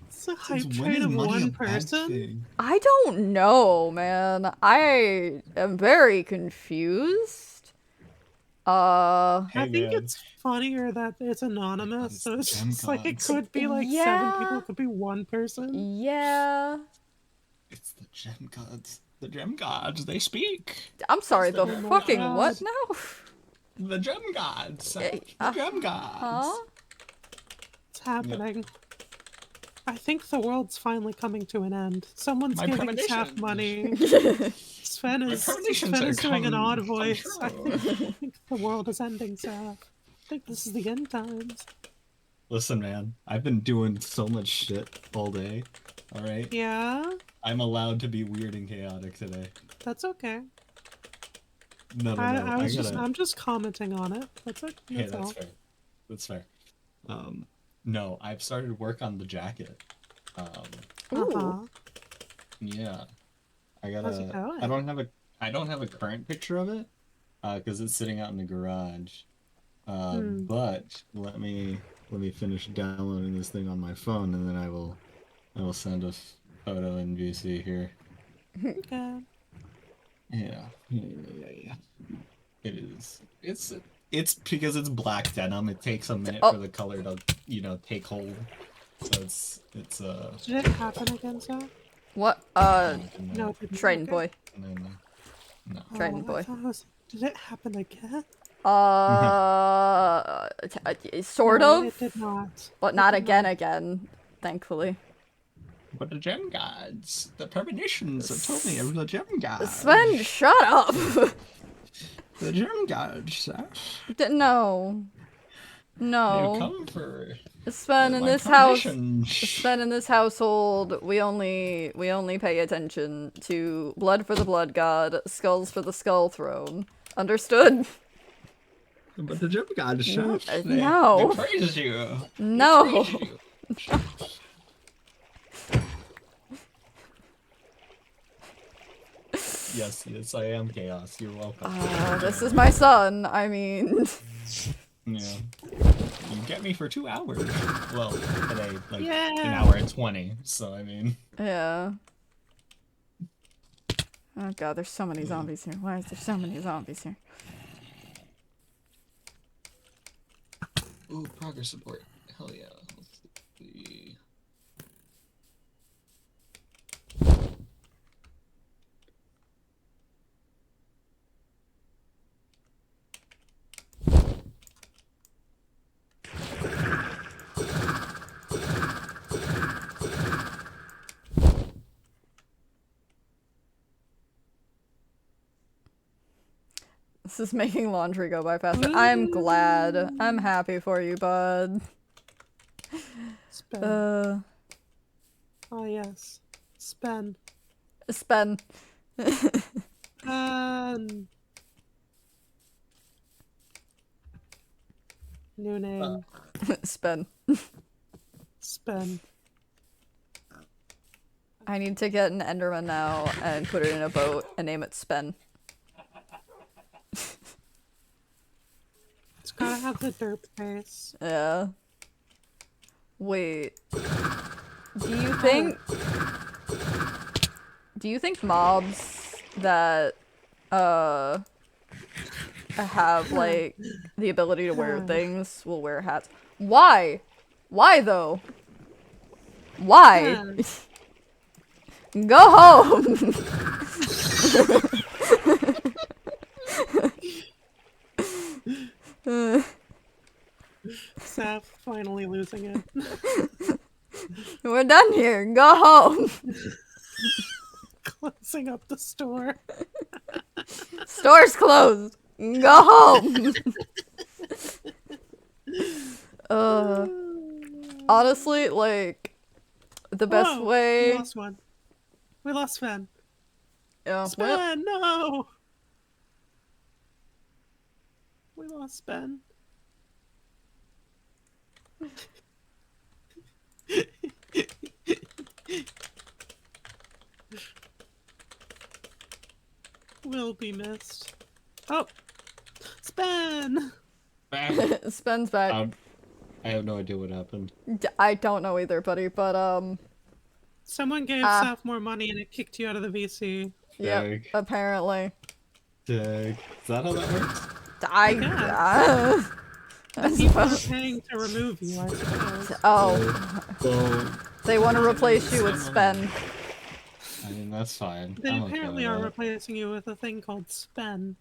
D: It's a hype
F: Since when
D: train
F: is
D: of
F: money a
D: one
F: bad
D: person.
F: thing?
C: I don't know, man. I am very confused.
F: Hey,
D: I think
F: man.
D: it's funnier that it's anonymous,
F: It's
D: so it's
F: gem
D: just like it
F: gods.
D: could be like 7
C: Yeah.
D: people, it could be 1 person.
C: Yeah.
F: It's the gem gods. The gem gods, they speak.
C: I'm sorry, the
F: Oh my
C: fucking
D: God.
C: what now?
F: The gem gods.
C: Eh,
F: The gem gods.
C: Huh?
D: It's happening. I think the world's finally coming to an end. Someone's
F: My
D: giving Sap
F: premonitions.
D: money. Sven is
F: premonitions are
D: doing an odd
F: come
D: voice. I
F: true.
D: think the world is ending, Sap. I think this is the end times.
F: Listen, man, I've been doing so much shit all day. All right,
D: Yeah,
F: I'm allowed to be weird and chaotic today.
D: that's okay.
F: No,
D: I'm just commenting on it. That's it.
F: Hey,
D: That's
F: that's
D: all.
F: fair. That's fair. No, I've started work on the jacket.
D: Uh-huh.
F: Yeah,
D: How's it going?
F: I don't have a current picture of it, because it's sitting out in the garage. But let me finish downloading this thing on my phone, and then I will send a photo in VC here.
D: Okay.
F: Yeah. It is. It's because it's black denim. It takes a minute for the color to, take hold. So it's
D: Did it happen again, Sap?
C: What?
D: No, it didn't.
C: Trident
D: Okay.
C: boy.
F: No.
C: Trident boy.
D: I thought it was... Did it happen again?
C: Sort
D: No,
C: of,
D: it did not.
C: but
D: It
C: not
D: did
C: again, thankfully.
F: But the gem gods, the premonitions have told me of the gem gods.
C: Sven, shut up!
F: The gem gods.
C: No.
F: They've
C: No.
F: come for
C: Sven, in
F: my
C: this house...
F: premonitions.
C: Sven, in this household, we only pay attention to blood for the blood god, skulls for the skull throne. Understood?
F: But the gem gods, chef,
C: no.
F: they praise you.
C: No.
F: They praise you. Yes, I am chaos. You're welcome.
C: This is my son, I mean...
F: Yeah. You get me for 2 hours. Well, today, like,
D: Yeah.
F: an hour and 20, so I mean...
C: Yeah. Oh god, there's so many zombies here. Why is there so many zombies here?
F: Ooh, progress support. Hell yeah. Let's see.
C: This is making laundry go by faster. I'm glad. I'm happy for you, bud.
D: Spen. Oh, yes. Spen.
C: Spen.
D: New name.
C: Spen.
D: Spen.
C: I need to get an Enderman now and put it in a boat and name it Spen.
D: It's gotta have the derp face.
C: Yeah. Wait. Do you think mobs that have like the ability to wear things will wear hats? Why? Why though? Why? Go home.
D: Sap finally losing it.
C: We're done here. Go home.
D: Closing up the store.
C: Store's closed. Go home. Honestly, like the best
D: Whoa,
C: way.
D: We lost one. We lost Sven.
C: Well,
D: Sven, no! We lost Ben. Will be missed. Oh! Sven!
C: Spen's back.
F: I have no idea what happened.
C: I don't know either, buddy, but
D: Someone gave Seth more money and it kicked you out of the VC.
C: yep,
F: Dag.
C: apparently.
F: Dag. Is that how that works?
C: I
D: The people are paying to remove you, I suppose.
C: oh,
F: Well,
C: they want to replace you with Spen.
F: I mean, that's fine.
D: They
F: I'm okay
D: apparently
F: with
D: are
F: that.
D: replacing you with a thing called Spen.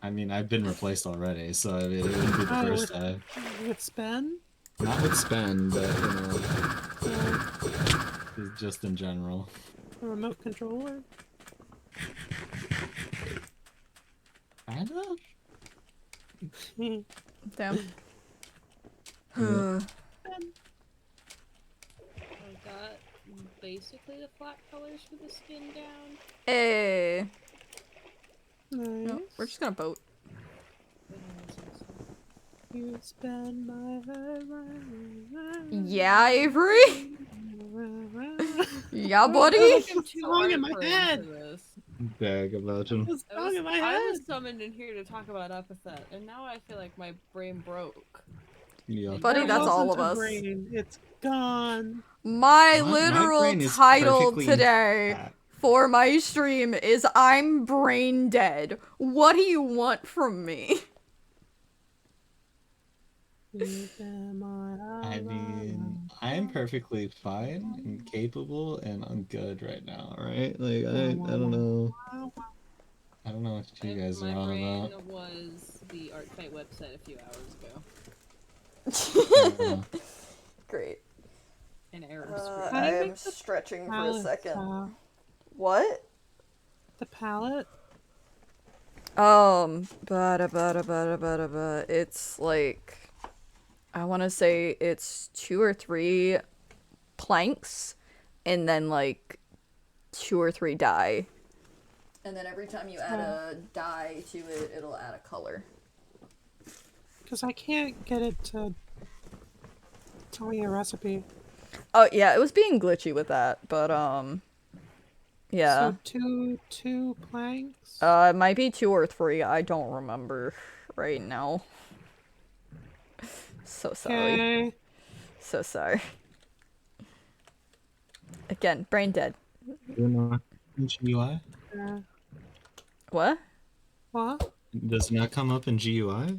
F: I mean, I've been replaced already, so I mean, it wouldn't be the
D: Oh,
F: first time.
D: With Spen?
F: Not with Spen, but, just in general.
D: A remote controller?
F: I know.
C: Damn.
E: I got basically the flat colors for the skin down.
C: Hey.
D: Nice.
C: No, we're just gonna boat.
D: You spend my
C: Yeah, Avery? Yeah, buddy?
E: I'm too
D: song in my
E: art-prone
D: head.
E: for this.
F: Dag about him.
D: It's song in my head.
E: I was summoned in here to talk about epithet, and now I feel like my brain broke.
F: Yeah.
C: Buddy,
D: There
C: that's all
D: wasn't
C: of
D: a
C: us.
D: brain. It's gone.
C: My
F: My
C: literal
F: brain is
C: title
F: perfectly
C: today
F: intact.
C: for my stream is I'm brain dead. What do you want from me?
F: I mean, I'm perfectly fine and capable and I'm good right now, right? Like, I don't know. I don't know what you guys are
E: My
F: on
E: brain
F: about.
E: was the ArtFight website a few hours ago.
C: Great.
E: An error
D: How
E: screen.
D: do
C: I
D: you
C: am
D: make the
C: stretching for a
D: palette
C: second.
D: sound?
C: What?
D: The palette?
C: It's like, I want to say it's 2 or 3 planks, and then like 2 or 3 dye. And then every time you add a dye to it, it'll add a color.
D: Because I can't get it to tell me a recipe.
C: Oh yeah, it was being glitchy with that, but yeah.
D: So two planks?
C: It might be 2 or 3. I don't remember right now. So sorry.
D: Okay.
C: So sorry. Again, brain dead.
F: You're not in GUI?
C: What?
D: What?
F: Does it not come up in GUI?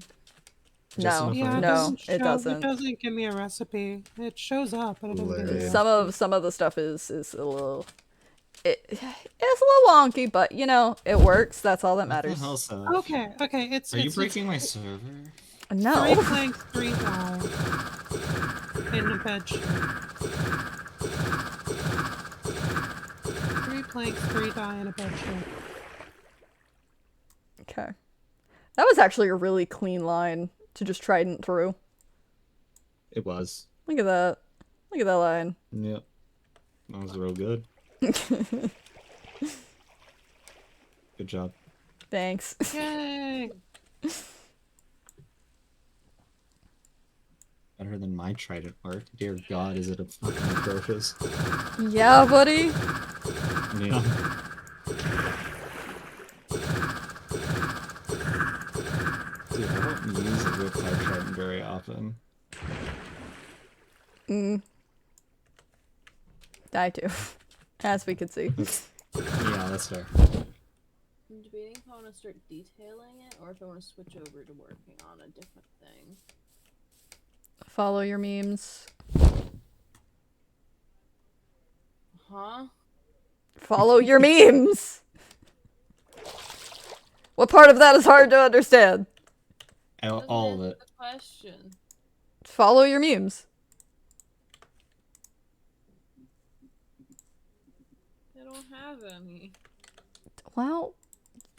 C: No,
D: Yeah,
C: no,
D: it
C: it doesn't.
D: It doesn't give me a recipe. It shows up, but it doesn't give me a
F: Lame.
D: recipe.
C: Some of the stuff is a little. It's a little wonky, but you know it works. That's all that
F: What the
C: matters.
F: hell, Seth?
D: Okay, it's
F: Are you
D: it's
F: breaking my server?
C: No.
D: 3 planks, 3 dye. In a bed sheet. 3 planks, 3 dye in a bed sheet.
C: Okay. That was actually a really clean line to just trident through.
F: It was.
C: Look at that. Look at that line.
F: Yep. That was real good. Good job.
C: Thanks.
D: Yay!
F: Better than my trident work. Dear God, is it a fucking atrocious?
C: Yeah, buddy.
F: Yeah. Dude, I don't use a Riptide trident very often.
C: I do. As we can see.
F: Yeah, that's fair.
E: I'm debating if I want to start detailing it or if I want to switch over to working on a different thing.
C: Follow your memes.
E: Huh?
C: Follow your memes! What part of that is hard to understand?
E: Doesn't
F: All of
E: answer
F: it.
E: the question.
C: Follow your memes.
E: I don't have any.
C: Well,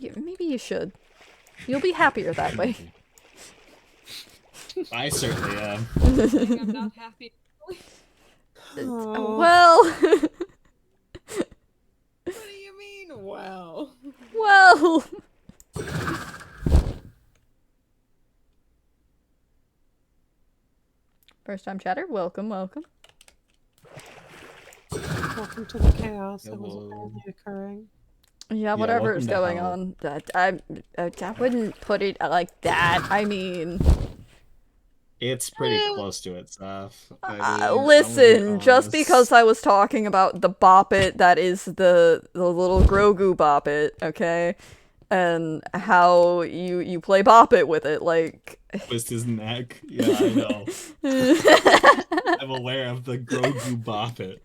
C: maybe you should. You'll be happier that way.
F: I certainly am.
E: I'm not happy.
D: Oh,
C: Well,
B: What do you mean? Wow.
C: well. First time chatter, welcome, welcome.
D: welcome to the chaos that was
F: Hello.
D: apparently occurring.
C: Yeah, whatever
F: welcome
C: is
F: to
C: going
F: hell.
C: on. I wouldn't put it like that. I mean,
F: It's pretty close to it, Saf. I mean,
C: listen, just
F: honest.
C: because I was talking about the boppet that is the little Grogu boppet, okay? And how you play boppet with it, like...
F: Twist his neck. Yeah, I know. I'm aware of the Grogu Boppet.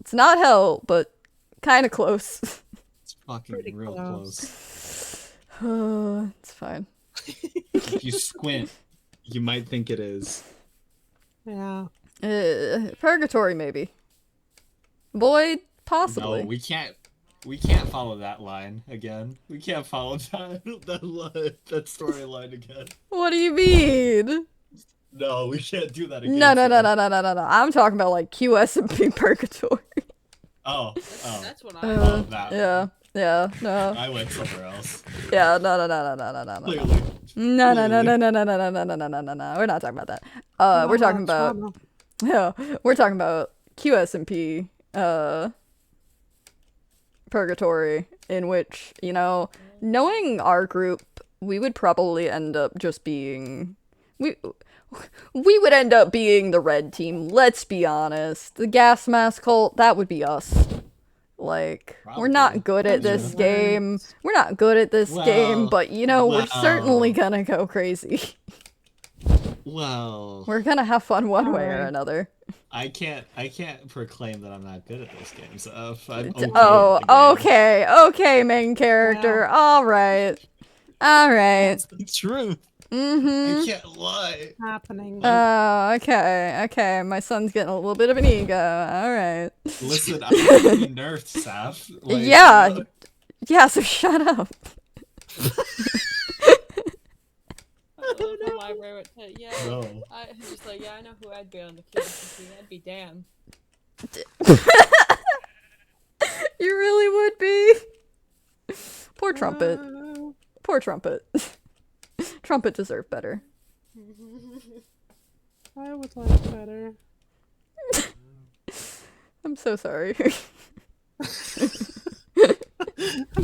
C: It's not hell, but kind of close.
F: It's fucking
D: Pretty
F: real
D: close.
F: close.
C: It's fine.
F: If you squint, you might think it is.
D: Yeah.
C: Purgatory, maybe. Void, possibly.
F: No, we can't. We can't follow that line again. We can't follow that storyline again.
C: What do you mean?
F: No, we can't do that again.
C: No.
F: Saf.
C: I'm talking about like QS&P Purgatory.
F: Oh.
E: That's what I.
F: Oh, that.
C: Yeah, no.
F: I went somewhere else.
C: Yeah, no.
F: Clearly.
C: No. We're not talking about that. We're talking about
D: trauma.
C: yeah, we're talking about QS&P Purgatory, in which, you know, knowing our group, we would probably end up just being we would end up being the red team, let's be honest. The gas mask cult, that would be us. Like, we're not
F: Probably.
C: good at this game. We're not good at this
F: Well,
C: game, but you know, we're certainly
F: well.
C: gonna go crazy.
F: Well,
C: We're gonna have fun one way or
D: Alright.
C: another.
F: I can't proclaim that I'm not good at this game. So I'm okay
C: Oh,
F: with the game.
C: okay, main character. Alright.
F: That's the truth.
C: Mm-hmm.
F: I can't lie.
D: Happening.
C: Oh, okay. My son's getting a little bit of an ego. Alright.
F: Listen, I'm gonna be nerfed, Saf. Like,
C: Yeah. Yeah, so shut up.
E: I love the library with yeah.
F: No.
E: I was just like, yeah, I know who I'd be on the QSP. That'd be Dan.
C: You really would be. Poor Trumpet. Poor Trumpet. Trumpet deserved better.
D: I would like better.
C: I'm so sorry.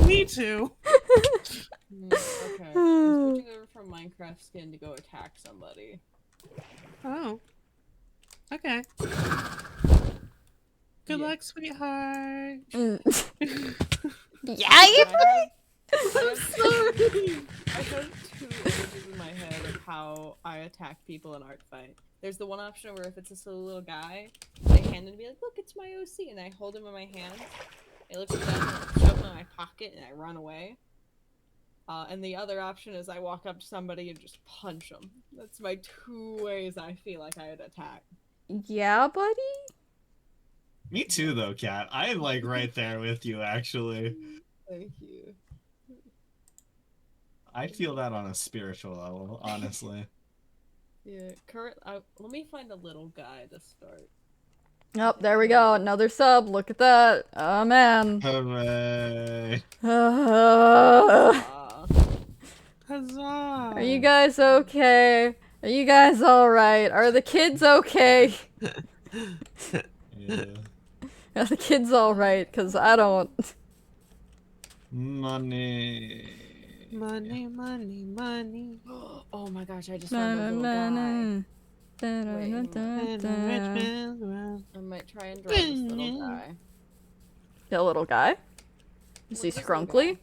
D: Me too.
E: Okay. I'm switching over from Minecraft skin to go attack somebody.
D: Oh. Okay. Good
E: Yeah.
D: luck, sweetheart.
C: Yeah, you
E: I'm sorry. I have two images in my head of how I attack people in art fight. There's the one option where if it's just a little guy, I hand him and be like, "Look, it's my OC," and I hold him in my hand. I look at them, and I shove him in my pocket, and I run away. And the other option is I walk up to somebody and just punch them. That's my two ways I feel like I would attack.
C: Yeah, buddy?
F: Me too, though, Kat. I'm like right there with you, actually.
E: Thank you.
F: I feel that on a spiritual level, honestly.
E: Yeah, let me find a little guy to start.
C: Oh, there we go. Another sub. Look at that. Oh, man.
F: Hooray.
D: Huzzah!
C: Are you guys okay? Are you guys alright? Are the kids okay?
F: Yeah.
C: Are the kids alright? Because I don't...
F: Money.
D: Money, money, money.
E: Oh my gosh, I just found a little guy.
D: And a rich man's around.
E: I might try and draw this little guy.
C: The little guy? Is he
E: Look at this little
C: scrunkly?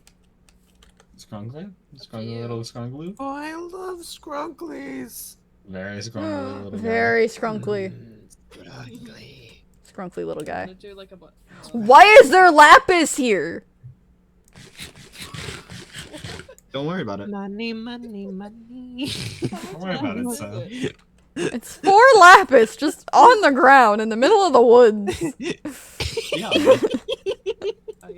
F: Scrunkly?
E: to
F: Scrunkly
E: you.
F: little scrunkly?
D: Oh, I love scrunklies.
F: Very scrunkly little guy.
C: Very scrunkly.
D: Scrunkly.
C: Scrunkly little
E: I'm
C: guy.
E: gonna do like a
C: Why is there lapis here?
F: Don't worry about it.
D: Money, money, money.
F: Don't worry about it, son.
C: It's 4 lapis just on the ground in the middle of the woods.
F: Yeah.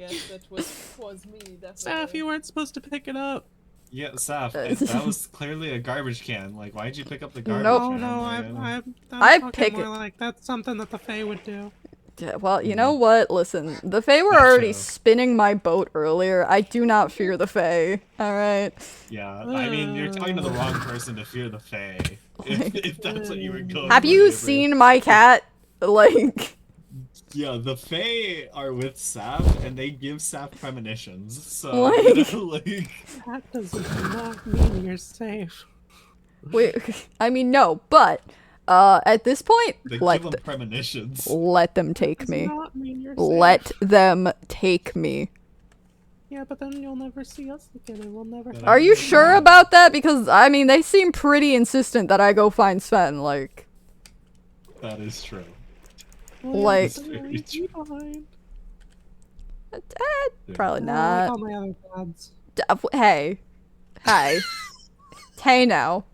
B: yes, that was me, definitely.
D: Saf, you weren't supposed to pick it up.
F: Yeah, Saf, that was clearly a garbage can. Like, why'd you pick up the garbage
C: Nope.
D: Oh
F: can?
D: no,
F: Like,
D: I'm
C: I
D: talking
C: pick
D: more
C: it.
D: like that's something that the Fae would do.
C: Yeah, well, you know what? Listen, the Fae were
F: Not
C: already
F: true.
C: spinning my boat earlier. I do not fear the Fae. Alright?
F: Yeah, I mean, you're talking to the wrong person to fear the Fae. If that's what you were going
C: Have
F: for,
C: you
F: Avery.
C: seen my cat? Like,
F: Yeah, the Fae are with Saf, and they give Saf premonitions. So,
C: Like-
F: like,
D: That does not mean you're safe.
C: wait, I mean, no, but, at this point,
F: they
C: let,
F: give them premonitions.
C: let them take
D: Does
C: me.
D: not mean you're
C: Let
D: safe.
C: them take me.
D: Yeah, but then you'll never see us again, and we'll never.
F: But
C: Are you
F: Yeah.
C: sure about that? Because, I mean, they seem pretty insistent that I go find Sven, like...
F: That is true.
C: Like-
D: Leave you behind.
C: Probably
D: Like
C: not.
D: all my other dads.
C: Hey. Hey. Hey now.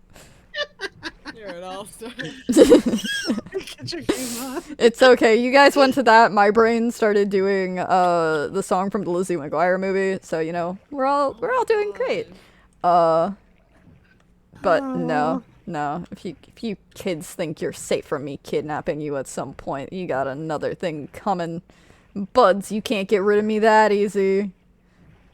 B: Here it all starts.
D: Get your game on.
C: It's okay. You guys went to that. My brain started doing the song from the Lizzie McGuire movie, so you know we're all doing great. But no. If you kids think you're safe from me kidnapping you at some point, you got another thing coming. Buds, you can't get rid of me that easy.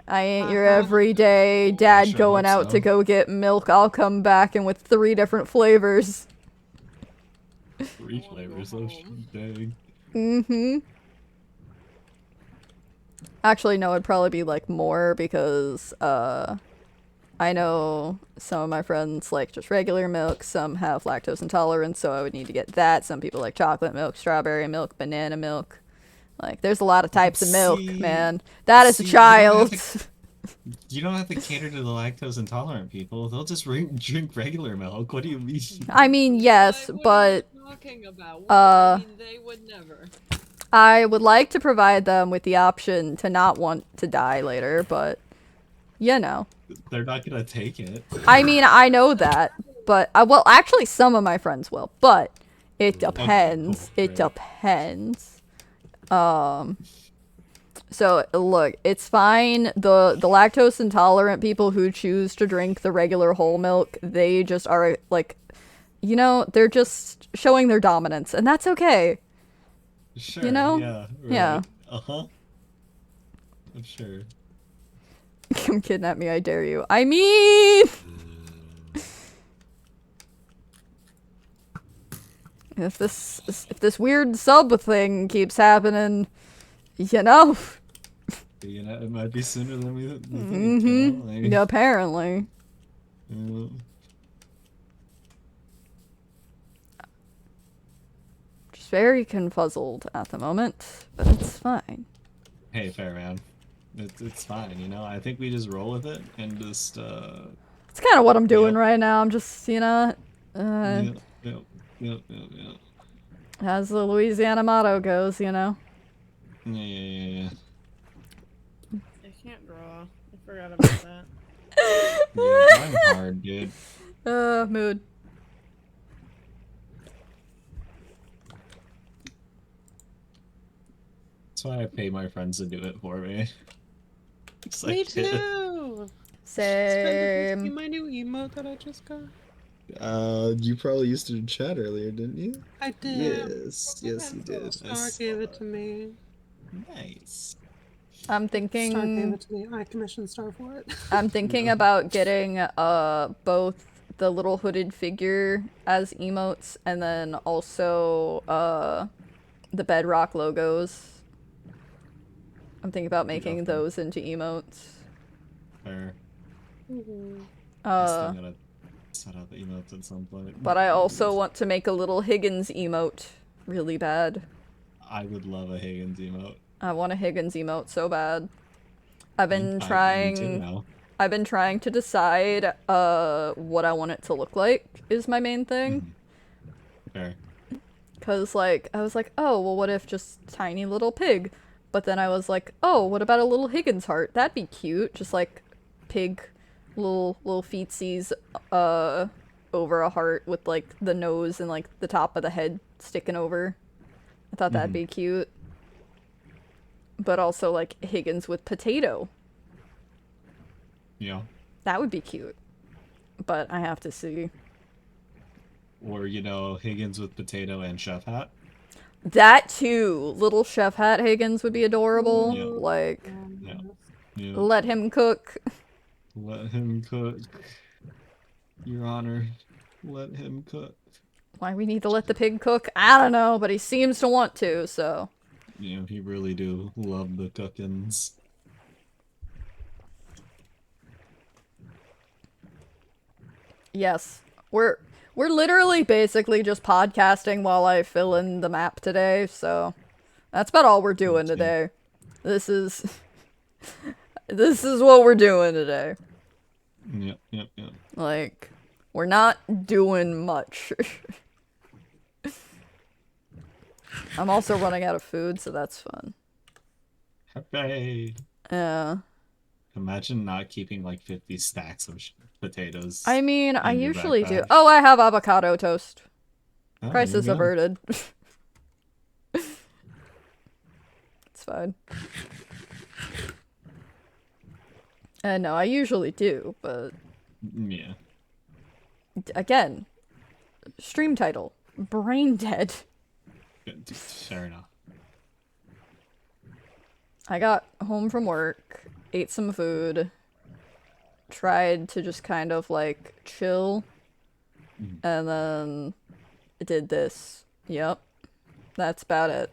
C: I ain't your everyday dad
F: sure
C: going
F: hope
C: out
F: so.
C: to go get milk. I'll come back and with 3 different flavors.
F: 3 flavors. Oh, dang.
C: Mm-hmm. Actually, no, it'd probably be like more because I know some of my friends like just regular milk, some have lactose intolerance, so I would need to get that. Some people like chocolate milk, strawberry milk, banana milk. Like, there's a lot of types of milk,
F: See-
C: man. That is a
F: see, you don't have
C: child.
F: You don't have to cater to the lactose intolerant people. They'll just drink regular milk. What do you mean?
C: I mean, yes,
E: What
C: but
E: are you talking about?
C: uh,
E: I mean, they would never.
C: I would like to provide them with the option to not want to die later, but you know.
F: They're not gonna take it.
C: I mean, I know that, but well, actually, some of my friends will, but it depends.
F: cool,
C: It
F: great.
C: depends. So look, it's fine. The lactose intolerant people who choose to drink the regular whole milk, they just are like, you know, they're just showing their dominance, and that's okay.
F: Sure.
C: You know?
F: Yeah. Right.
C: Yeah.
F: Uh-huh. I'm sure.
C: Come kidnap me, I dare you. I mean, if this weird sub thing keeps happening, you know.
F: You know, it might be sooner than we think.
C: Mm-hmm.
F: You know? Like,
C: Yeah, apparently.
F: uh,
C: Just very confuzzled at the moment, but it's fine.
F: hey, fair man. It's fine. You know. I think we just roll with it and just.
C: It's kind of what I'm doing
F: Yep.
C: right now. I'm just, you know,
F: Yep.
C: as the Louisiana motto goes, you know.
F: Yeah.
B: I can't draw. I forgot about that.
F: Yeah, drawing hard, dude.
C: Mood.
F: That's why I pay my friends to do it for me. It's
D: Me
F: like,
D: too.
C: Same.
D: See my new emote that I just got?
F: You probably used it in chat earlier, didn't you?
D: I did.
F: Yes, you did.
D: Star gave it to me.
F: Nice.
C: I'm
D: Star gave
C: thinking.
D: it to me. I commissioned Star for it.
C: I'm thinking about getting both the little hooded figure as emotes and then also the Bedrock logos. I'm thinking about making
F: Yeah.
C: those into emotes.
F: Fair. I still
C: Uh,
F: gotta set up emotes at some point.
C: but I also want to make a little Higgins emote really bad.
F: I would love a Higgins emote.
C: I want a Higgins emote so bad. I've been
F: Me too
C: trying.
F: now.
C: I've been trying to decide what I want it to look like is my main thing.
F: Fair.
C: Cause like I was like, oh well, what if just tiny little pig? But then I was like, oh, what about a little Higgins heart? That'd be cute. Just like pig, little feetsies over a heart with like the nose and like the top of the head sticking over. I thought that'd be cute. but also like Higgins with potato.
F: Yeah.
C: That would be cute. But I have to see.
F: Or, Higgins with potato and chef hat.
C: That too. Little chef hat Higgins would be adorable.
F: Yeah.
C: Like,
F: Yeah. Yeah.
C: let him cook.
F: Let him cook. Your Honor, let him cook.
C: Why we need to let the pig cook? I don't know, but he seems to want to, so.
F: He really do love the cookins.
C: Yes. We're literally basically just podcasting while I fill in the map today, so that's about all we're doing today. This is what we're doing today.
F: Yep.
C: Like, we're not doing much. I'm also running out of food, so that's fun.
F: Hooray!
C: Yeah.
F: Imagine not keeping like 50 stacks of potatoes.
C: I mean, I
F: in your
C: usually do.
F: backpack.
C: Oh, I have avocado toast.
F: Oh,
C: Crisis
F: there you go.
C: averted. It's fine. No, I usually do, but
F: Yeah.
C: again, stream title, brain dead.
F: Fair enough.
C: I got home from work, ate some food, tried to just kind of like chill, and then did this. Yep. That's about it.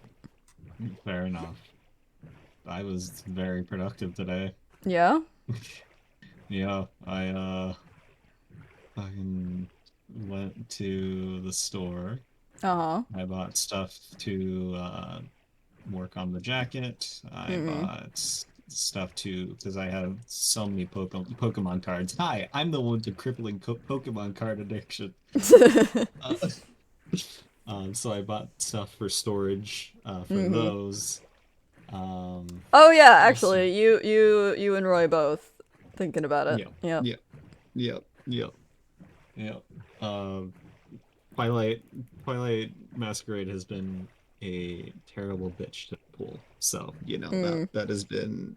F: Fair enough. I was very productive today.
C: Yeah?
F: Yeah, I fucking went to the store.
C: Uh-huh.
F: I bought stuff to work on the jacket. I bought stuff because I have so many Pokemon cards. Hi, I'm the one to crippling Pokemon card addiction. So I bought stuff for storage for those.
C: Oh yeah, actually, you and Roy both thinking about it.
F: Yep. Twilight Masquerade has been a terrible bitch to pull. So, that has been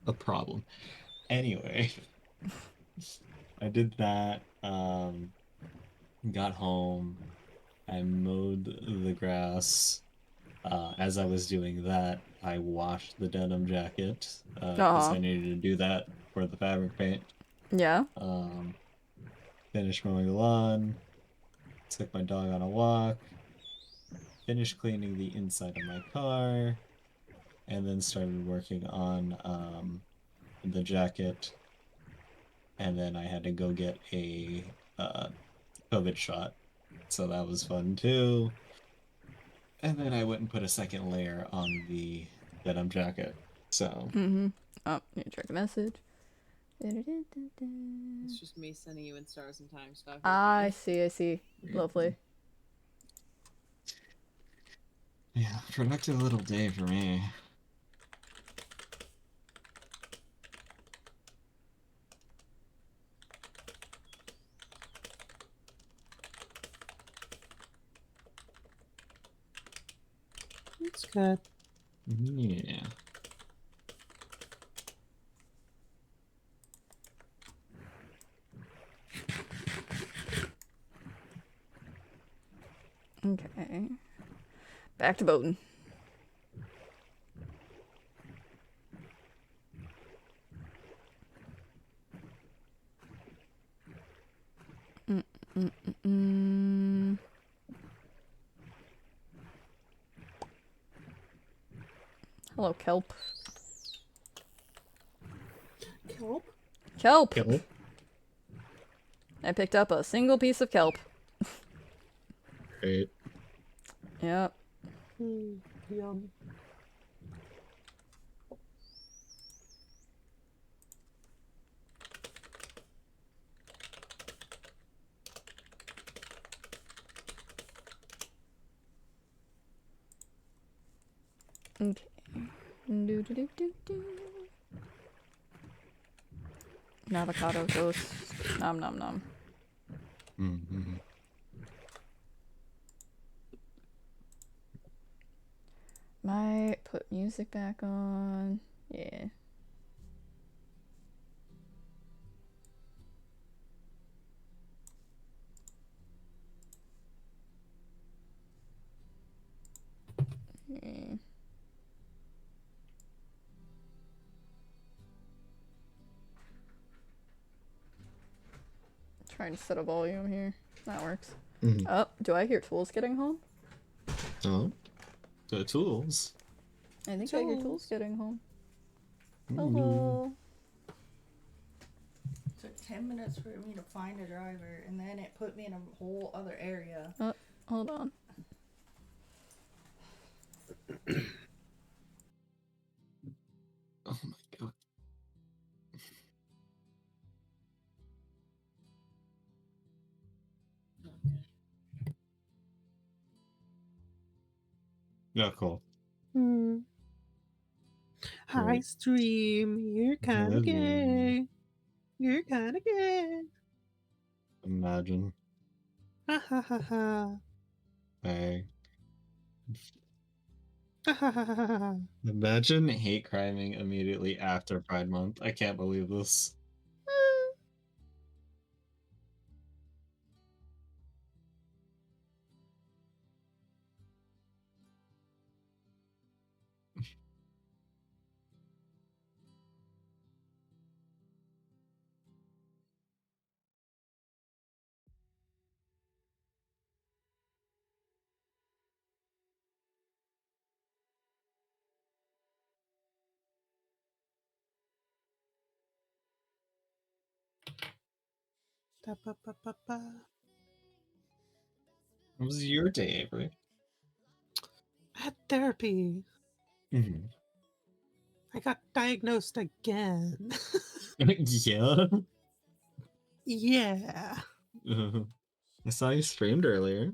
F: a problem. Anyway, I did that, got home, I mowed the grass. As I was doing that, I washed the denim jacket, because I needed to do that for the fabric paint.
C: Yeah.
F: Finished mowing the lawn, took my dog on a walk, finished cleaning the inside of my car, and then started working on the jacket. And then I had to go get a COVID shot, so that was fun too. And then I went and put a second layer on the denim jacket. So.
C: Oh, need to check a message.
E: It's just me sending you in stars and time stuff.
C: I see. Lovely.
F: Yeah, productive little day for me.
D: It's good.
F: Yeah.
C: Okay. Back to boating. Hello, kelp.
B: Kelp?
C: Kelp!
F: Kill.
C: I picked up a single piece of kelp.
F: Great.
C: Yep.
D: Yum.
C: Okay. Do. An avocado toast. Nom nom nom.
F: Mm-hmm.
C: Might put Music back on. Yeah. Hmm. Trying to set a volume here. That works. Oh, do I hear Tools getting home?
F: Oh, the tools.
C: I think I hear Tools getting home.
F: Ooh.
C: Hello.
G: It took 10 minutes for me to find a driver, and then it put me in a whole other area.
C: Hold on.
F: Oh my god. Yeah, cool.
D: Hi,
F: Right.
D: stream. You're kind
F: Hello.
D: of gay. You're kind of gay.
F: Imagine.
D: Ha ha ha ha.
F: Hey.
D: Ha ha ha ha ha.
F: Imagine hate criming immediately after Pride Month. I can't believe this.
D: Da ba ba ba ba.
F: What was your day, Avery?
D: I had therapy.
F: Mm-hmm.
D: I got diagnosed again.
F: Yeah.
D: Yeah.
F: I saw you streamed earlier.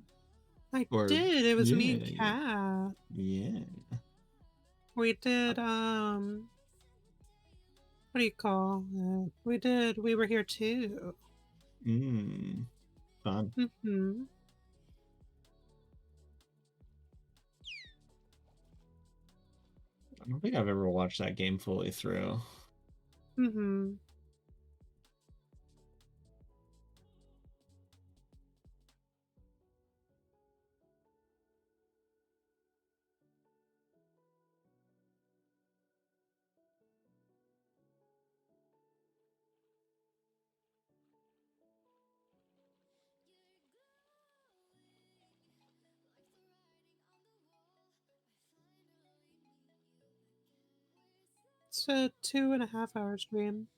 D: I
F: Or-
D: did. It was me
F: yeah,
D: and Kat.
F: Yeah.
D: We did, what do you call it? We were here too.
F: Fun.
D: Mm-hmm.
F: I don't think I've ever watched that game fully through.
D: Mm-hmm. It's a 2.5 hour stream.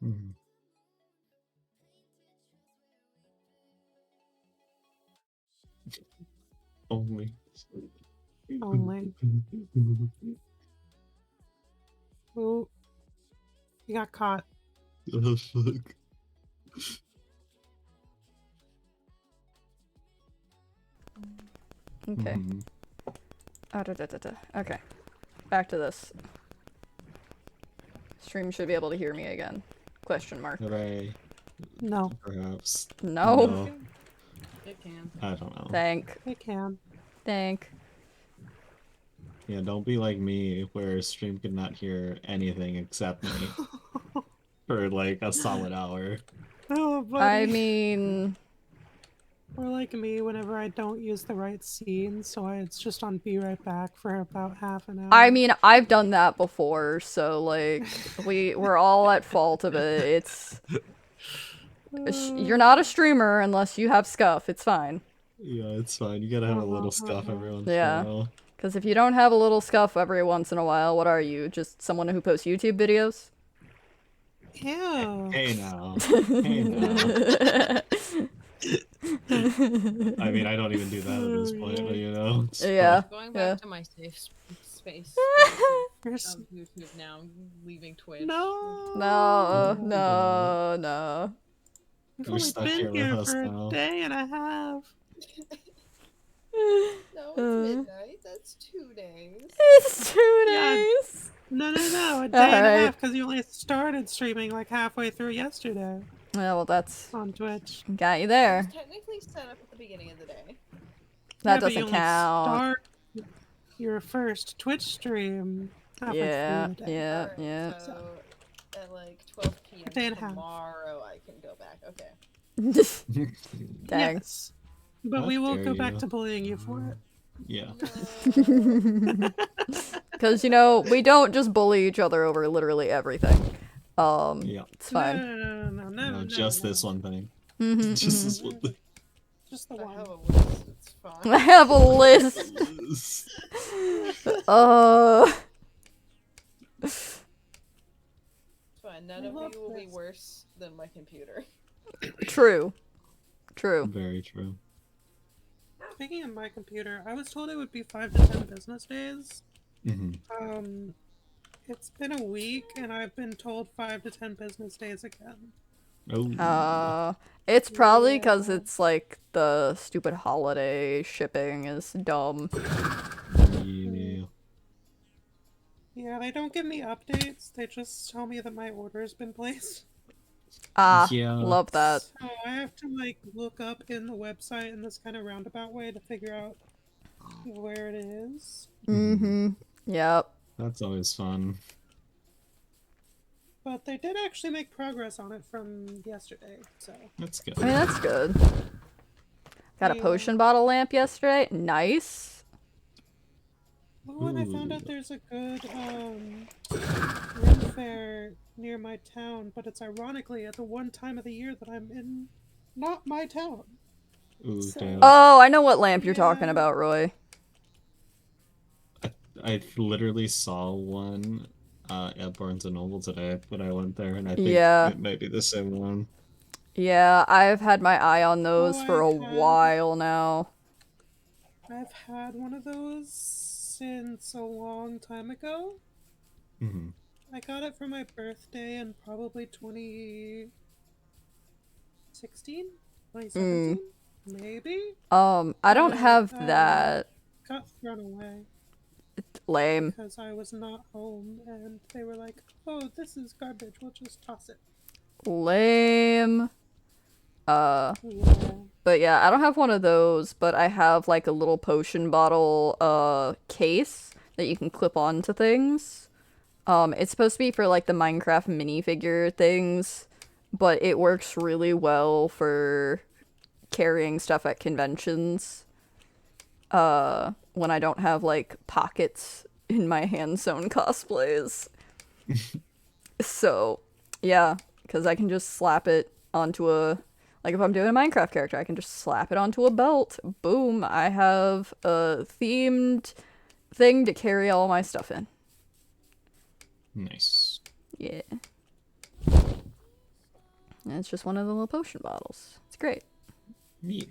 F: Mm-hmm. Only.
D: Only. Oh, you got caught.
F: Oh, fuck.
C: Okay.
F: Mhm.
C: Okay. Back to this. Stream should be able to hear me again. Question mark.
F: Hooray.
D: No,
F: Perhaps.
C: No.
E: It can.
F: I don't know.
C: Thank.
D: it can.
F: Yeah, don't be like me, where stream could not hear anything except me for like a solid hour.
D: Oh, buddy.
C: I mean,
D: Or like me, whenever I don't use the right scene, so it's just on Be Right Back for about half an hour.
C: I mean, I've done that before, so like, we're all at fault of it. It's you're not a streamer unless you have scuff. It's fine.
F: Yeah, it's fine. You gotta have a little stuff every once in a
C: Yeah.
F: while.
C: Because if you don't have a little scuff every once in a while, what are you? Just someone who posts YouTube videos?
D: Ew.
F: Hey now. Hey now. I mean, I don't even do that at this point, but you know. It's
C: Yeah.
E: Going
C: Yeah.
E: back to my safe space
D: You're
E: of YouTube now, leaving Twitch.
D: No.
C: No.
D: We've
F: You're
D: only
F: stuck
D: been
F: here with
D: here
F: us
D: for
F: now.
D: a day and a half.
B: No, it's midnight. That's 2 days.
C: It's 2
D: Yeah.
C: days.
D: No, a day and a
C: Alright.
D: half, because you only started streaming like halfway through yesterday
C: Yeah, well, that's
D: on Twitch.
C: got you
B: It
C: there.
B: was technically set up at the beginning of the day.
C: That
D: Yeah, but you
C: doesn't
D: only
C: count.
D: your first Twitch stream. Halfway
C: Yeah,
D: through the day.
C: yeah,
B: Alright,
C: yeah.
B: So at like 12
D: A day
B: p.m.
D: and a half.
B: tomorrow, I can go back. Okay.
C: Dang.
D: Yes. But
F: How
D: we will
F: dare
D: go back
F: you.
D: to bullying you for it.
F: Yeah.
C: Because, you know, we don't just bully each other over literally everything.
F: Yeah.
C: It's
D: No,
C: fine.
F: No, just this one thing.
C: Mm-hmm,
F: Just this one thing.
D: Just the
B: I
D: one.
B: have a list. It's fine.
C: I have a list.
B: It's fine. None
D: We
B: of
D: love
B: you will be
D: this.
B: worse than my computer.
C: True. True.
F: Very true.
D: Speaking of my computer, I was told it would be 5 to 10 business days.
F: Mm-hmm.
D: It's been a week, and I've been told 5 to 10 business days again.
F: Oh.
C: It's probably because
D: Yeah.
C: it's like the stupid holiday shipping is dumb.
F: Yeah.
D: Yeah, they don't give me updates. They just tell me that my order's been placed.
F: Yeah.
C: Love that.
D: So I have to like look up in the website in this kind of roundabout way to figure out where it is.
C: Mm-hmm. Yep.
F: That's always fun.
D: But they did actually make progress on it from yesterday, so.
F: That's good.
C: I mean, that's good. Got a
D: Yeah.
C: potion bottle lamp yesterday. Nice.
D: Oh, and I found
F: Ooh.
D: out there's a good rim fair near my town, but it's ironically at the one time of the year that I'm in not my town.
F: Ooh,
D: So-
F: damn.
C: Oh, I know what lamp you're talking
D: Yeah.
C: about, Roy.
F: I literally saw one at Barnes and Noble today when I went there, and I think
C: Yeah.
F: it might be the same one.
C: Yeah, I've had my eye on those
D: Oh,
C: for a
D: I've had-
C: while now.
D: I've had one of those since a long time ago.
F: Mm-hmm.
D: I got it for my birthday in probably 2016? 2017? Maybe?
C: I don't have
D: But,
C: that.
D: Got thrown away
C: Lame.
D: because I was not home and they were like, oh, this is garbage, we'll just toss it.
C: Lame.
D: Yeah.
C: But yeah, I don't have one of those, but I have like a little potion bottle case that you can clip onto things. It's supposed to be for like the Minecraft minifigure things, but it works really well for carrying stuff at conventions. When I don't have like pockets in my hand sewn cosplays. So, yeah, because I can just slap it onto a, like if I'm doing a Minecraft character, I can just slap it onto a belt. Boom, I have a themed thing to carry all my stuff in.
F: Nice.
C: Yeah. And it's just one of the little potion bottles. It's great.
F: Yeah.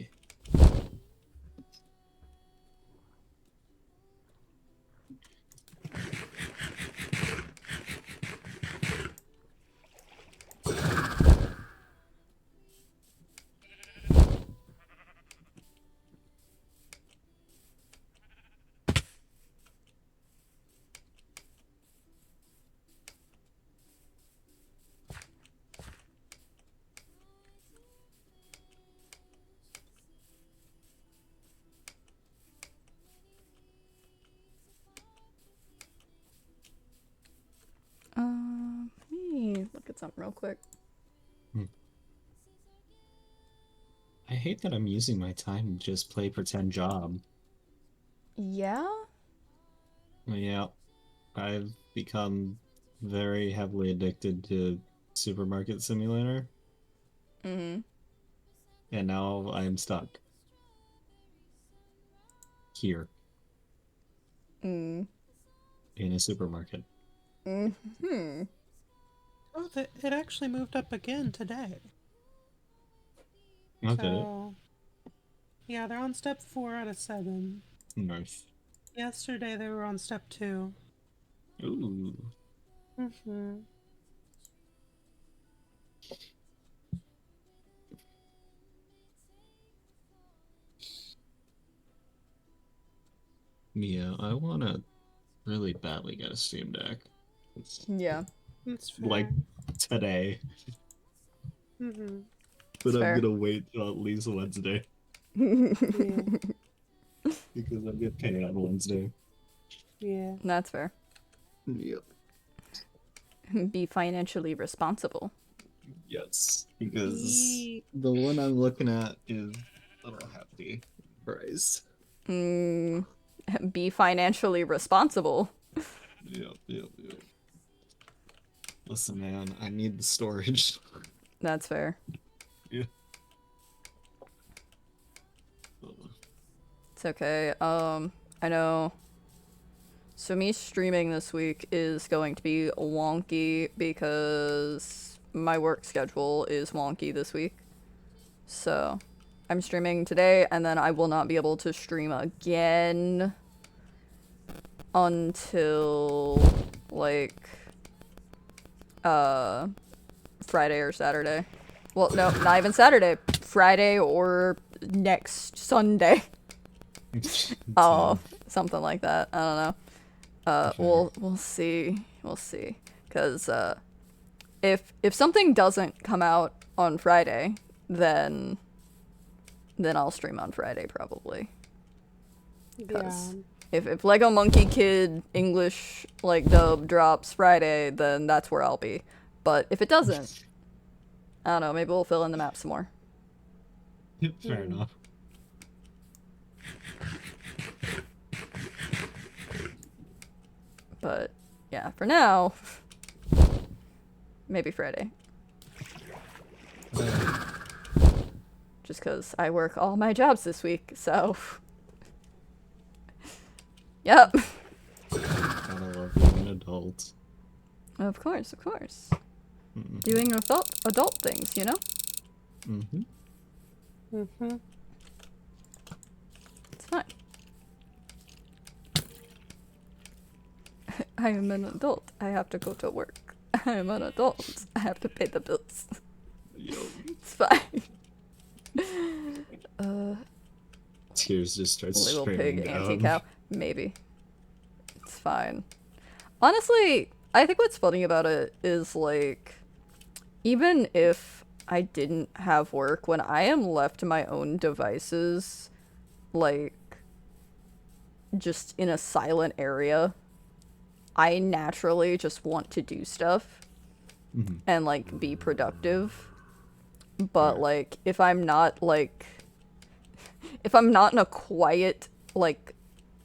C: Let me look at something real quick.
F: I hate that I'm using my time to just play pretend job.
C: Yeah?
F: Yeah. I've become very heavily addicted to Supermarket Simulator,
C: Mm-hmm.
F: and now I'm stuck here
C: Mm.
F: in a supermarket.
C: Mm-hmm.
D: Oh, it actually moved up again today.
F: Okay.
D: So, yeah, they're on step 4 out of 7.
F: Nice.
D: Yesterday they were on step 2.
F: Ooh.
D: Mm-hmm.
F: Yeah, I wanna really badly get a Steam Deck.
C: Yeah.
D: That's fair.
F: Like today.
D: Mm-hmm.
F: But I'm
C: fair.
F: gonna wait till at least Wednesday
D: Yeah.
F: because I'm getting paid on Wednesday.
D: Yeah.
C: That's fair.
F: Yep.
C: Be financially responsible.
F: Yes. Because
D: Ye-
F: the one I'm looking at is a little hefty price.
C: Be financially responsible.
F: Yep. Listen, man, I need the storage.
C: That's fair.
F: Yeah.
C: It's okay. I know. So me streaming this week is going to be wonky because my work schedule is wonky this week. So I'm streaming today and then I will not be able to stream again until like Friday or Saturday. Well, no, not even Saturday. Friday or next Sunday. Oh, something like that. I don't know. We'll see. We'll see. Cause if something doesn't come out on Friday, then I'll stream on Friday probably.
D: Yeah.
C: Cause if Lego Monkey Kid English like dub drops Friday, then that's where I'll be. But if it doesn't, I don't know. Maybe we'll fill in the map some more.
F: Fair enough.
C: But yeah, for now, maybe Friday. Just because I work all my jobs this week, so. Yep.
F: Gotta love being an adult.
C: Of course. Doing adult things, you know?
F: Mm-hmm.
D: Mm-hmm.
C: It's fine. I am an adult. I have to go to work. I am an adult. I have to pay the bills.
F: Yo.
C: It's fine.
F: Tears just start
C: Little
F: streaming
C: pig,
F: down.
C: anti-cow. Maybe. It's fine. Honestly, I think what's funny about it is, like, even if I didn't have work, when I am left to my own devices, like, just in a silent area, I naturally just want to do stuff and, like, be productive. But, like, if I'm not in a quiet, like,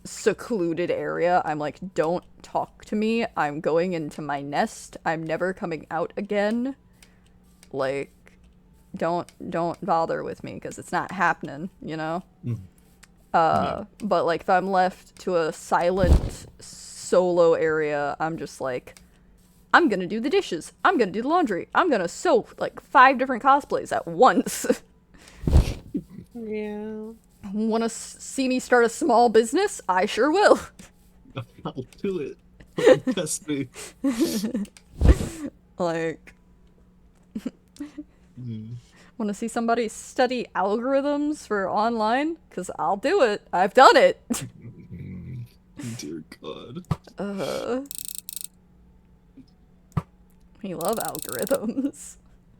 C: secluded area, I'm like, don't talk to me. I'm going into my nest. I'm never coming out again. Like, don't bother with me because it's not happening, you know? But, like, if I'm left to a silent solo area, I'm just like, I'm gonna do the dishes. I'm gonna do the laundry. I'm gonna sew, like, 5 different cosplays at once.
D: Yeah.
C: Want to see me start a small business? I sure will.
F: I'll do it. Don't test me.
C: Like, want to see somebody study algorithms for online? Because I'll do it. I've done it.
F: Dear God.
C: We love algorithms.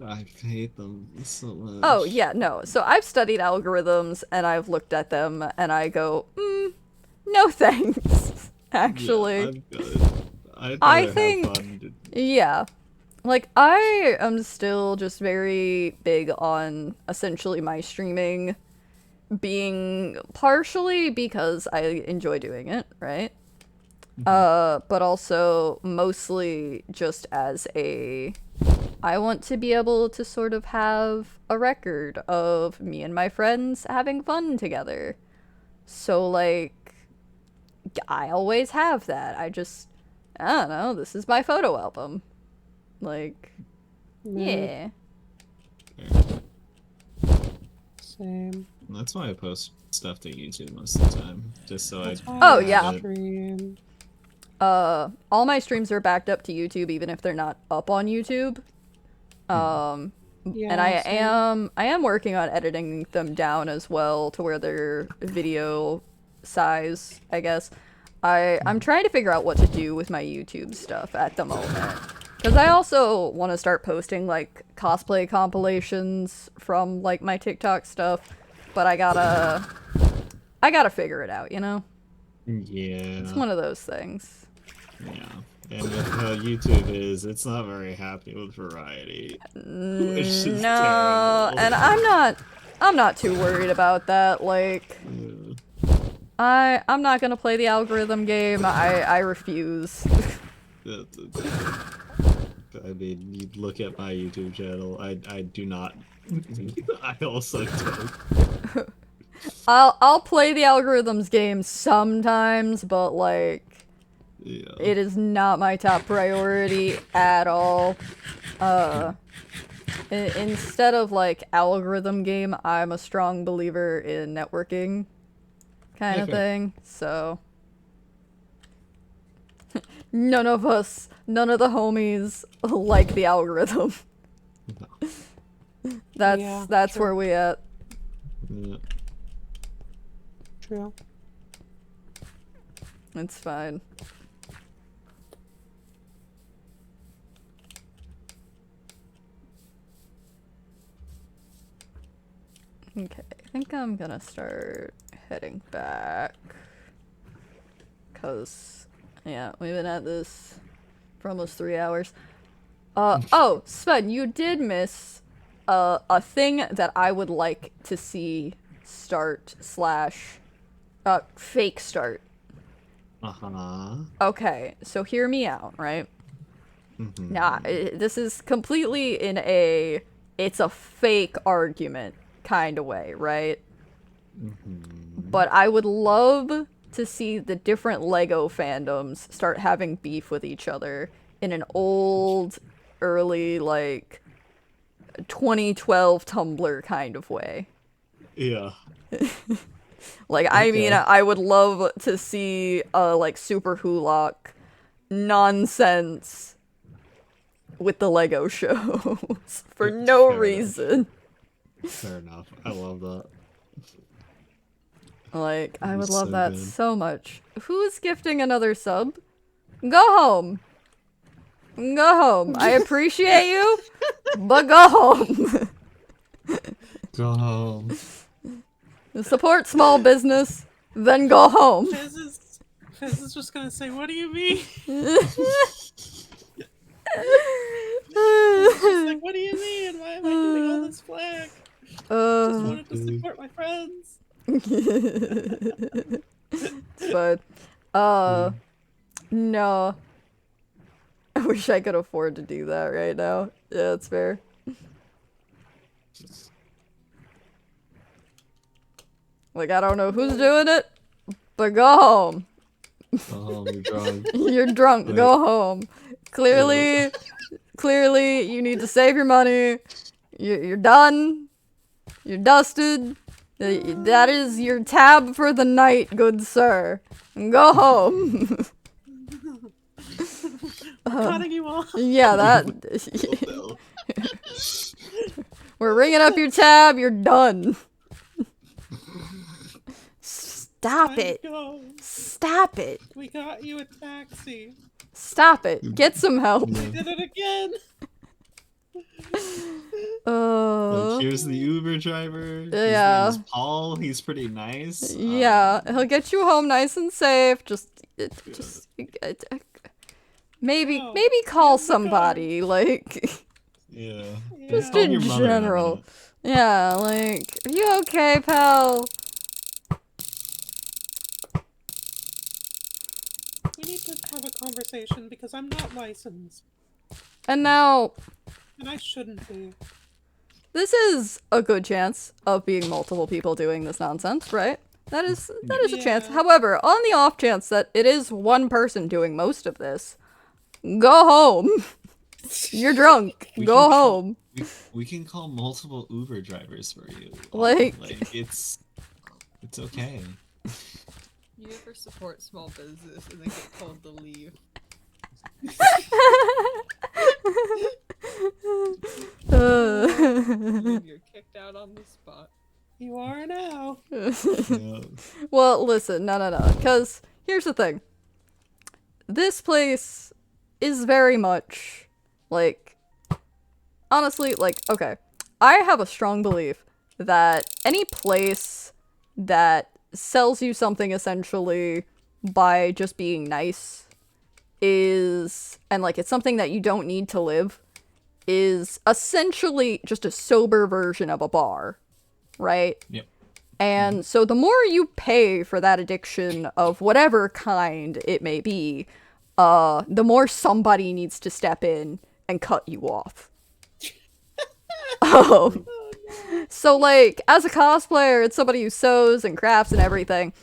F: I hate them so much.
C: Oh, yeah, no. So I've studied algorithms, and I've looked at them, and I go, no thanks, actually.
F: Yeah, I'm good. I'd
C: I
F: rather
C: think-
F: have fun.
C: Yeah. Like, I am still just very big on, essentially, my streaming being partially because I enjoy doing it, right? But also mostly just as I want to be able to sort of have a record of me and my friends having fun together. So, like, I always have that. I don't know, this is my photo album. Like, yeah.
D: Same.
F: That's why I post stuff to YouTube most of the time. Just so
D: That's
F: I.
D: why
C: Oh,
D: I
C: yeah.
D: stream.
C: All my streams are backed up to YouTube, even if they're not up on YouTube.
D: Yeah,
C: And I
D: same.
C: am working on editing them down as well to where they're video size, I guess. I'm trying to figure out what to do with my YouTube stuff at the moment. Because I also want to start posting, like, cosplay compilations from, like, my TikTok stuff. But I gotta figure it out, you know?
F: Yeah.
C: It's one of those things.
F: Yeah. And with how YouTube is, it's not very happy with variety. Which is
C: No,
F: terrible.
C: and I'm not too worried about that. Like, I'm not gonna play the algorithm game. I refuse.
F: I mean, you look at my YouTube channel. I do not. I also don't.
C: I'll play the algorithms game sometimes, but like,
F: Yeah.
C: it is not my top priority at all. Instead of like algorithm game, I'm a strong believer in networking kind of
F: Okay.
C: thing. So none of the homies like the algorithm.
F: No.
C: That's
D: true.
C: where we at.
F: Yeah.
D: True.
C: It's fine. Okay, I think I'm gonna start heading back. Cause, yeah, we've been at this for almost 3 hours. Oh, Sven, you did miss a thing that I would like to see start slash fake start.
F: Uh-huh.
C: Okay, so hear me out, right?
F: Mm-hmm.
C: Now, this is completely in it's a fake argument kind of way, right?
F: Mm-hmm.
C: But I would love to see the different Lego fandoms start having beef with each other in an old, early, like, 2012 Tumblr kind of way.
F: Yeah.
C: Like, I
F: Okay.
C: mean, I would love to see, like, Super Hulock nonsense with the Lego shows for no
F: Fair enough.
C: reason.
F: Fair enough. I love that.
C: Like, I
F: That'd be
C: would love
F: so
C: that
F: good.
C: so much. Who's gifting another sub? Go home. Go home. I appreciate you, but go home.
F: Go home.
C: Support small business, then go home.
D: Fizz is just gonna say, "What do you mean?" She's like, "What do you mean? Why am I doing all this flag? Just wanted to support my friends."
C: It's fine. No. I wish I could afford to do that right now. Yeah, that's fair. Like, I don't know who's doing it, but go home.
F: Oh, you're drunk.
C: You're drunk.
F: Right.
C: Go home. Clearly, you need to save your money. You're done. You're dusted. That is your tab for the night, good sir. Go home.
D: Cutting you off.
C: Yeah, that.
F: Oh,
C: We're ringing up your tab. You're done. Stop
D: Time to
C: it.
D: go.
C: Stop it.
D: We got you a taxi.
C: Stop it. Get some help.
F: Yeah.
D: Did it again.
F: Like, here's the Uber driver.
C: Yeah.
F: His name is Paul. He's pretty nice.
C: Yeah, he'll get you home nice and safe. Maybe
D: Oh,
C: call
D: yeah, we
C: somebody, like,
F: Yeah.
C: just
F: Call
C: in
F: your mother in a
C: general.
F: minute.
C: Yeah, like, are you okay, pal?
D: We need to have a conversation because I'm not licensed,
C: And now,
D: and I shouldn't be.
C: this is a good chance of being multiple people doing this nonsense, right? That is a chance.
D: Yeah.
C: However, on the off chance that it is one person doing most of this, go home. You're drunk.
F: We
C: Go
F: can call-
C: home.
F: we can call multiple Uber drivers for you.
C: Like-
F: It's okay.
B: You ever support small business and then get told to leave? And you're kicked out on the spot.
D: You are now.
F: Yeah.
C: Well, listen, no. Because here's the thing. This place is very much, like, honestly, like, okay. I have a strong belief that any place that sells you something essentially by just being nice is, and like it's something that you don't need to live, is essentially just a sober version of a bar, right?
F: Yep.
C: And so the more you pay for that addiction of whatever kind it may be, the more somebody needs to step in and cut you off. So like, as a cosplayer, it's somebody who sews and crafts and everything.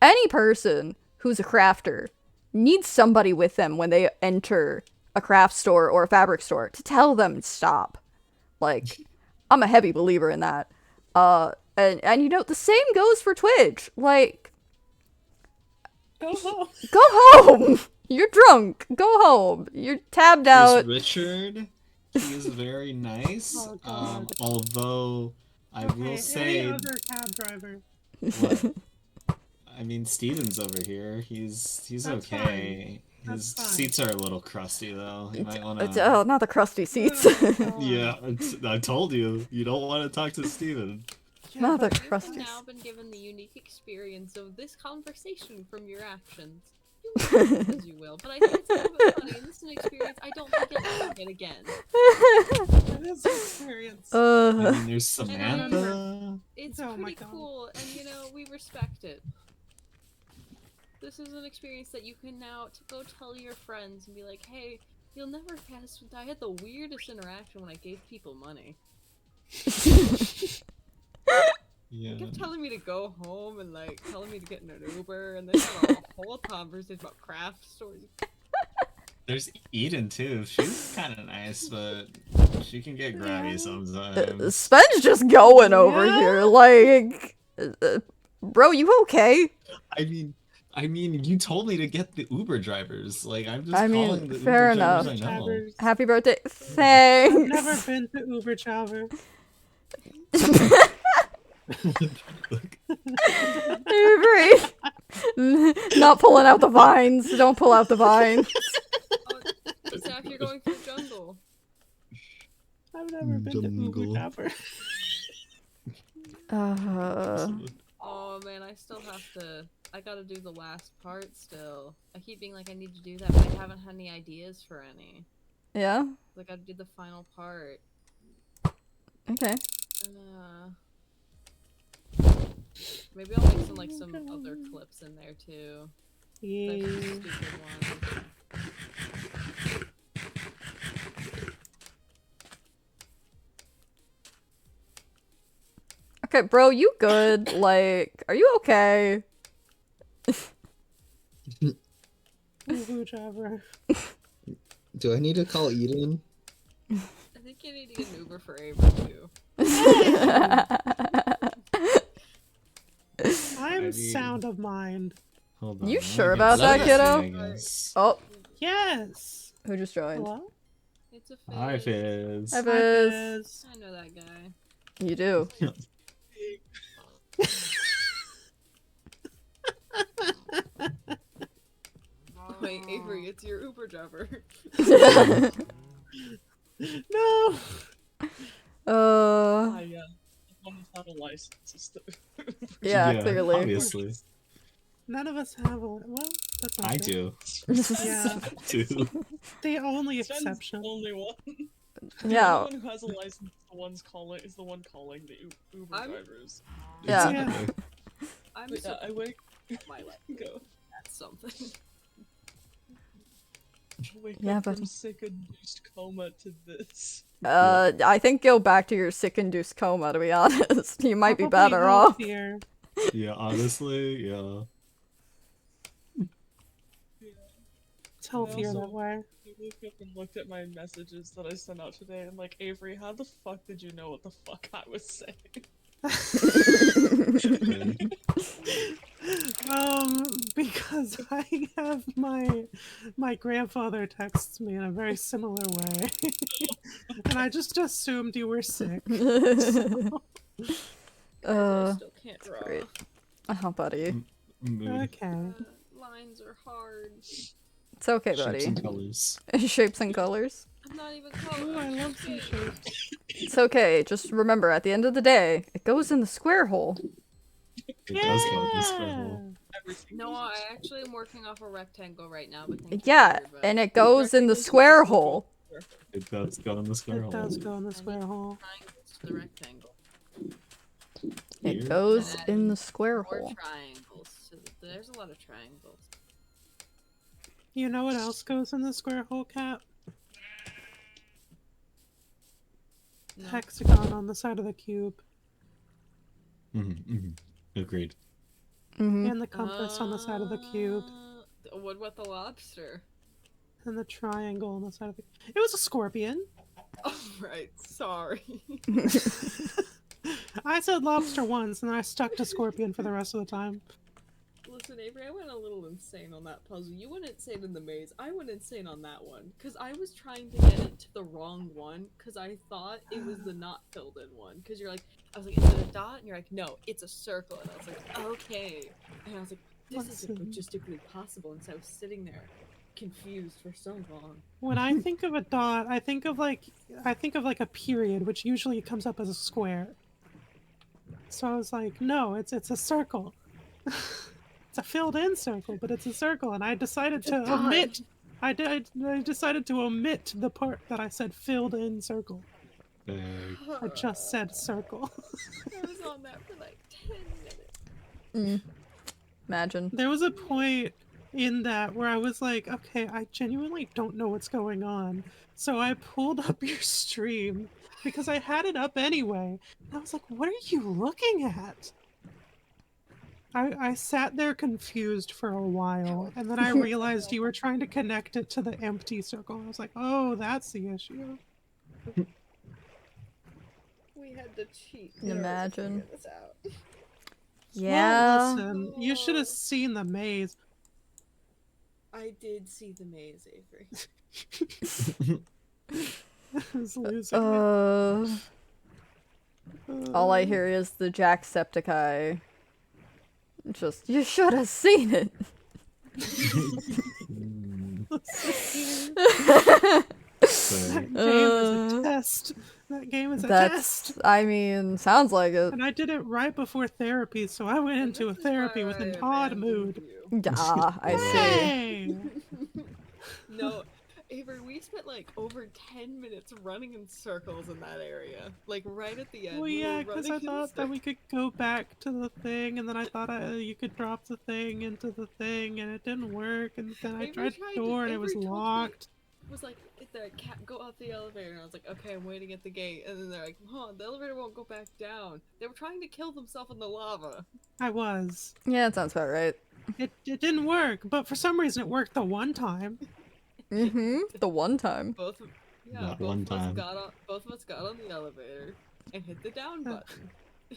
C: Any person who's a crafter needs somebody with them when they enter a craft store or a fabric store to tell them to stop. Like, I'm a heavy believer in that. And you know, the same goes for Twitch. Like,
D: Go home.
C: go home! You're drunk. Go home. You're tabbed out.
F: There's Richard. He is very nice.
D: Oh, God.
F: Although I will say,
D: Any other cab driver.
F: what? I mean, Steven's over here. He's
D: That's
F: okay.
D: fine.
F: His
D: That's fine.
F: seats are a little crusty though. You might want to.
C: Oh, not the crusty seats.
F: Yeah, I told you. You don't want to talk to Steven.
C: Not the
E: You've
C: crusty.
E: now been given the unique experience of this conversation from your actions. You may take it as you will, but I think it's a little bit funny, and this is an experience I don't think you'll ever get again.
D: That is an experience.
F: I mean, there's Samantha.
E: It's
D: Oh my
E: pretty
D: God.
E: cool, and you know, we respect it. This is an experience that you can now go tell your friends and be like, hey, you'll never guess, I had the weirdest interaction when I gave people money.
F: Yeah.
E: They kept telling me to go home and like telling me to get in an Uber, and then have a whole conversation about craft stores.
F: There's Eden too. She's kind of nice, but she can get grabby sometimes.
C: Sven's just going over
D: Yeah.
C: here, like, bro, you okay?
F: I mean, you told me to get the Uber drivers. Like, I'm just
C: I mean,
F: calling the
C: fair
F: Uber
C: enough.
F: drivers I know.
D: Travers.
C: Happy birthday.
D: I've
C: Thanks.
D: never been to Uber Traver.
C: Avery. Not pulling out the vines. Don't pull out the vines.
E: Oh, Zach, you're going through jungle.
D: I've never been to Uber
F: Jungle.
D: Traver.
E: Oh man, I still have to. I gotta do the last part still. I keep being like I need to do that, but I haven't had any ideas for any.
C: Yeah?
E: I gotta do the final part.
C: Okay.
E: Maybe I'll make some other clips in there too. Like some
D: Yeah.
E: stupid ones.
C: Okay, bro, you good? Like, are you okay?
D: Uber Traver.
H: Do I need to call Eden?
E: I think you need to get an Uber for Avery too.
D: I'm
F: mean-
D: sound of mind.
F: Hold on.
C: You
F: let me
C: sure
F: get
C: about that,
F: this
C: kiddo?
F: thing, I guess.
C: Oh,
D: Yes.
C: who just joined?
D: Hello?
E: It's a
F: Hi,
E: phase.
F: Fizz.
C: Hi,
D: Hi,
C: Fizz.
D: Fizz.
E: I know that guy.
C: You do.
E: Wait, Avery, it's your Uber driver.
D: No.
I: Yeah. One without a license is the.
C: Yeah, clearly.
F: Obviously.
D: None of us have a. Well, that's not
F: I
D: true.
F: do.
D: Yeah.
F: Too.
D: The only
I: Sven's
D: exception.
I: the only one.
C: Yeah.
I: The one who has a license is the one calling the Uber
E: I'm-
I: drivers.
C: Yeah.
F: Exactly.
E: I'm
I: But
E: so
I: I wake
E: my life.
I: go.
E: That's something.
I: I wake
C: Yeah,
I: up
C: but-
I: from sick-induced coma to this.
C: I think go back to your sick-induced coma, to be honest. You might be
D: Probably
C: better off.
D: healthier.
F: Yeah, honestly, yeah.
D: It's healthier
I: also-
D: that way.
I: I woke up and looked at my messages that I sent out today and like, Avery, how the fuck did you know what the fuck I was saying?
D: Because I have my grandfather texts me in a very similar way, and I just assumed you were sick.
E: I still can't draw.
C: great. Oh, buddy.
F: Mood.
D: Okay.
E: Lines are hard.
C: It's okay,
F: Shapes
C: buddy.
F: and colors.
C: Shapes and colors.
E: I'm not even
D: Ooh,
E: color.
D: I love some shapes.
C: It's okay. Just remember, at the end of the day, it goes in the square hole.
F: It does go this level.
I: Everything
E: No,
I: goes
E: I
I: in
E: actually am working off a rectangle right now, but thank you
C: Yeah,
E: for your
C: and
E: advice.
C: it goes in the
I: rectangles
C: square
I: also go
C: hole.
I: in the square hole.
F: It does go in the square
D: It
F: hole.
D: does go in the
E: I
D: square
E: need
D: hole.
E: triangles to the rectangle.
C: It
F: Here.
C: goes
E: And
C: in the
E: add
C: square
E: more
C: hole.
E: triangles. There's a lot of triangles.
D: You know what else goes in the square hole, Cap?
E: No.
D: Hexagon on the side of the cube.
F: Agreed.
C: Mm-hmm.
D: And the compass on the side of the cube.
E: What about the lobster?
D: And the triangle on the side of the... It was a scorpion.
E: Oh, right. Sorry.
D: I said lobster once, and then I stuck to scorpion for the rest of the time.
E: Listen, Avery, I went a little insane on that puzzle. You went insane in the maze. I went insane on that one. Because I was trying to get it to the wrong one. Because I thought it was the not filled in one. Because you're like, I was like, is it a dot? And you're like, no, it's a circle. And I was like, okay. And I was like, this isn't logistically possible. And so I was sitting there confused for so long.
D: When I think of a dot, I think of like a period, which usually comes up as a square. So I was like, no, it's a circle. It's a filled-in circle, but it's a circle, and I decided to omit. I decided to omit the part that I said filled-in circle. I just said circle.
E: I was on that for like 10 minutes.
C: Imagine.
D: There was a point in that where I was like, okay, I genuinely don't know what's going on. So I pulled up your stream because I had it up anyway. And I was like, what are you looking at? I sat there confused for a while, and then I realized you were trying to connect it to the empty circle. I was like, oh, that's the issue.
B: We had to cheat.
C: Imagine.
B: This out.
C: Yeah.
D: Well, listen, you should have seen the maze.
E: I did see the maze, Avery.
D: I was losing
C: All I hear is the Jacksepticeye. Just, you should have seen it.
D: That game is a test. That game is a test.
C: I mean, sounds like it.
D: And I did it right before therapy, so I went into a therapy with an odd mood.
C: Ah, I see.
D: Hey!
E: No, Avery, we spent like over 10 minutes running in circles in that area. Like right at the end.
D: Well,
E: we
D: yeah,
E: were
D: because I
E: running in
D: thought that we could go back to the thing, and then I thought you could drop the thing into the thing, and it didn't work, and then I
E: Avery
D: tried the door, and it was
E: Avery told me-
D: locked.
E: was like, the cat go out the elevator, and I was like, okay, I'm waiting at the gate, and then they're like, the elevator won't go back down. They were trying to kill themselves in the lava.
D: I was.
C: Yeah, that sounds about right.
D: It didn't work, but for some reason it worked the one time.
C: The one time.
E: Both of us got on the elevator and hit the down button.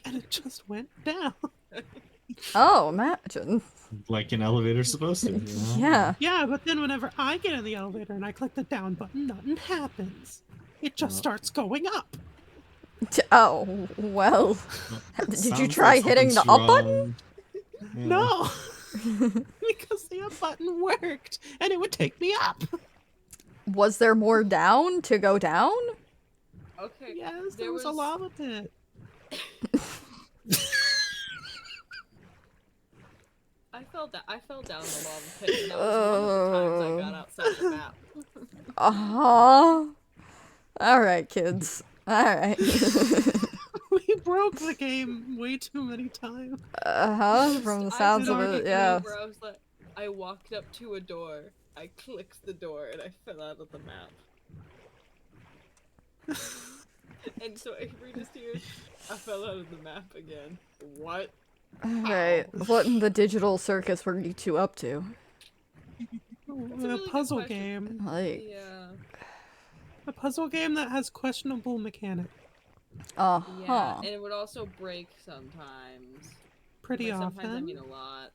D: And it just went down.
C: Oh, imagine.
F: Like an elevator's supposed to. You know?
C: Yeah.
D: Yeah, but then whenever I get in the elevator and I click the down button, nothing happens. It just starts going up.
C: Oh, well. Did you
F: Sounds
C: try
F: like
C: hitting the
F: something's
C: up button?
F: wrong. Yeah.
D: No! Because the up button worked, and it would take me up.
C: Was there more down to go down?
E: Okay.
D: Yes, there was a lava pit.
E: I fell down the lava pit, and that was one of the times I got outside the map.
C: Alright, kids. Alright.
D: We broke the game way too many times.
C: From the sounds of it, yeah.
E: Where I walked up to a door, I clicked the door, and I fell out of the map. And so Avery just hears, I fell out of the map again. What?
C: Alright, what in the digital circus were you two up to?
D: A puzzle game.
C: Like,
E: Yeah.
D: A puzzle game that has questionable mechanics.
E: Yeah, and it would also break sometimes.
D: Pretty
E: By
D: often.
E: sometimes I mean a lot.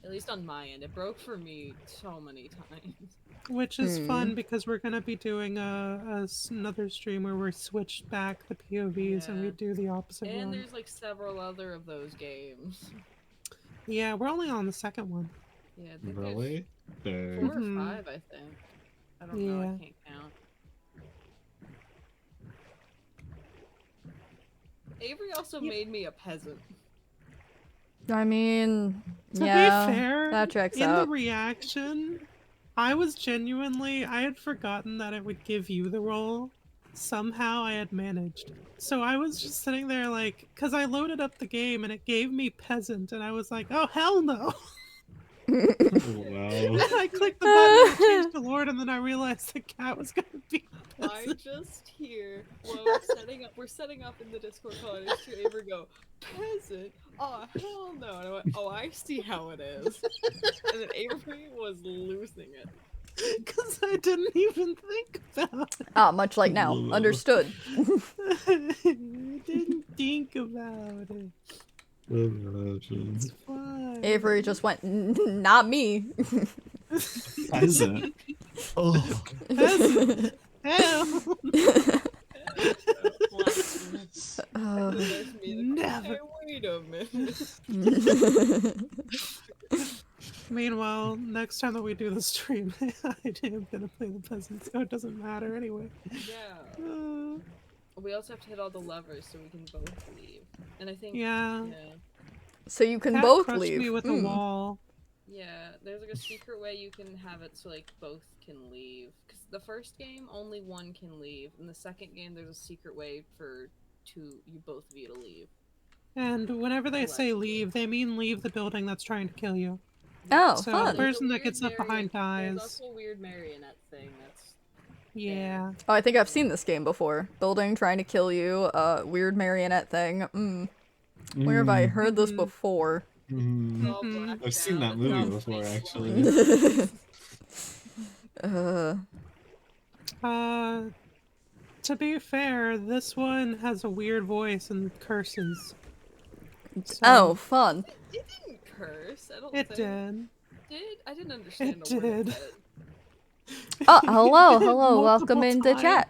E: At least on my end. It broke for me so many times.
D: Which is fun because we're gonna be doing another stream where we switch back the POVs and we do the opposite
E: And
D: one.
E: there's like several other of those games.
D: Yeah, we're only on the second one.
E: Yeah, I think
F: Really?
E: there's 4 or 5, I think. I don't know, I can't count.
B: Avery also made me a peasant.
C: I mean,
D: To
C: Yeah,
D: be fair,
C: that checks
D: in
C: out.
D: the reaction, I had forgotten that it would give you the role. Somehow I had managed. So I was just sitting there like, because I loaded up the game and it gave me peasant, and I was like, oh hell no.
F: Wow.
D: I clicked the button and it changed to Lord, and then I realized the cat was gonna be
B: I
D: peasant.
B: just hear while we're setting up in the Discord call, and I just hear Avery go, peasant? Oh hell no. And I went, oh, I see how it is. And then Avery was losing it.
D: Because I didn't even think about it.
C: Ah, much like now. Understood.
D: I didn't think about it. It's fine.
C: Avery just went, not me.
F: Peasant. Oh.
D: Peasant. Hell.
I: Blasphemous.
B: And then there's me like,
D: Never.
B: hey, wait a minute.
D: Meanwhile, next time that we do the stream, I am gonna play the peasant, so it doesn't matter anyway.
B: Yeah. We also have to hit all the levers so we can both leave. And I think
D: Yeah.
C: So you can
D: Cat
C: both
D: crushed
C: leave.
D: me with a wall.
B: Yeah, there's like a secret way you can have it so like both can leave. Because the first game only one can leave, and the second game there's a secret way for both of you to leave.
D: And whenever they say leave, they mean leave the building that's trying to kill you.
C: Oh,
D: so
C: fun.
D: the person that gets left behind dies.
B: There's also a weird marionette thing that's...
D: Yeah.
C: Oh, I think I've seen this game before. Building trying to kill you, weird marionette thing. Where have I heard this before?
F: I've seen that movie before, actually.
D: To be fair, this one has a weird voice and curses. So
C: Oh, fun.
B: It didn't curse, I don't
D: It
B: think.
D: did.
B: I didn't understand
D: It
B: a word it
D: did.
B: said.
C: Oh, hello,
D: Multiple
C: welcome into chat.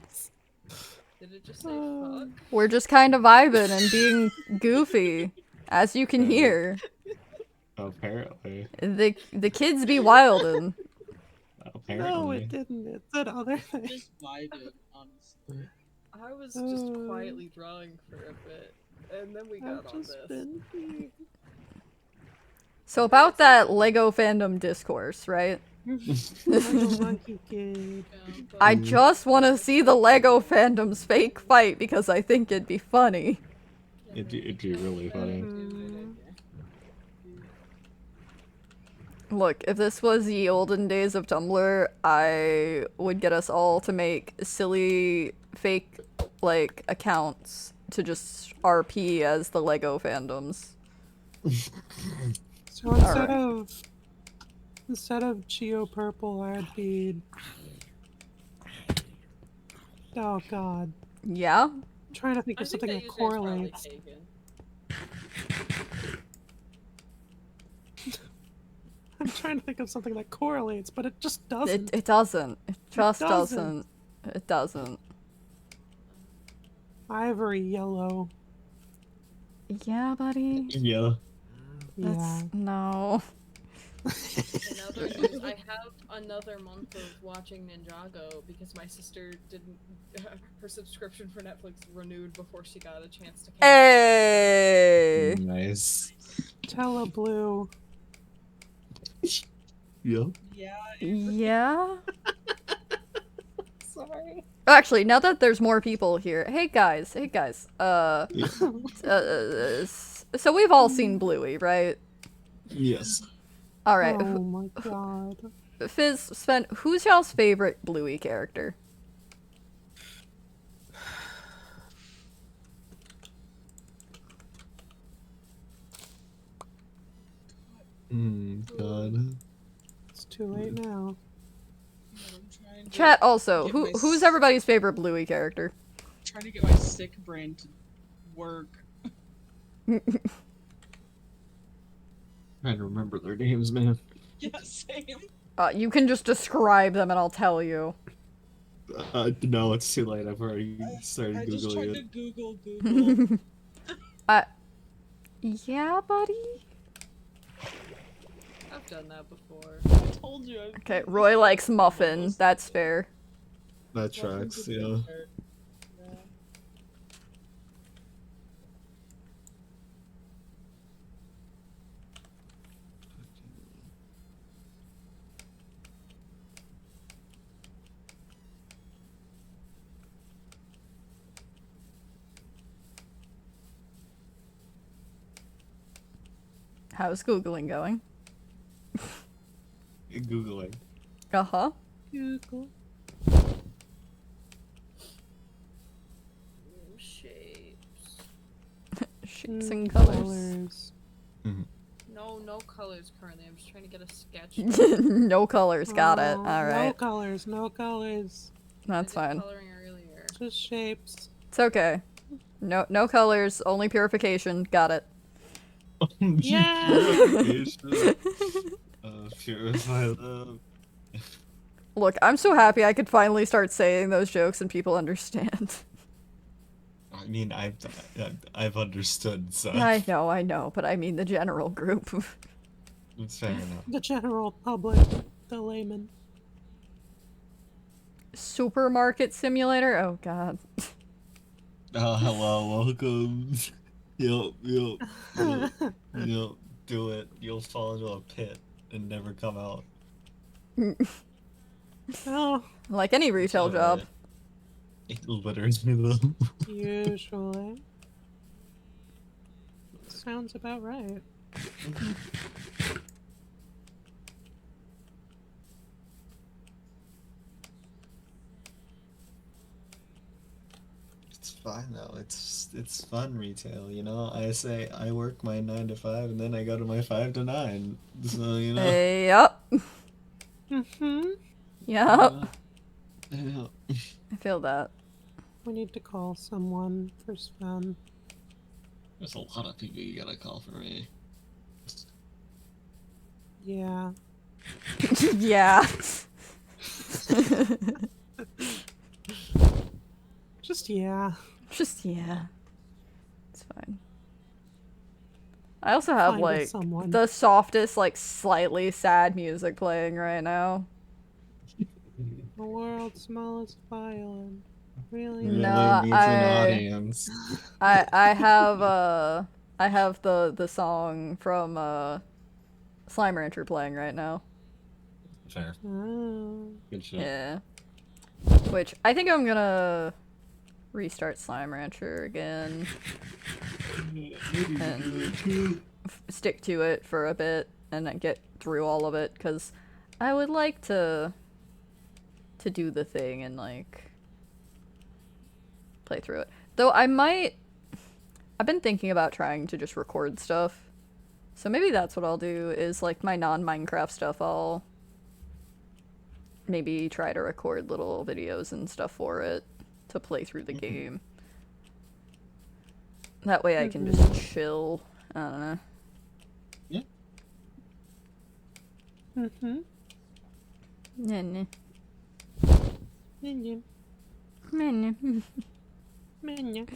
B: Did it just say fuck?
C: We're just kind of vibing and being goofy, as you can hear.
F: Apparently.
C: The kids be wildin'.
F: Apparently.
D: No, it didn't. It said other things.
I: Just vibing, honestly.
B: I was just quietly drawing for a bit, and then we got on this.
C: So about that Lego fandom discourse, right?
D: Little monkey kid.
C: I just want to see the Lego fandom's fake fight because I think it'd be funny.
F: It'd be really funny.
C: Look, if this was the olden days of Tumblr, I would get us all to make silly fake, like, accounts to just RP as the Lego fandoms.
D: So instead of Geo Purple, I'd be... Oh god.
C: Yeah?
D: I'm trying to think of something that correlates. I'm trying to think of something that correlates, but it just doesn't.
C: It doesn't. It just
D: doesn't.
C: doesn't. It doesn't.
D: Ivory yellow.
C: Yeah, buddy?
F: Yeah.
C: That's... No.
B: In other news, I have another month of watching Ninjago because my sister didn't. Her subscription for Netflix renewed before she got a chance to.
C: Hey.
F: Nice.
D: Blue.
F: Yeah.
C: Yeah?
B: Sorry.
C: Oh, actually, now that there's more people here, hey guys. So we've all seen Bluey, right?
F: Yes.
C: Alright.
D: Oh my god.
C: Fizz, Sven, who's y'all's favorite Bluey character?
F: God.
D: It's too late now.
C: Chat also, who's everybody's favorite Bluey character?
I: Trying to get my sick brain to work.
F: Trying to remember their names, man.
I: Yeah, same.
C: You can just describe them and I'll tell you.
F: No, it's too late. I've already started
I: I
F: Googling
I: just tried
F: it.
I: to Google.
C: Yeah, buddy?
B: I've done that before.
I: I told you.
C: Okay, Roy likes Muffin. That's fair.
F: That tracks, yeah.
C: How's Googling going?
F: Googling.
C: Uh-huh.
D: Google.
E: Shapes.
C: Shapes and colors.
D: Colors.
E: No colors currently. I'm just trying to get a sketch.
C: No colors, got it.
D: Oh, No
C: Alright.
D: colors, no colors.
C: That's
E: I did
C: fine.
E: Coloring earlier.
D: Just shapes.
C: It's okay. No colors, only purification. Got it.
D: Yeah!
F: Purify love.
C: Look, I'm so happy I could finally start saying those jokes and people understand.
F: I mean, I've understood, so
C: I know, but I mean the general group.
F: it's fair enough.
D: The general public, the layman.
C: Supermarket simulator? Oh god.
F: Oh, hello, welcome. Yup. Do it. You'll fall into a pit and never come out.
D: Oh,
C: Like any retail
F: It's
C: job.
F: alright. It literally though.
D: usually. Sounds about right.
F: It's fine though. It's fun retail, you know. I say I work my 9 to 5 and then I go to my 5 to 9. So you know.
C: Yup.
D: Mm-hmm.
C: Yup.
F: Yeah.
C: I feel that.
D: We need to call someone for Sven.
F: There's a lot of people you gotta call for me.
D: Yeah.
C: Yeah.
D: Just yeah.
C: Just, yeah. It's fine. I also have,
D: Find us
C: like,
D: someone.
C: the softest, like, slightly sad music playing right now.
D: The world's smallest violin. Really?
F: Really
C: No,
F: needs an audience.
C: I have the song from, Slime Rancher playing right now.
F: Fair.
D: Oh.
F: Good shit.
C: Yeah. Which, I think I'm gonna restart Slime Rancher again. And stick to it for a bit and then get through all of it, because I would like to do the thing and, like, play through it. Though I've been thinking about trying to just record stuff. So maybe that's what I'll do, is, like, my non-Minecraft stuff, I'll maybe try to record little videos and stuff for it to play through the game. That way I can just chill. I don't know.
F: Yeah.
D: Mm-hmm.
C: Nah.
D: Minion.
C: Nah.
D: Minion.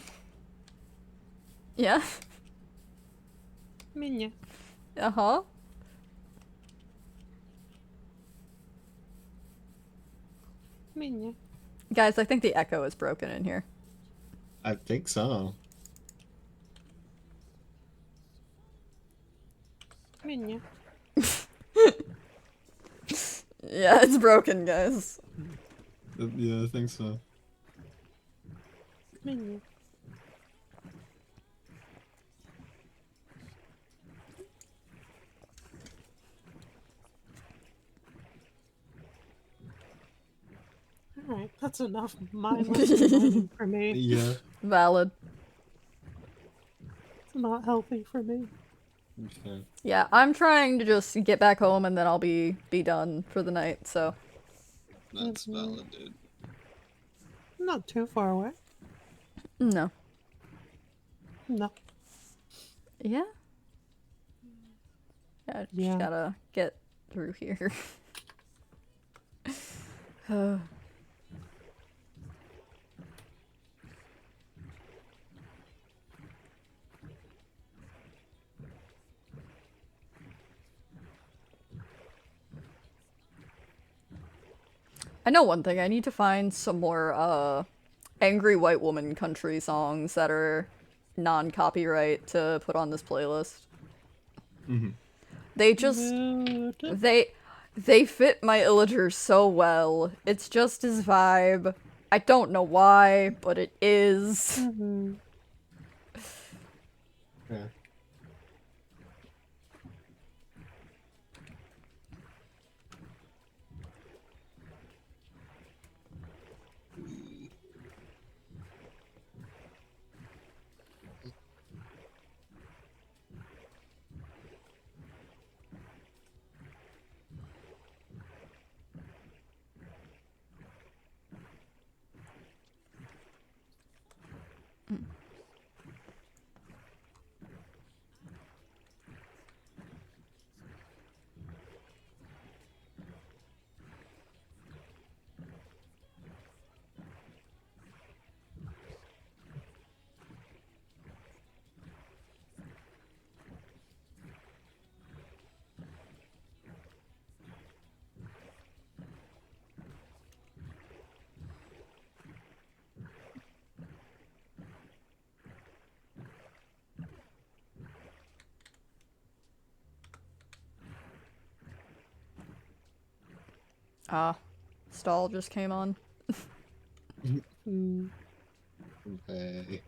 C: Yeah.
D: Minion.
C: Uh-huh.
D: Minion.
C: Guys, I think the echo is broken in here.
F: I think so.
D: Minion.
C: Yeah, it's broken, guys.
F: Yeah, I think so.
D: Minion. Alright, that's enough mindless mining for me.
F: Yeah.
C: Valid.
D: It's not healthy for me.
F: Okay.
C: Yeah, I'm trying to just get back home and then I'll be done for the night, so.
F: That's valid, dude.
D: Not too far away.
C: No.
D: No.
C: Yeah? Yeah, just
D: Yeah.
C: gotta get through here. I know one thing, I need to find some more, angry white woman country songs that are non-copyright to put on this playlist.
F: Mm-hmm.
C: They just, they fit my Illager so well. It's just his vibe. I don't know why, but it is.
D: Mm-hmm.
F: Yeah.
C: Ah, stall just came on.
D: Hmm.
F: Okay.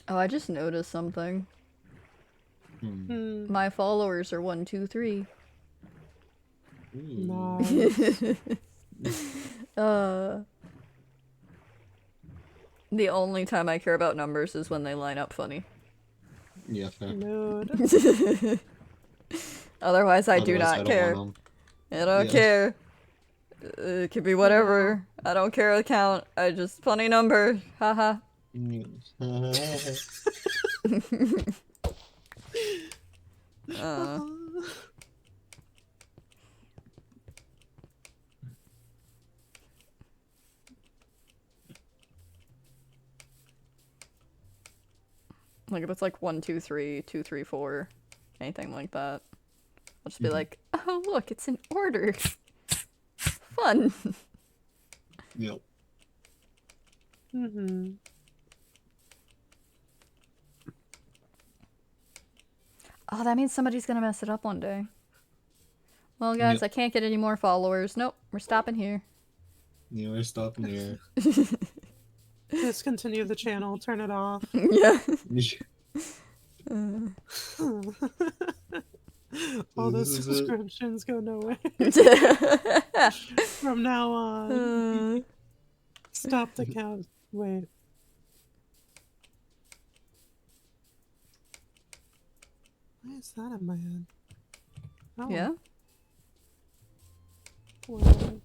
C: Oh, I just noticed something.
D: Hmm.
C: My followers are 1, 2, 3.
D: Nice.
C: The only time I care about numbers is when they line up funny.
F: Yeah, fair.
D: Mood.
C: Otherwise, I do
F: Otherwise, I
C: not
F: don't
C: care.
F: want
C: I don't
F: Yeah.
C: care. It could be whatever. I don't care the count. I just funny number. Haha.
F: them.
C: Like if it's like 1, 2, 3, 2, 3, 4, anything like that, I'll just be like, oh look, it's in order. Fun.
F: Yep.
D: Mm-hmm.
C: Oh, that means somebody's gonna mess it up one day. Well, guys,
F: Yep.
C: I can't get any more followers. Nope, we're stopping here.
F: You were stopping here.
D: Discontinue the channel. Turn it off.
C: Yeah.
D: All
F: This
D: those
F: is it.
D: subscriptions go nowhere. From now on. Stop the count. Wait. Why is that in my head? Oh.
C: Yeah?
D: Well,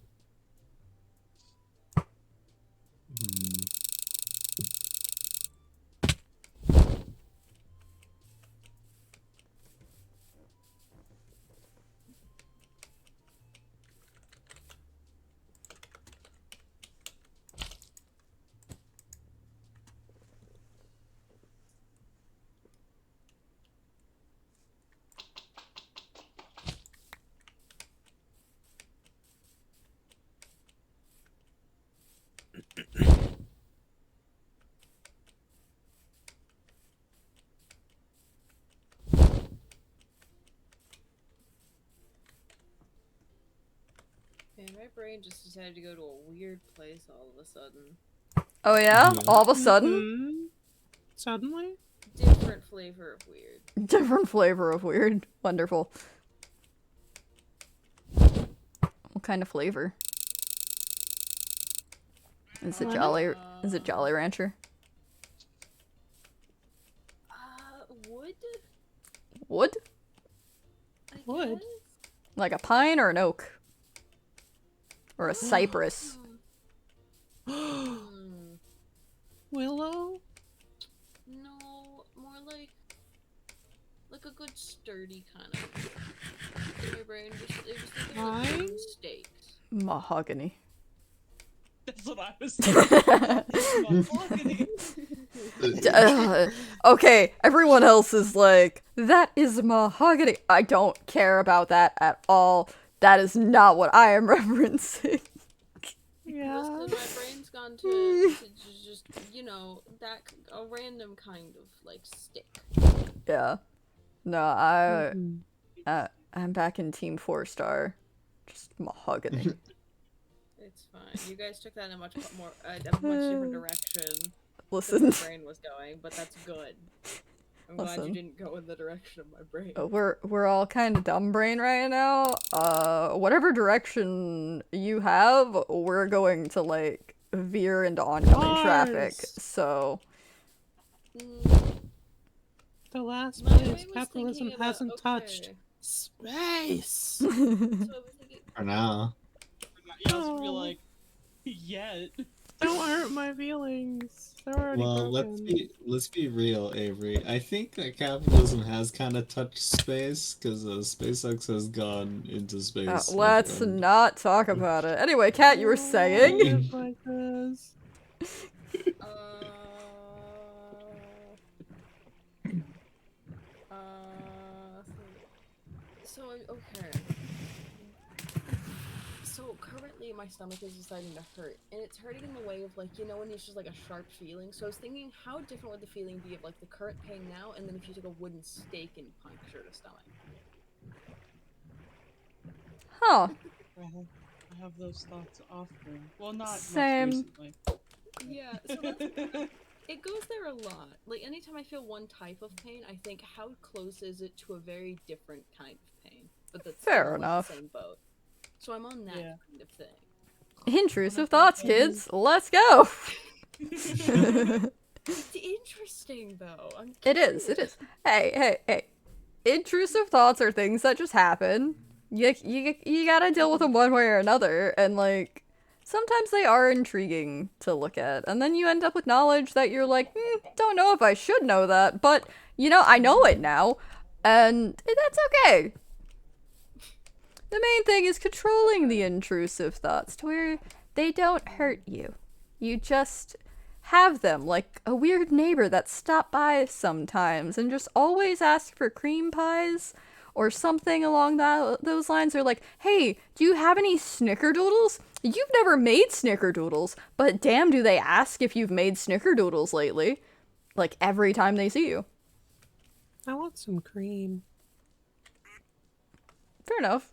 E: Man, my brain just decided to go to a weird place all of a sudden.
C: Oh yeah?
F: Yeah.
C: All of a sudden?
D: mm-hmm. Suddenly?
E: Different flavor of weird.
C: Different flavor of weird. Wonderful. What kind of flavor? Is it Jolly? Is it Jolly Rancher?
E: Wood?
C: Wood?
E: I
D: Wood?
E: guess?
C: Like a pine or an oak? Or a cypress?
D: Willow?
E: No, more like a good sturdy kind of. My brain just it was thinking like
D: Pine?
E: wooden stakes.
C: Mahogany.
I: That's what I was thinking. Mahogany.
C: Okay, everyone else is like, that is mahogany. I don't care about that at all. That is not what I am referencing.
D: Yeah.
E: My brain's gone to just, you know, a random kind of, like, stick.
C: Yeah. No, I'm back in Team 4-star. Just mahogany.
E: It's fine. You guys took that in a much different direction
C: Listen.
E: than my brain was going, but that's good. I'm glad you
C: Listen.
E: didn't go in the direction of my brain.
C: We're all kind of dumb brain right now. Whatever direction you have, we're going to like veer into oncoming traffic.
D: Mars!
C: So
D: The last
E: My brain
D: place
E: was
D: capitalism
E: thinking about,
D: hasn't touched. Space!
E: So I was thinking,
F: For now.
I: You also feel like, yet.
D: Don't hurt my feelings. They're already
F: Well,
D: broken.
F: let's be real, Avery. I think that capitalism has kind of touched space because SpaceX has gone into space. my
C: let's
F: friend.
C: not talk about it. Anyway, Kat, you were saying?
D: Live like this.
E: So okay. So So currently my stomach is deciding to hurt, and it's hurting in the way of like, you know, when it's just like a sharp feeling. So I was thinking, how different would the feeling be of like the current pain now, and then if you took a wooden stake and punctured a stomach?
C: Huh.
I: I have those thoughts often. Well, not
C: Same.
I: much recently.
E: Yeah, so that's it goes there a lot. Like anytime I feel one type of pain, I think how close is it to a very different kind of pain, but that's
C: Fair
E: still in, like,
C: enough.
E: the same boat. So I'm on that
I: Yeah.
E: kind of thing.
C: Intrusive thoughts, kids. Let's go.
E: It's interesting though.
C: It is. It is. Hey. Intrusive thoughts are things that just happen. You gotta deal with them one way or another, and like sometimes they are intriguing to look at, and then you end up with knowledge that you're like, don't know if I should know that, but you know, I know it now, and that's okay. The main thing is controlling the intrusive thoughts to where they don't hurt you. You just have them, like a weird neighbor that stopped by sometimes and just always asks for cream pies or something along those lines. Or like, hey, do you have any snickerdoodles? You've never made snickerdoodles, but damn do they ask if you've made snickerdoodles lately. Like every time they see you.
D: I want some cream.
C: Fair enough.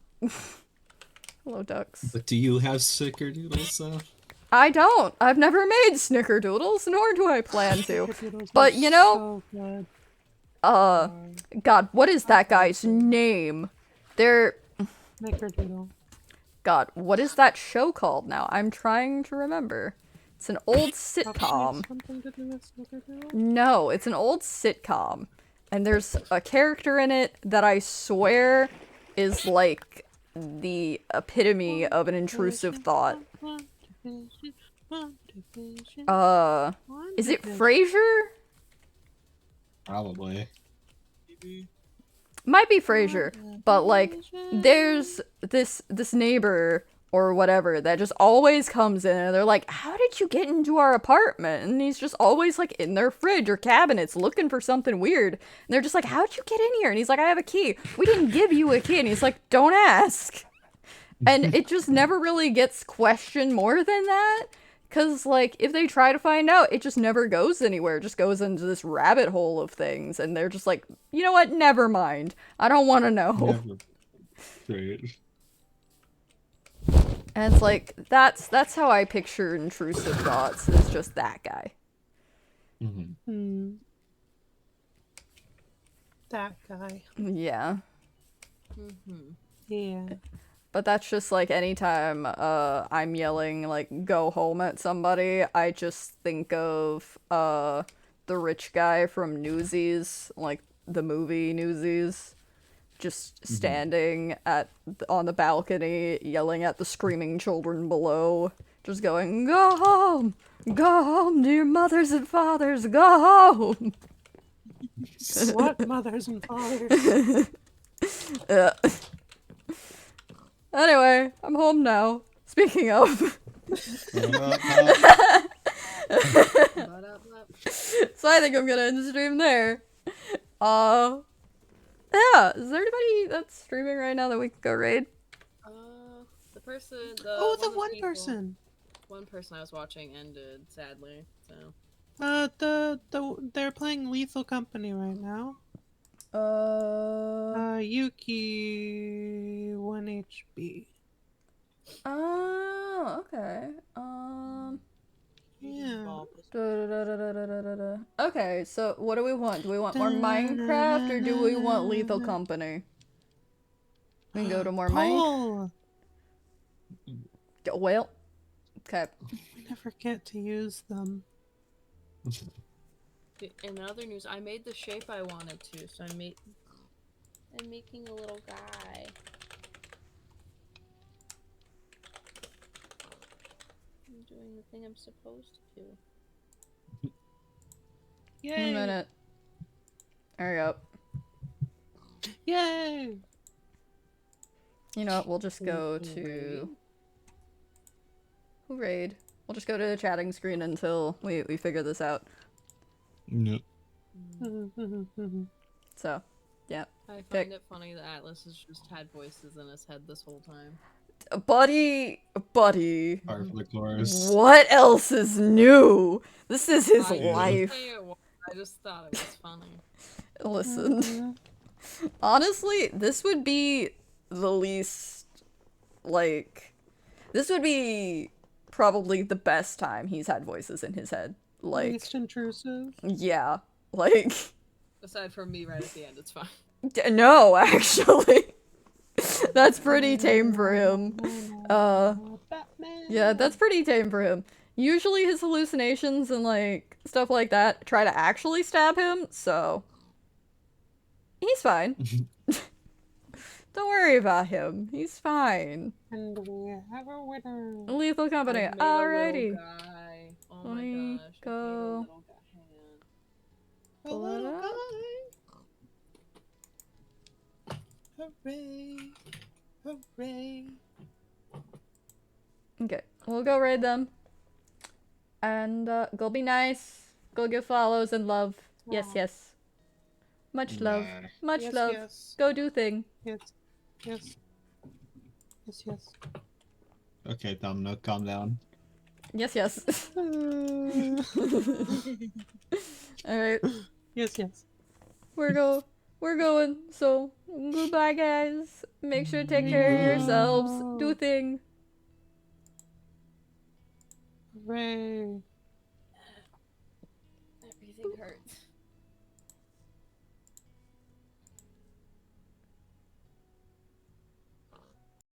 C: Hello, ducks.
F: But do you have snickerdoodles though?
C: I don't. I've never made snickerdoodles, nor do I plan to.
D: Snickerdoodles
C: But
D: are
C: you know,
D: so good.
C: God, what is that guy's name?
D: Snickerdoodle.
C: God, what is that show called now? I'm trying to remember. It's an old sitcom.
D: Something to do with Snickerdoodle?
C: No, it's an old sitcom. And there's a character in it that I swear is like the epitome of an intrusive thought. Is it Frasier?
F: Probably.
I: Maybe.
C: Might be Frasier, but like there's this neighbor or whatever that just always comes in and they're like, how did you get into our apartment? And he's just always like in their fridge or cabinets looking for something weird. And they're just like, how'd you get in here? And he's like, I have a key. We didn't give you a key. And he's like, don't ask. And it just never really gets questioned more than that. Cause like if they try to find out, it just never goes anywhere. It just goes into this rabbit hole of things, and they're just like, you know what? Never mind. I don't want to know.
F: Never. Great.
C: And it's like that's how I picture intrusive thoughts. Is just that guy.
F: Mm-hmm.
D: That guy.
C: Yeah.
D: Yeah.
C: But that's just like anytime I'm yelling like go home at somebody, I just think of the rich guy from Newsies, like the movie Newsies, just standing on the balcony yelling at the screaming children below, just going, go home to your mothers and fathers, go home.
D: What mothers and fathers?
C: Anyway, I'm home now. Speaking of. So I think I'm gonna end the stream there. Yeah, is there anybody that's streaming right now that we could go raid?
E: The person.
D: The one person.
E: One person I was watching ended sadly. So.
D: They're playing Lethal Company right now. Yuki 1 HP.
C: Oh, okay.
D: Yeah.
C: Okay, so what do we want? Do we want more Minecraft or do we want Lethal Company? We can go to more Minecraft. Well, okay.
D: We never get to use them.
E: In other news, I made the shape I wanted to, so I'm making a little guy. I'm doing the thing I'm supposed to do.
D: Yay!
C: A minute. Hurry up.
D: Yay!
C: You know what, we'll just go to... Who raid? We'll just go to the chatting screen until we figure this out.
F: Yep.
C: So, yeah.
E: I find it funny that Atlas has just had voices in his head this whole time.
C: Buddy.
F: Par for the course.
C: What else is new? This is his
B: I didn't
C: life.
B: say it was, I just thought it was funny.
C: Listen. Honestly, this would be the least, like, this would be probably the best time he's had voices in his head. Like,
D: Least intrusive.
C: yeah, like,
B: Aside from me right at the end, it's fine.
C: no, actually. That's pretty tame for him. Yeah, that's pretty tame for him. Usually his hallucinations and, like, stuff like that try to actually stab him, so he's fine. Don't worry about him. He's fine.
D: And we have a winner.
C: Lethal Company.
B: I made a
C: Alrighty.
B: little guy. Oh
C: Let
B: my
C: me
B: gosh. I made a
C: go.
B: little guy.
C: Pull it up.
F: Hooray! Hooray!
C: Okay, we'll go raid them. And go be nice. Go give follows and love. Yes, yes. Much love. Much
D: Yes,
C: love.
D: yes.
C: Go do thing.
D: Yes. Yes. Yes, yes.
F: Okay, Domino, calm down.
C: Yes, yes. Alright.
D: Yes, yes.
C: We're going. So goodbye guys. Make sure to take care of yourselves. Do thing.
D: Hooray.
E: Everything hurts.